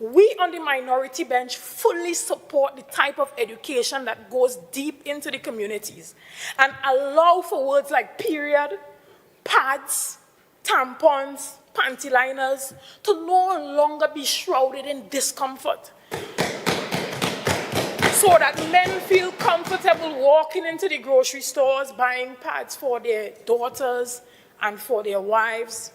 we on the minority bench fully support the type of education that goes deep into the communities and allow for words like period, pads, tampons, panty liners to no longer be shrouded in discomfort, so that men feel comfortable walking into the grocery stores buying pads for their daughters and for their wives,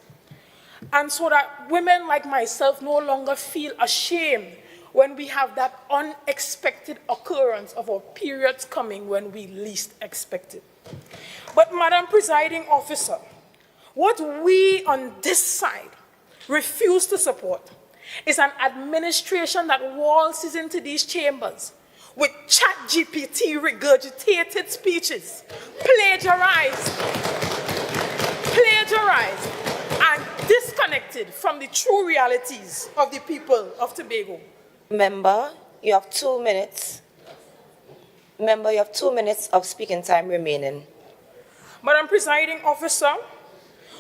and so that women like myself no longer feel ashamed when we have that unexpected occurrence of our periods coming when we least expect it. But Madam Presiding Officer, what we on this side refuse to support is an administration that waltzes into these chambers with ChatGPT regurgitated speeches, plagiarized, and disconnected from the true realities of the people of Tobago. Member, you have 2 minutes. Member, you have 2 minutes of speaking time remaining. Madam Presiding Officer,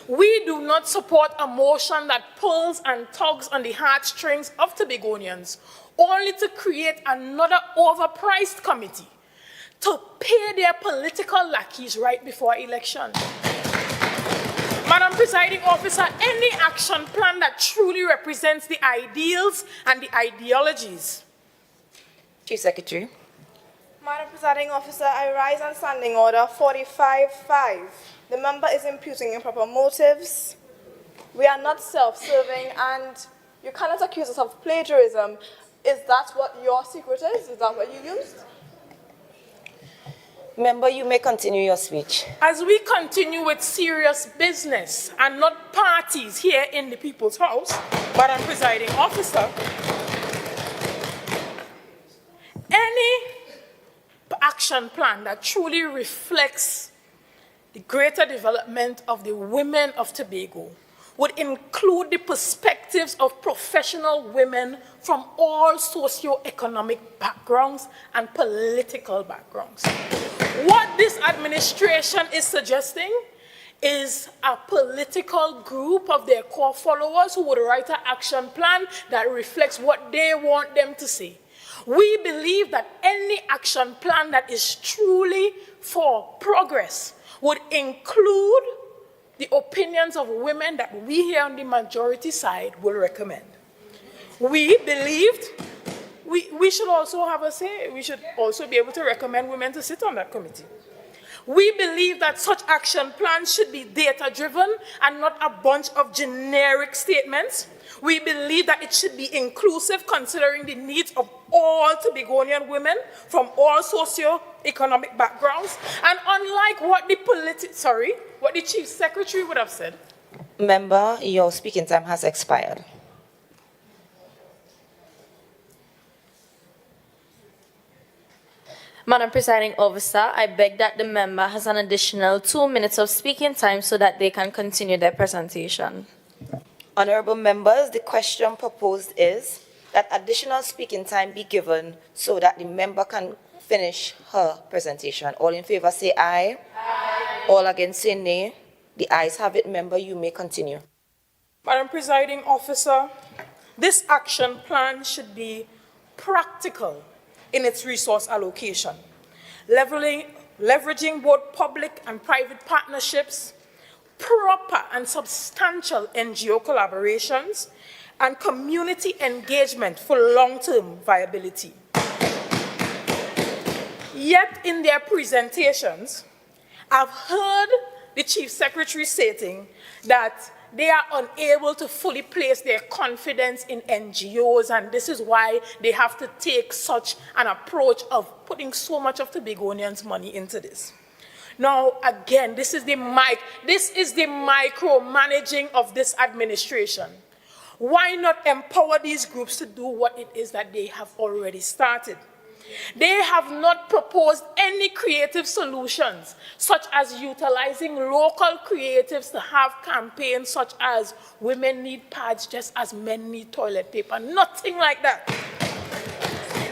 we do not support a motion that pulls and tugs on the heartstrings of Tobagonians, only to create another overpriced committee to pay their political lackeys right before election. Madam Presiding Officer, any action plan that truly represents the ideals and the ideologies. Chief Secretary. Madam Presiding Officer, I rise on standing order 45-5. The member is imputing improper motives. We are not self-serving, and you cannot accuse us of plagiarism. Is that what your secret is? Is that what you used? Member, you may continue your speech. As we continue with serious business and not parties here in the People's House, Madam Presiding Officer, any action plan that truly reflects the greater development of the women of Tobago would include the perspectives of professional women from all socio-economic backgrounds and political backgrounds. What this administration is suggesting is a political group of their core followers who would write an action plan that reflects what they want them to say. We believe that any action plan that is truly for progress would include the opinions of women that we here on the majority side will recommend. We believed we should also have a say. We should also be able to recommend women to sit on that committee. We believe that such action plans should be data-driven and not a bunch of generic statements. We believe that it should be inclusive, considering the needs of all Tobagonian women from all socio-economic backgrounds. And unlike what the Chief Secretary would have said. Member, your speaking time has expired. Madam Presiding Officer, I beg that the member has an additional 2 minutes of speaking time so that they can continue their presentation. Honorable members, the question proposed is that additional speaking time be given so that the member can finish her presentation. All in favor say aye. Aye. All against say nay. The ayes have it. Member, you may continue. Madam Presiding Officer, this action plan should be practical in its resource allocation, leveraging both public and private partnerships, proper and substantial NGO collaborations, and community engagement for long-term viability. Yet in their presentations, I've heard the Chief Secretary stating that they are unable to fully place their confidence in NGOs, and this is why they have to take such an approach of putting so much of Tobagonians' money into this. Now, again, this is the micromanaging of this administration. Why not empower these groups to do what it is that they have already started? They have not proposed any creative solutions, such as utilizing local creatives to have campaigns such as women need pads just as men need toilet paper. Nothing like that.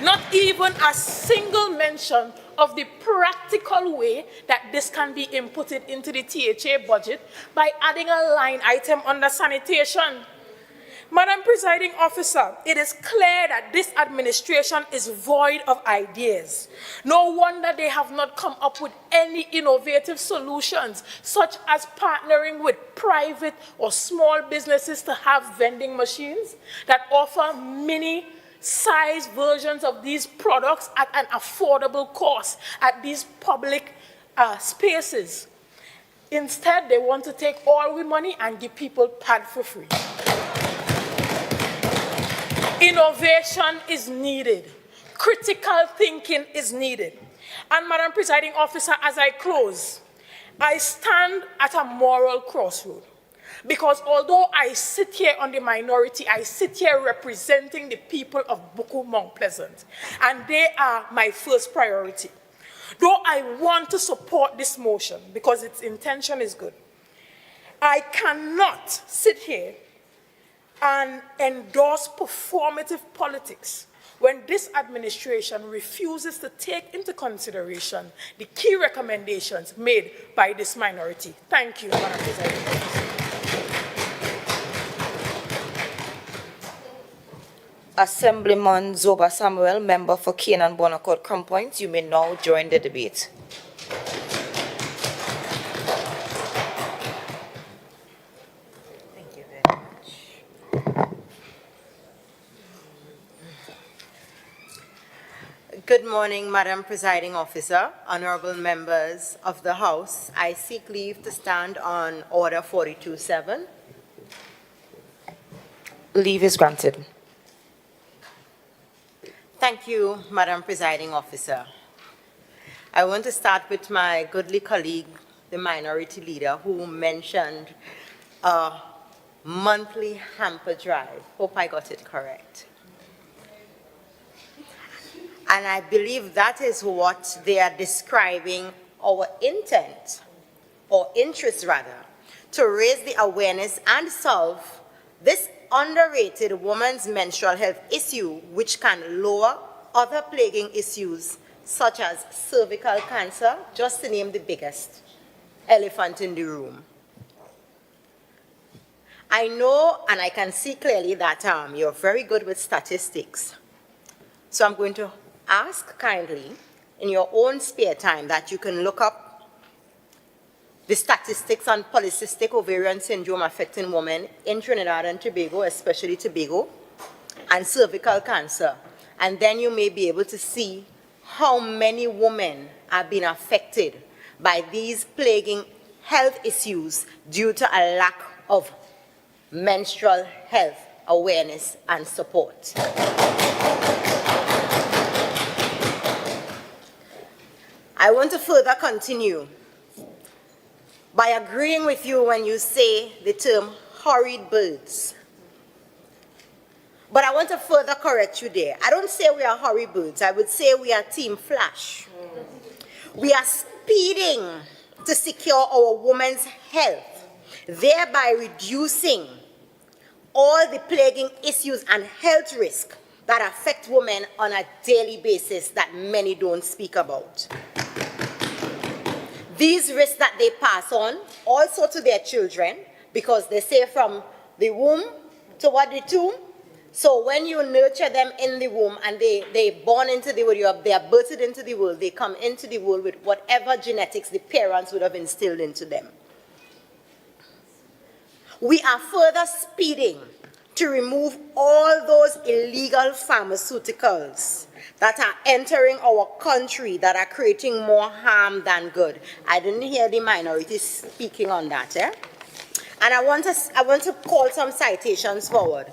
Not even a single mention of the practical way that this can be inputted into the THA budget by adding a line item under sanitation. Madam Presiding Officer, it is clear that this administration is void of ideas. No wonder they have not come up with any innovative solutions, such as partnering with private or small businesses to have vending machines that offer mini-size versions of these products at an affordable cost at these public spaces. Instead, they want to take all the money and give people pad for free. Innovation is needed. Critical thinking is needed. And Madam Presiding Officer, as I close, I stand at a moral crossroad. Because although I sit here on the minority, I sit here representing the people of Buku Mount Pleasant. And they are my first priority. Though I want to support this motion because its intention is good, I cannot sit here and endorse performative politics when this administration refuses to take into consideration the key recommendations made by this minority. Thank you, Madam President. Assemblyman Zoba Samuel, member for Canaan Bonaccord Crown Point, you may now join the debate. Good morning, Madam Presiding Officer, honorable members of the House. I seek leave to stand on Order 42.7. Leave is granted. Thank you, Madam Presiding Officer. I want to start with my goodly colleague, the minority leader, who mentioned a monthly hamper drive. Hope I got it correct. And I believe that is what they are describing our intent, or interest rather, to raise the awareness and solve this underrated women's menstrual health issue, which can lower other plaguing issues such as cervical cancer, just to name the biggest elephant in the room. I know and I can see clearly that you're very good with statistics. So I'm going to ask kindly in your own spare time that you can look up the statistics on polycystic ovarian syndrome affecting women in Trinidad and Tobago, especially Tobago, and cervical cancer. And then you may be able to see how many women are being affected by these plaguing health issues due to a lack of menstrual health awareness and support. I want to further continue by agreeing with you when you say the term horrid birds. But I want to further correct you there. I don't say we are horrid birds. I would say we are Team Flash. We are speeding to secure our women's health, thereby reducing all the plaguing issues and health risks that affect women on a daily basis that many don't speak about. These risks that they pass on also to their children, because they say from the womb toward the tomb. So when you nurture them in the womb and they're born into the world, they are birthed into the world, they come into the world with whatever genetics the parents would have instilled into them. We are further speeding to remove all those illegal pharmaceuticals that are entering our country that are creating more harm than good. I didn't hear the minority speaking on that, eh? And I want to call some citations forward.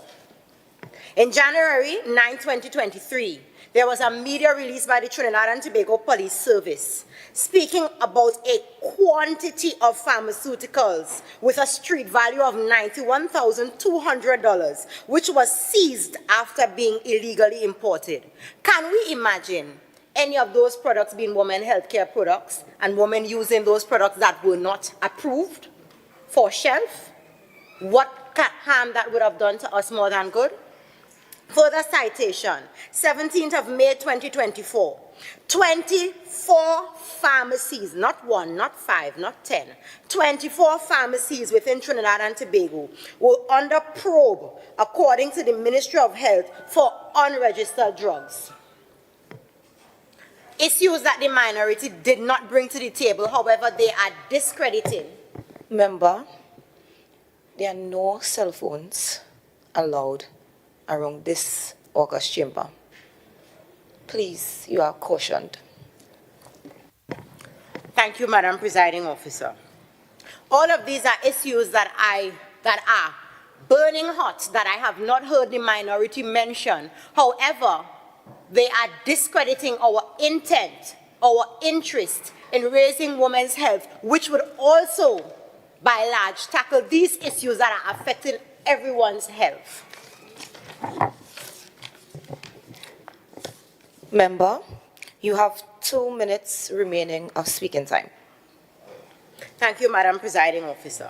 In January 9, 2023, there was a media release by the Trinidad and Tobago Police Service speaking about a quantity of pharmaceuticals with a street value of $91,200, which was seized after being illegally imported. Can we imagine any of those products being women healthcare products and women using those products that were not approved for shelf? What harm that would have done to us more than good? Further citation, 17th of May 2024, 24 pharmacies, not one, not five, not 10, 24 pharmacies within Trinidad and Tobago were under probe according to the Ministry of Health for unregistered drugs. Issues that the minority did not bring to the table, however, they are discrediting. Member, there are no cell phones allowed around this August chamber. Please, you are cautioned. Thank you, Madam Presiding Officer. All of these are issues that are burning hot that I have not heard the minority mention. However, they are discrediting our intent, our interest in raising women's health, which would also, by and large, tackle these issues that are affecting everyone's health. Member, you have 2 minutes remaining of speaking time. Thank you, Madam Presiding Officer.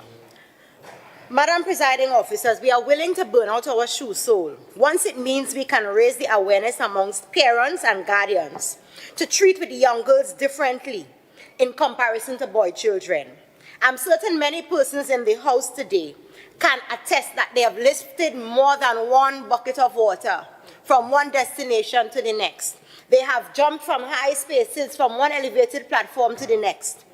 Madam Presiding Officers, we are willing to burn out our shoe sole once it means we can raise the awareness amongst parents and guardians to treat with young girls differently in comparison to boy children. I'm certain many persons in the House today can attest that they have lifted more than one bucket of water from one destination to the next. They have jumped from high spaces from one elevated platform to the next.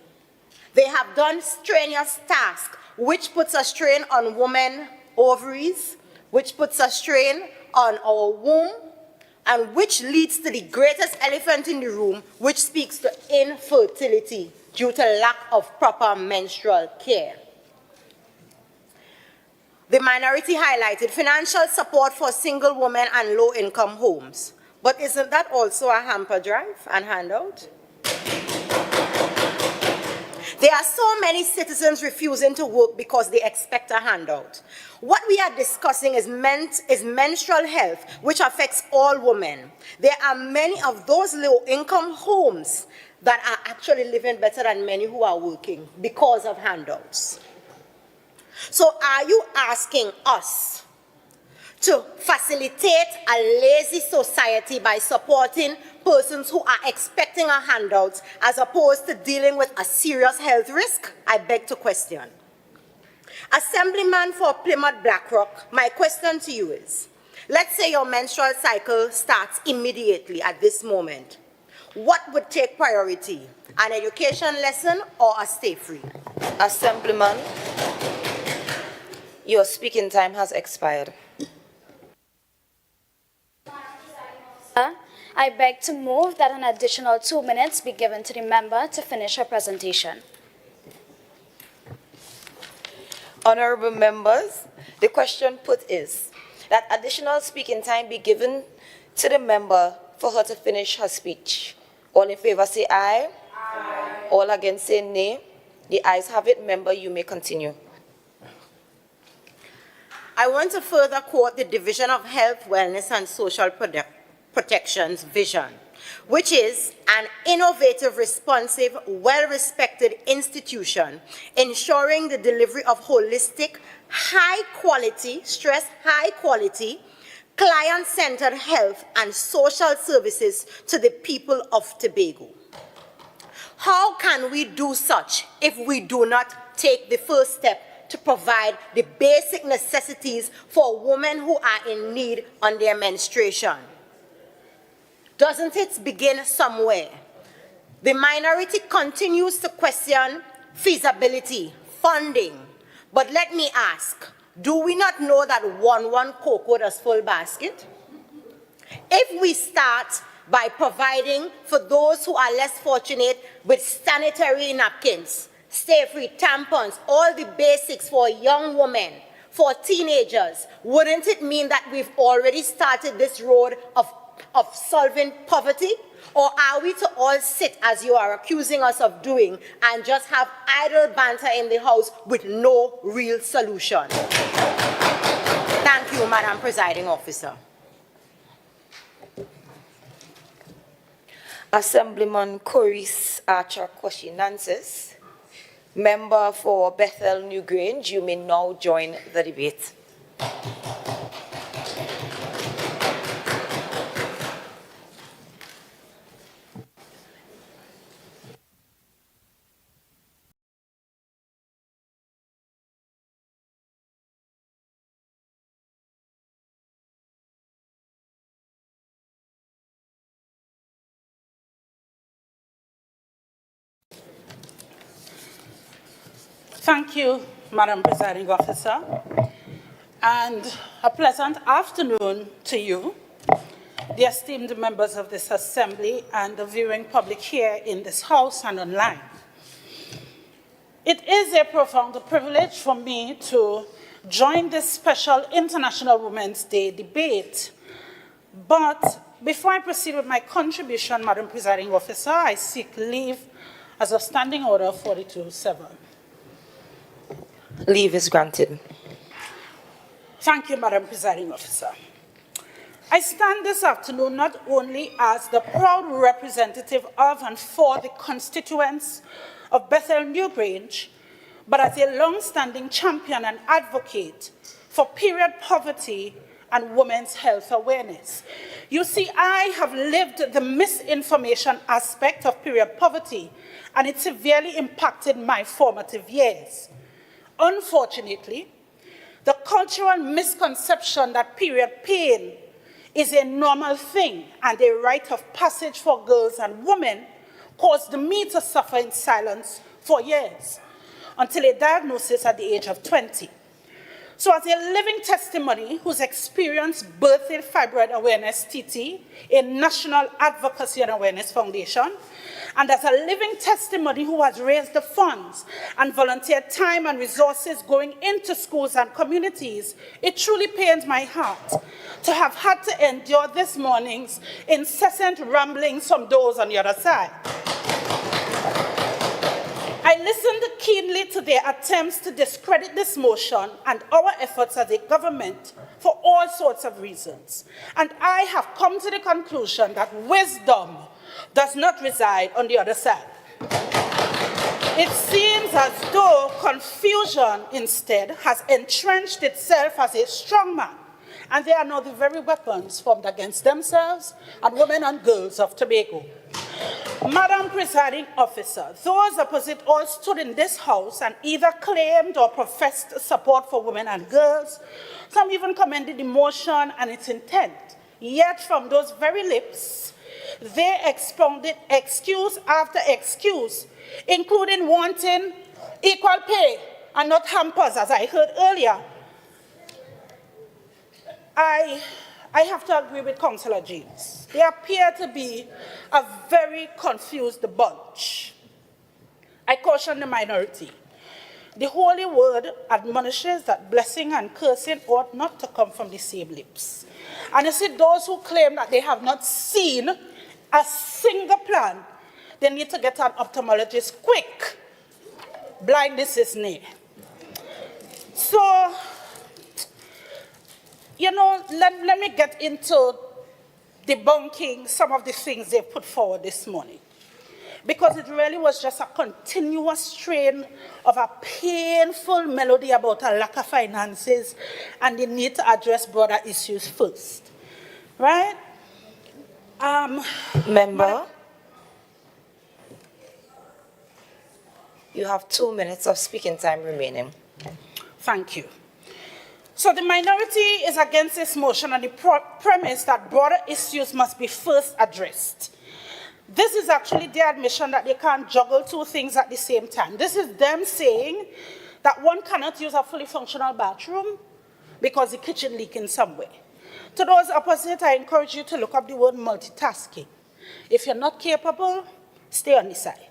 They have done strenuous tasks, which puts a strain on women's ovaries, which puts a strain on our womb, and which leads to the greatest elephant in the room, which speaks to infertility due to lack of proper menstrual care. The minority highlighted financial support for single women and low-income homes. But isn't that also a hamper drive and handout? There are so many citizens refusing to work because they expect a handout. What we are discussing is menstrual health, which affects all women. There are many of those low-income homes that are actually living better than many who are working because of handouts. So are you asking us to facilitate a lazy society by supporting persons who are expecting a handout as opposed to dealing with a serious health risk? I beg to question. Assemblyman for Plymouth Blackrock, my question to you is, let's say your menstrual cycle starts immediately at this moment. What would take priority, an education lesson or a stay free? Assemblyman, your speaking time has expired. I beg to move that an additional 2 minutes be given to the member to finish her presentation. Honorable members, the question put is that additional speaking time be given to the member for her to finish her speech. All in favor say aye. Aye. All against say nay. The ayes have it. Member, you may continue. I want to further quote the Division of Health, Wellness and Social Protection's vision, which is an innovative, responsive, well-respected institution ensuring the delivery of holistic, high-quality, stress high-quality, client-centered health and social services to the people of Tobago. How can we do such if we do not take the first step to provide the basic necessities for women who are in need on their menstruation? Doesn't it begin somewhere? The minority continues to question feasibility, funding. But let me ask, Do we not know that one cocoa does full basket? If we start by providing for those who are less fortunate with sanitary napkins, stay-free tampons, all the basics for young women, for teenagers, wouldn't it mean that we've already started this road of solving poverty? Or are we to all sit, as you are accusing us of doing, and just have idle banter in the House with no real solution? Thank you, Madam Presiding Officer. Assemblyman Coris Archer Kwashinansis, member for Bethel Newgrange, you may now join the debate. Thank you, Madam Presiding Officer, and a pleasant afternoon to you, the esteemed members of this Assembly and the viewing public here in this House and online. It is a profound privilege for me to join this special International Women's Day debate. But before I proceed with my contribution, Madam Presiding Officer, I seek leave as of Standing Order 42-7. Leave is granted. Thank you, Madam Presiding Officer. I stand this afternoon not only as the proud representative of and for the constituents of Bethel Newgrange, but as a long-standing champion and advocate for period poverty and women's health awareness. You see, I have lived the misinformation aspect of period poverty, and it severely impacted my formative years. Unfortunately, the cultural misconception that period pain is a normal thing and a rite of passage for girls and women caused me to suffer in silence for years, until a diagnosis at the age of 20. So as a living testimony whose experience birthed Fibroid Awareness TT, a national advocacy and awareness foundation, and as a living testimony who has raised the funds and volunteered time and resources going into schools and communities, it truly pains my heart to have had to endure this morning's incessant ramblings from those on the other side. I listened keenly to their attempts to discredit this motion and our efforts as a government for all sorts of reasons. And I have come to the conclusion that wisdom does not reside on the other side. It seems as though confusion instead has entrenched itself as a strongman, and they are now the very weapons formed against themselves and women and girls of Tobago. Madam Presiding Officer, those opposite all stood in this House and either claimed or professed support for women and girls. Some even commended the motion and its intent. Yet from those very lips, they expounded excuse after excuse, including wanting equal pay and not hampers, as I heard earlier. I have to agree with Councillor James. They appear to be a very confused bunch. I caution the minority. The Holy Word admonishes that blessing and cursing ought not to come from the same lips. And you see, those who claim that they have not seen a single plan, they need to get an ophthalmologist quick. Blindness is near. So, you know, let me get into debunking some of the things they put forward this morning, because it really was just a continuous strain of a painful melody about a lack of finances and the need to address broader issues first, right? Member, you have 2 minutes of speaking time remaining. Thank you. So the minority is against this motion on the premise that broader issues must be first addressed. This is actually their admission that they can't juggle two things at the same time. This is them saying that one cannot use a fully functional bathroom because the kitchen leaking somewhere. To those opposite, I encourage you to look up the word multitasking. If you're not capable, stay on the side.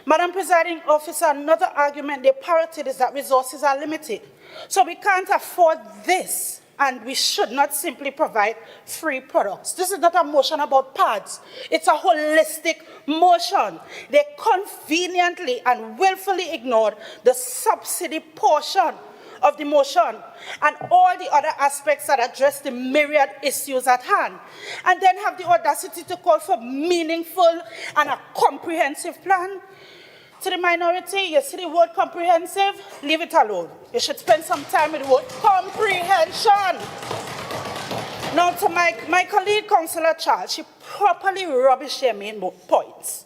Madam Presiding Officer, another argument they parroted is that resources are limited. So we can't afford this, and we should not simply provide free products. This is not a motion about pads. It's a holistic motion. They conveniently and willfully ignored the subsidy portion of the motion and all the other aspects that address the myriad issues at hand, and then have the audacity to call for meaningful and a comprehensive plan. To the minority, you see the word comprehensive, leave it alone. You should spend some time with the word comprehension. Now to my colleague, Councillor Charles, she properly rubbished their main points,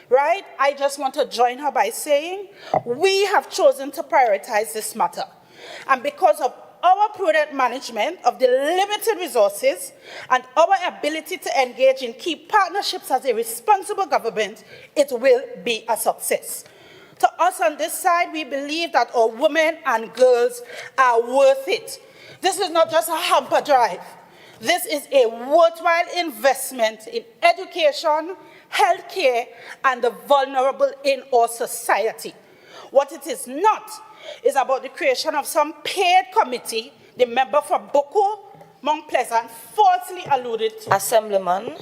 right? I just want to join her by saying we have chosen to prioritize this matter. And because of our prudent management of the limited resources and our ability to engage in key partnerships as a responsible government, it will be a success. To us on this side, we believe that our women and girls are worth it. This is not just a hamper drive. This is a worthwhile investment in education, healthcare, and the vulnerable in our society. What it is not is about the creation of some paid committee the member for Boku, Mount Pleasant, falsely alluded to. Assemblyman,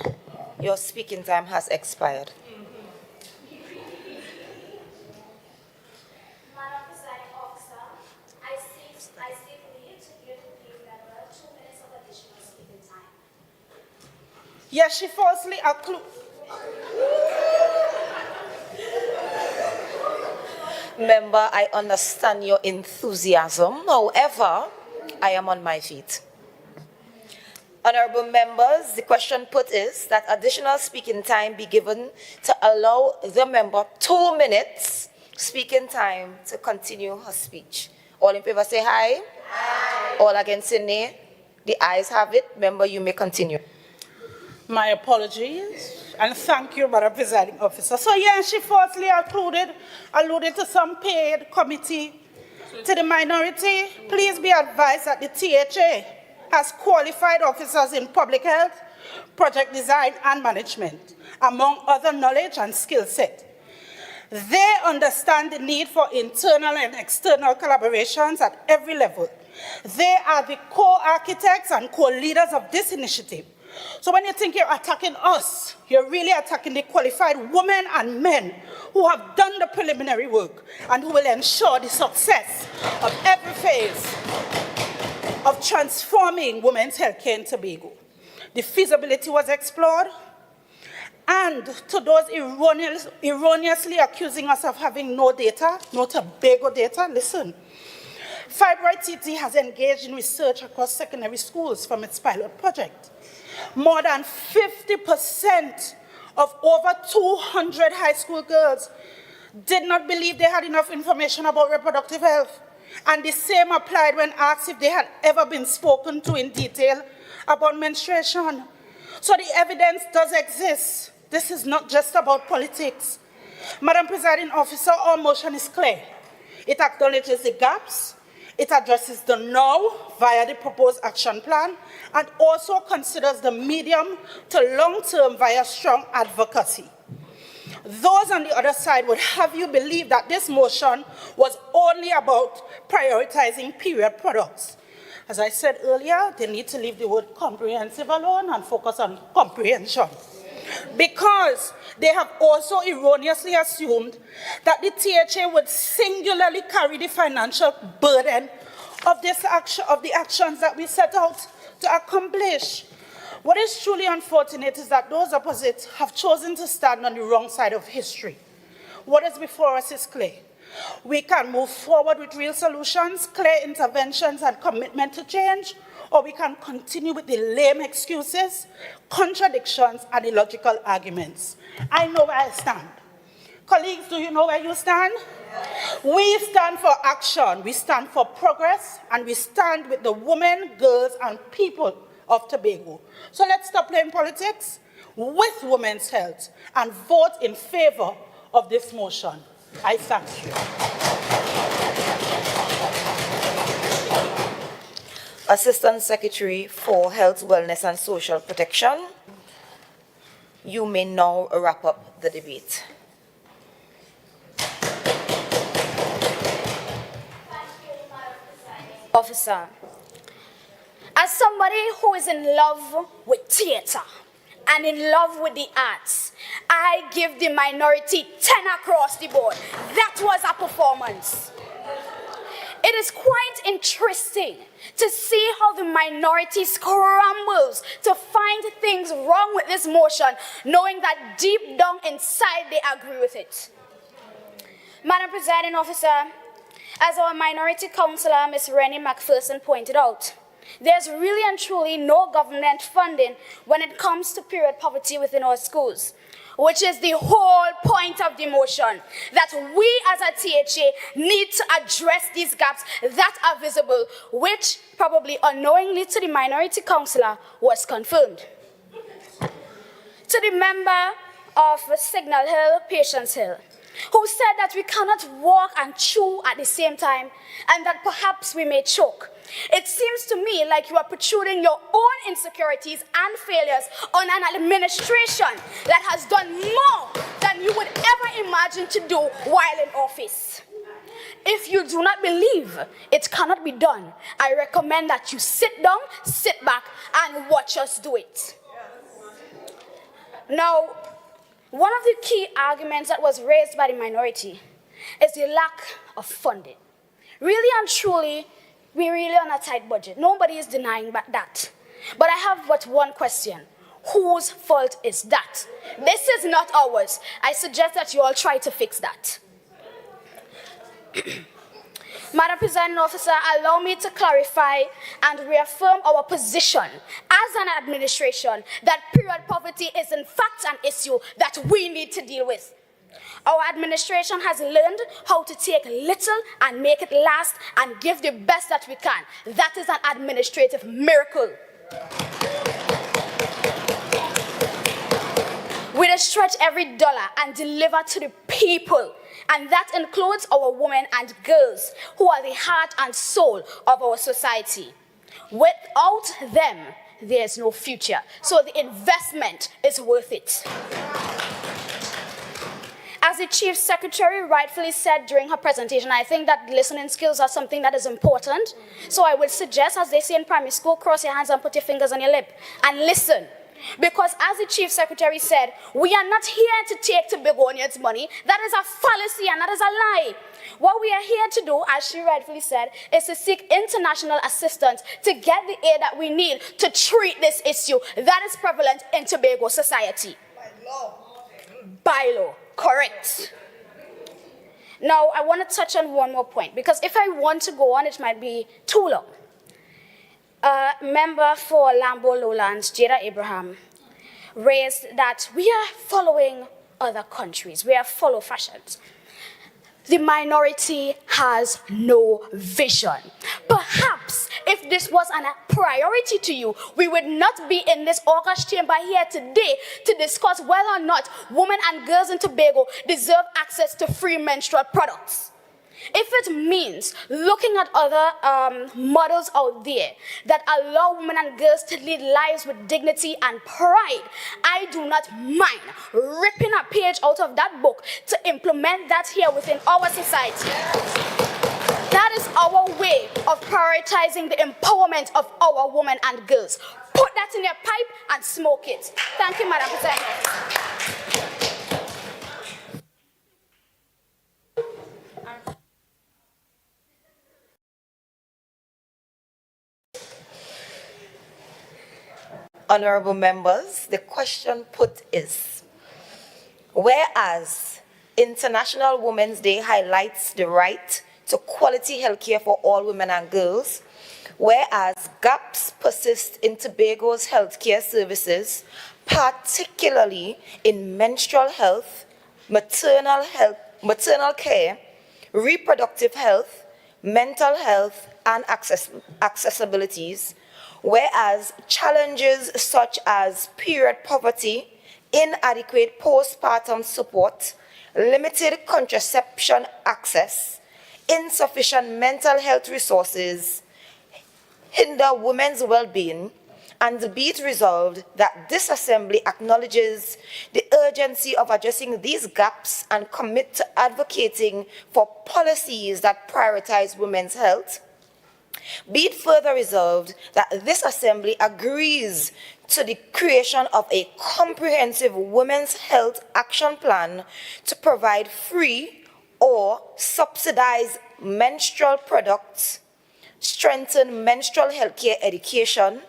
your speaking time has expired. Madam Presiding Officer, I seek leave to give the member 2 minutes of additional speaking time. Yes, she falsely accused. Member, I understand your enthusiasm. However, I am on my feet. Honorable members, the question put is that additional speaking time be given to allow the member 2 minutes speaking time to continue her speech. All in favor say aye. Aye. All against say nay. The ayes have it. Member, you may continue. My apologies, and thank you, Madam Presiding Officer. So yes, she falsely alluded to some paid committee. To the minority, please be advised that the THA has qualified officers in public health, project design, and management, among other knowledge and skill set. They understand the need for internal and external collaborations at every level. They are the co-architects and co-leaders of this initiative. So when you think you're attacking us, you're really attacking the qualified women and men who have done the preliminary work and who will ensure the success of every phase of transforming women's healthcare in Tobago. The feasibility was explored, and to those erroneously accusing us of having no data, no Tobago data, listen. Fibroid TT has engaged in research across secondary schools from its pilot project. More than 50% of over 200 high school girls did not believe they had enough information about reproductive health. And the same applied when asked if they had ever been spoken to in detail about menstruation. So the evidence does exist. This is not just about politics. Madam Presiding Officer, our motion is clear. It acknowledges the gaps. It addresses the now via the proposed action plan and also considers the medium to long-term via strong advocacy. Those on the other side would have you believe that this motion was only about prioritizing period products. As I said earlier, they need to leave the word comprehensive alone and focus on comprehension. Because they have also erroneously assumed that the THA would singularly carry the financial burden of the actions that we set out to accomplish. What is truly unfortunate is that those opposite have chosen to stand on the wrong side of history. What is before us is clear. We can move forward with real solutions, clear interventions, and commitment to change, or we can continue with the lame excuses, contradictions, and illogical arguments. I know where I stand. Colleagues, do you know where you stand? We stand for action, we stand for progress, and we stand with the women, girls, and people of Tobago. So let's stop playing politics with women's health and vote in favor of this motion. I thank you. Assistant Secretary for Health, Wellness and Social Protection, you may now wrap up the debate. Officer, as somebody who is in love with theater and in love with the arts, I give the minority 10 across the board. That was a performance. It is quite interesting to see how the minority scrambles to find things wrong with this motion, knowing that deep down inside they agree with it. Madam Presiding Officer, as our minority councillor, Ms. Rennie McPherson, pointed out, there's really and truly no government funding when it comes to period poverty within our schools, which is the whole point of the motion, that we as a THA need to address these gaps that are visible, which probably unknowingly to the minority councillor was confirmed. To the member of Signal Hill, Patience Hill, who said that we cannot walk and chew at the same time and that perhaps we may choke. It seems to me like you are protruding your own insecurities and failures on an administration that has done more than you would ever imagine to do while in office. If you do not believe it cannot be done, I recommend that you sit down, sit back, and watch us do it. Now, one of the key arguments that was raised by the minority is the lack of funding. Really and truly, we're really on a tight budget. Nobody is denying that. But I have but one question. Whose fault is that? This is not ours. I suggest that you all try to fix that. Madam Presiding Officer, allow me to clarify and reaffirm our position as an administration that period poverty is in fact an issue that we need to deal with. Our administration has learned how to take little and make it last and give the best that we can. That is an administrative miracle. We will stretch every dollar and deliver to the people. And that includes our women and girls who are the heart and soul of our society. Without them, there's no future. So the investment is worth it. As the Chief Secretary rightfully said during her presentation, I think that listening skills are something that is important. So I would suggest, as they say in primary school, cross your hands and put your fingers on your lip and listen. Because as the Chief Secretary said, we are not here to take to Begonia's money. That is a fallacy and that is a lie. What we are here to do, as she rightfully said, is to seek international assistance to get the aid that we need to treat this issue that is prevalent in Tobago society. By law. By law, correct. Now, I want to touch on one more point, because if I want to go on, it might be too long. Member for Lambo Lowlands, Jada Abraham, raised that we are following other countries. We are follow fashions. The minority has no vision. Perhaps if this was a priority to you, we would not be in this August chamber here today to discuss whether or not women and girls in Tobago deserve access to free menstrual products. If it means looking at other models out there that allow women and girls to lead lives with dignity and pride, I do not mind ripping a page out of that book to implement that here within our society. That is our way of prioritizing the empowerment of our women and girls. Put that in your pipe and smoke it. Thank you, Madam President. Honorable members, the question put is, whereas International Women's Day highlights the right to quality healthcare for all women and girls, whereas gaps persist in Tobago's healthcare services, particularly in menstrual health, maternal care, reproductive health, mental health, and accessibilities, whereas challenges such as period poverty, inadequate postpartum support, limited contraception access, insufficient mental health resources, hinder women's well-being, and be it resolved that this assembly acknowledges the urgency of addressing these gaps and commit to advocating for policies that prioritize women's health. Be it further resolved that this assembly agrees to the creation of a comprehensive women's health action plan to provide free or subsidized menstrual products, strengthen menstrual health care education,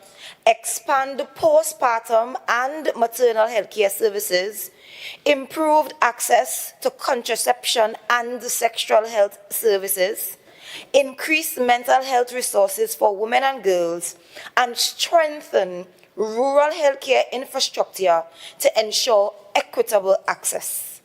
expand postpartum and maternal health care services, improved access to contraception and sexual health services, increase mental health resources for women and girls, and strengthen rural healthcare infrastructure to ensure equitable access.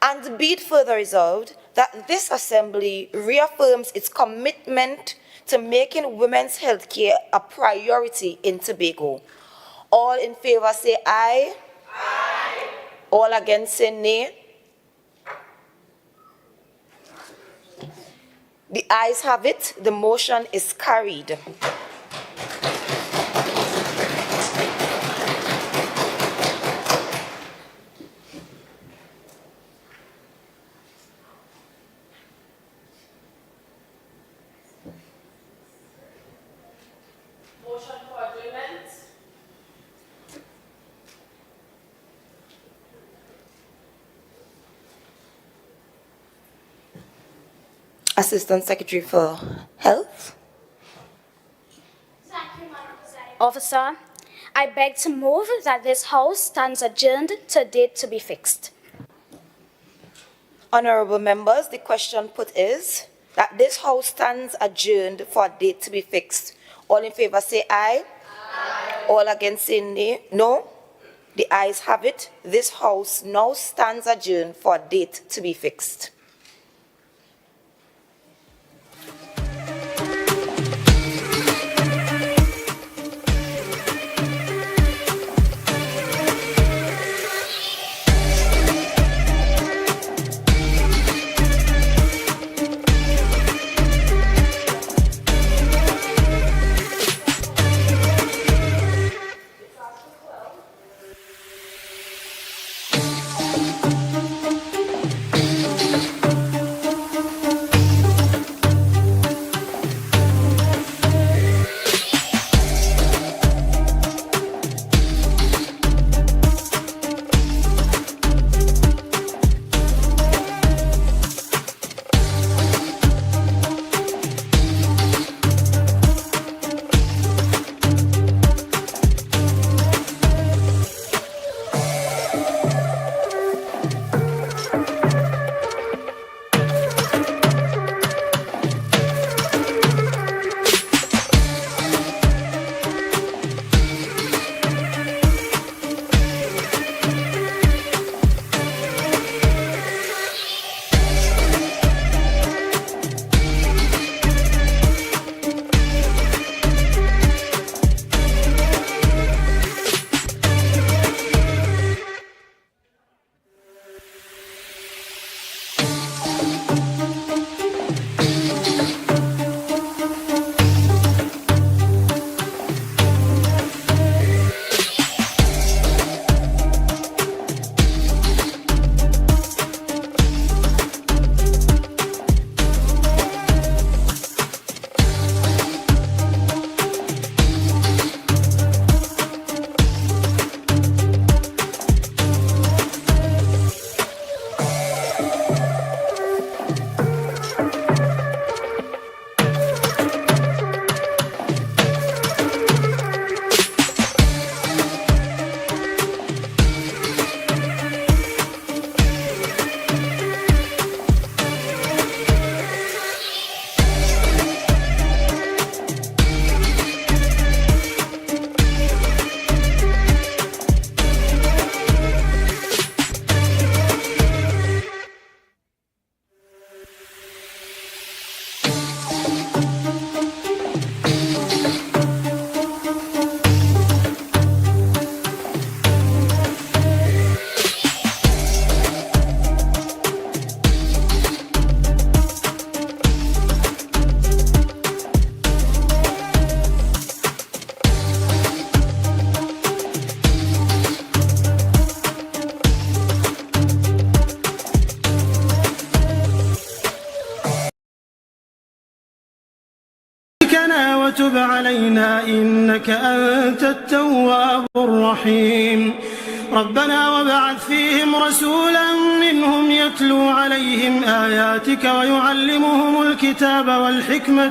And be it further resolved that this assembly reaffirms its commitment to making women's health care a priority in Tobago. All in favor say aye. Aye. All against say nay. The ayes have it. The motion is carried. Motion for adjournment. Assistant Secretary for Health. Thank you, Madam Presiding Officer. I beg to move that this House stands adjourned to date to be fixed. Honorable members, the question put is that this House stands adjourned for a date to be fixed. All in favor say aye. Aye. All against say nay. No. The ayes have it. This House now stands adjourned for a date to be fixed. وتب علينا إنك أنت التواب الرحيم. ربنا وابعث فيهم رسولا منهم يتلو عليهم آياتك ويعلمهم الكتاب والحكمة